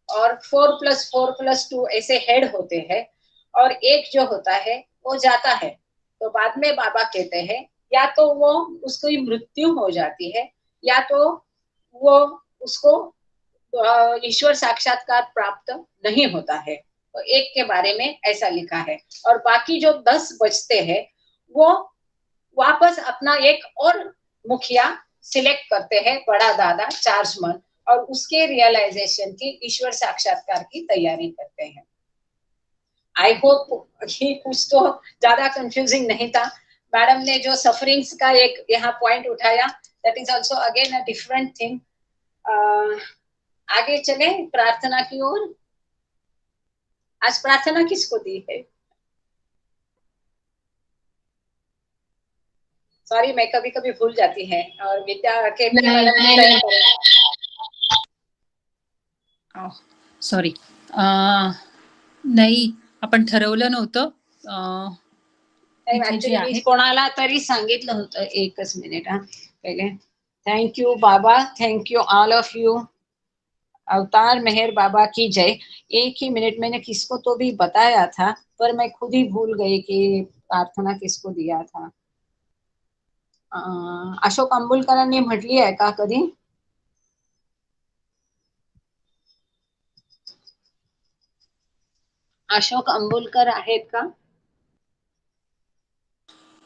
और 4+4+2 ऐसे हेड होते हैं और एक जो होता है वो जाता है। तो बाद में बाबा कहते हैं या तो वो उसकी मृत्यु हो जाती है या तो वो उसको ईश्वर साक्षात्कार प्राप्त नहीं होता है। तो एक के बारे में ऐसा लिखा है और बाकी जो 10 बचते हैं वो वापस अपना एक और मुखिया सिलेक्ट करते हैं, बड़ा दादा चार्जमन, और उसके रियलाइजेशन की, ईश्वर साक्षात्कार की तैयारी करते हैं। आई होप कि कुछ तो ज्यादा कंफ्यूजिंग नहीं था। मैडम ने जो सफरिंग्स का एक यहाँ पॉइंट उठाया, that is also again a different thing. आगे चले प्रार्थना की ओर। आज प्रार्थना किसको दी है? सॉरी, मैं कभी कभी भूल जाती है और विद्या के सॉरी, नाही आपण ठरवलं नव्हतं. इथे जे ऍक्च्युली मी आहे कोणाला तरी सांगितलं होतं. एकच मिनिट हा पहिले. Thank you Baba, thank you all of you. अवतार मेहर बाबा की जय. एक ही मिनट, मैंने किसको तो भी बताया था पर मैं खुद ही भूल गई कि प्रार्थना किसको दिया था. अशोक अंबुलकरांनी म्हटली आहे का कधी? अशोक अंबुलकर आहेत का?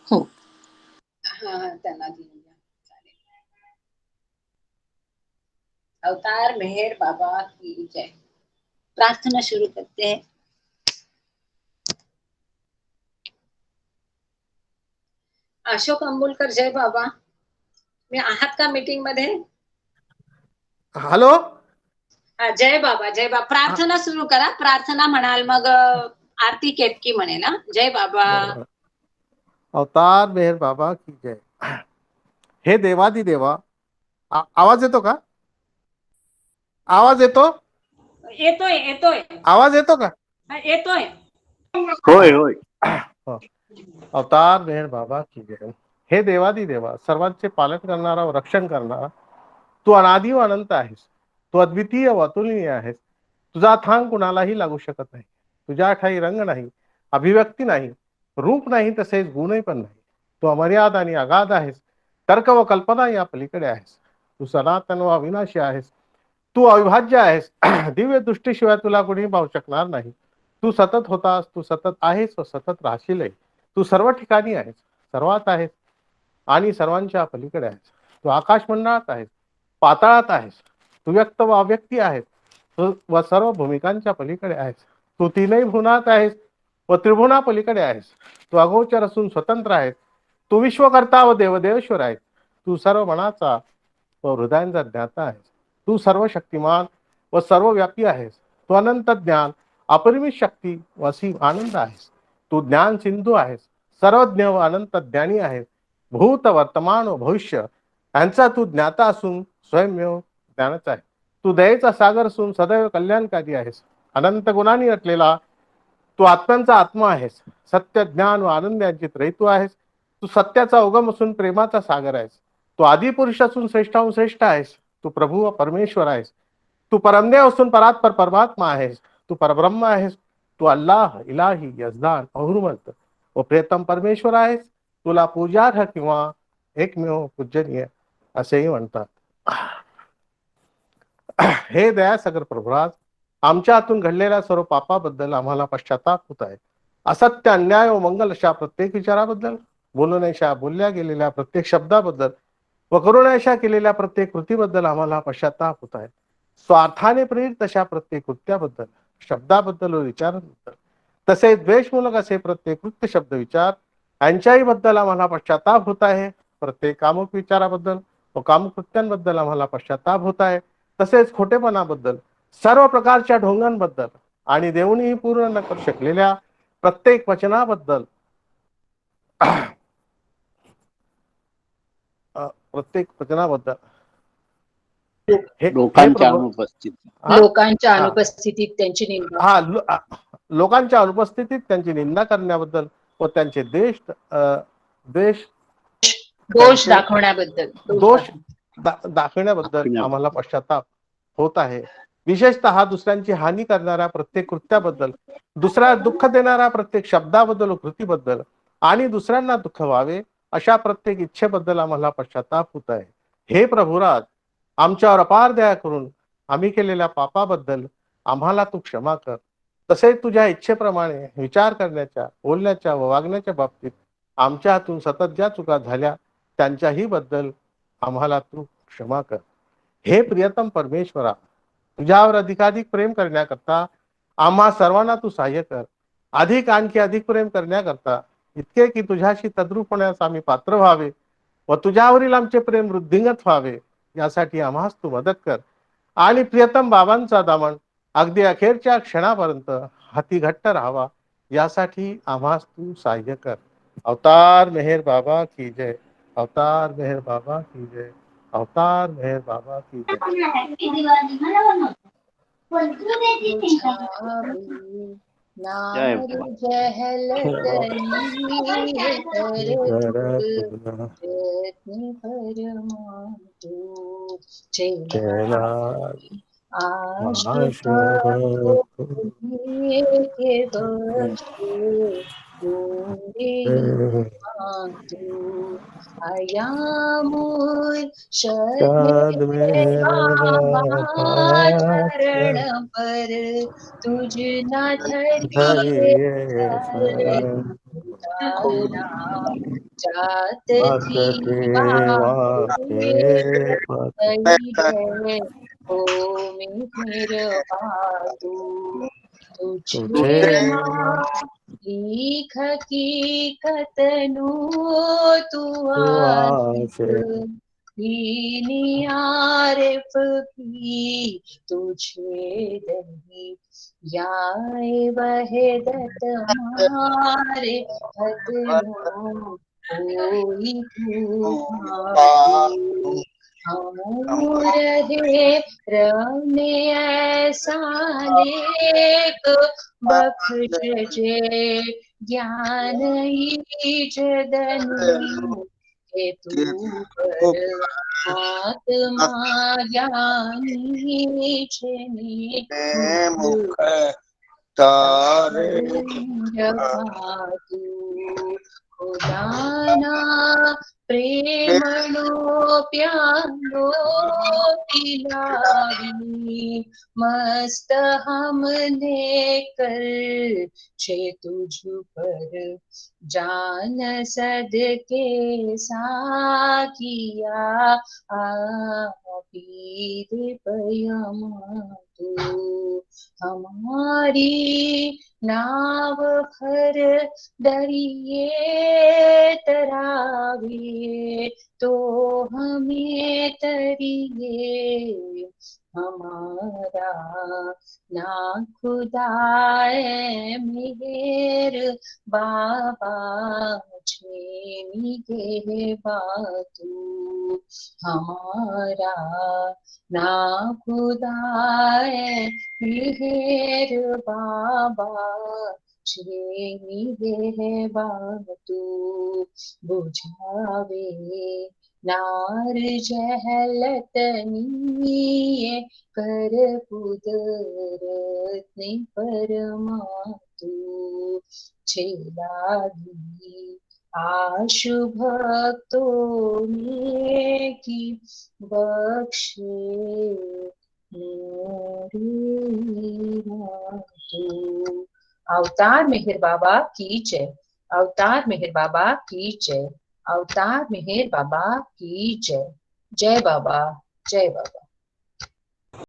हो. हा, त्यांना दिली. अवतार मेहर बाबा की जय. प्रार्थना शुरू करते हैं. अशोक अंबुलकर, जय बाबा. मी आहात का मीटिंग मध्ये? हॅलो. जय बाबा, जय बाबा. प्रार्थना सुरू करा. प्रार्थना म्हणाल, मग आरती केतकी म्हणेल. जय बाबा. बरोबर. अवतार मेहर बाबा की जय. हे देवादी देवा, आवाज येतो का? आवाज येतो? येतोय येतोय. आवाज येतो का? येतोय. होय होय. अवतार मेहर बाबा की जय. हे देवादी देवा, सर्वांचे पालन करणारा व रक्षण करणारा, तू अनादि व अनंत आहेस. तू अद्वितीय व अतुलनीय आहेस. तुझा थांग कुणालाही लागू शकत नाही. तुझ्या ठाई रंग नाही, अभिव्यक्ती नाही, रूप नाही, तसेच गुणही पण नाही. तू अमर्याद आणि अगाध आहेस. तर्क व कल्पना या पलीकडे आहेस. तू सनातन व अविनाशी आहेस. तू अविभाज्य आहेस. दिव्य दृष्टीशिवाय तुला कोणी पाहू शकणार नाही. तू सतत होतास, तू सतत आहेस व सतत राहशीलही. तू सर्व ठिकाणी आहेस, सर्वात आहेस आणि सर्वांच्या पलीकडे आहेस. तू आकाश मंडळात आहेस, पाताळात आहेस. तू व्यक्त व अव्यक्ती आहेस व सर्व भूमिकांच्या पलीकडे आहेस. तू तीनही भुवनात आहेस व त्रिभुवना पलीकडे आहेस. तू अगोचर असून स्वतंत्र आहेस. तू विश्वकर्ता व देवदेवेश्वर आहेस. तू सर्व मनाचा व हृदयांचा ज्ञाता आहेस. तू सर्व शक्तिमान व सर्वव्यापी आहेस. तू अनंत ज्ञान, अपरिमित शक्ती व असीम आनंद आहेस. तू ज्ञान सिंधू आहेस. सर्वज्ञ व अनंत ज्ञानी आहेस. भूत, वर्तमान व भविष्य यांचा तू ज्ञाता असून स्वयंमेव ज्ञानच आहे. तू दयेचा सागर असून सदैव कल्याणकारी आहेस. अनंत गुणांनी नटलेला तू आत्म्यांचा आत्मा आहेस. सत्य, ज्ञान व आनंद यांची त्रैतू आहेस. तू सत्याचा उगम असून प्रेमाचा सागर आहेस. तू आदिपुरुष असून श्रेष्ठाहून श्रेष्ठ आहेस. तू प्रभू व परमेश्वर आहेस. तू परमदेव असून परात्पर परमात्मा आहेस. तू परब्रह्म आहेस. तू अल्लाह, इलाही, यजदान, अहुरमत व प्रियतम परमेश्वर आहेस. तुला पूजार्ह किंवा एकमेव पूजनीय असेही म्हणतात. हे दयासागर प्रभुराज, आमच्या हातून घडलेल्या सर्व पापाबद्दल आम्हाला पश्चाताप होत आहे. असत्य, अन्याय व मंगल अशा प्रत्येक विचाराबद्दल, बोलण्याशा बोलल्या गेलेल्या प्रत्येक शब्दाबद्दल व करुण्याशा केलेल्या प्रत्येक कृतीबद्दल आम्हाला पश्चाताप होत आहे. स्वार्थाने प्रेरित अशा प्रत्येक कृत्याबद्दल, शब्दाबद्दल व विचारांबद्दल, तसेच द्वेषमूलक असे प्रत्येक कृत्य, शब्द, विचार यांच्याही बद्दल आम्हाला पश्चाताप होत आहे. प्रत्येक कामुक विचाराबद्दल व कामुक कृत्यांबद्दल आम्हाला पश्चाताप होत आहे. तसेच खोटेपणाबद्दल, सर्व प्रकारच्या ढोंगांबद्दल आणि देऊनही पूर्ण न करू शकलेल्या प्रत्येक वचनाबद्दल, प्रत्येक वचनाबद्दल लोकांच्या अनुपस्थितीत लोकांच्या अनुपस्थितीत त्यांची निंदा. लोकांच्या अनुपस्थितीत त्यांची निंदा करण्याबद्दल व त्यांचे दोष दाखवण्याबद्दल. दाखवण्याबद्दल आम्हाला पश्चाताप होत आहे. विशेषतः दुसऱ्यांची हानी करणाऱ्या प्रत्येक कृत्याबद्दल, दुसऱ्या दुःख देणाऱ्या प्रत्येक शब्दाबद्दल व कृतीबद्दल आणि दुसऱ्यांना दुःख व्हावे अशा प्रत्येक इच्छेबद्दल आम्हाला पश्चाताप होत आहे. हे प्रभुराज, आमच्यावर अपार दया करून आम्ही केलेल्या पापाबद्दल आम्हाला तू क्षमा कर. तसेच तुझ्या इच्छेप्रमाणे विचार करण्याच्या, बोलण्याच्या व वागण्याच्या बाबतीत आमच्या हातून सतत ज्या चुका झाल्या त्यांच्याही बद्दल आम्हाला तू क्षमा कर. हे प्रियतम परमेश्वरा, तुझ्यावर अधिकाधिक प्रेम करण्याकरता आम्हा सर्वांना तू सहाय्य कर. आणखी अधिक प्रेम करण्याकरता इतके की तुझ्याशी तद्रूप होण्यास आम्ही पात्र व्हावे व तुझ्यावरील आमचे प्रेम वृद्धिंगत व्हावे यासाठी आम्हास तू मदत कर. आणि प्रियतम बाबांचा दामन अगदी अखेरच्या क्षणापर्यंत हाती घट्ट राहावा यासाठी आम्हास तू सहाय्य कर. अवतार मेहर बाबा की जय. अवतार मेहर बाबा की जय, अवतार मेहर बाबा की जय। नार जहलतनी परमातु चेला आशु के तू अयामुर शाद चरण पर तुझ न धरिए जात थी ओ मेहर बातू तुझे लिख की कतनु तू आरिफ की तुझे दही याए वहदत मारे हतनो कोई रहे रमे ऐसा नेक बख्शे ज्ञान जदनु के तू पर आत्मा ज्ञानी छने मुख तारे खुदाना प्रेमणो प्यारो पिलावी मस्त हमने कर छे तुझ पर जान सदके साकिया पीर पयमातु हमारी नाव भर दरिए तरावे तो हमें तरिए हमारा ना खुदाए मेहर बाबा छेमी के बातू हमारा ना खुदाए मेहर बाबा छेमी के बातू बुझावे नार जहलतनी कर कुदरत ने परमातु छेलागी आशु भक्तों ने की बख्शे अवतार मेहर बाबा की जय, अवतार मेहर बाबा की जय, अवतार मेहर बाबा की जय। जय बाबा, जय बाबा।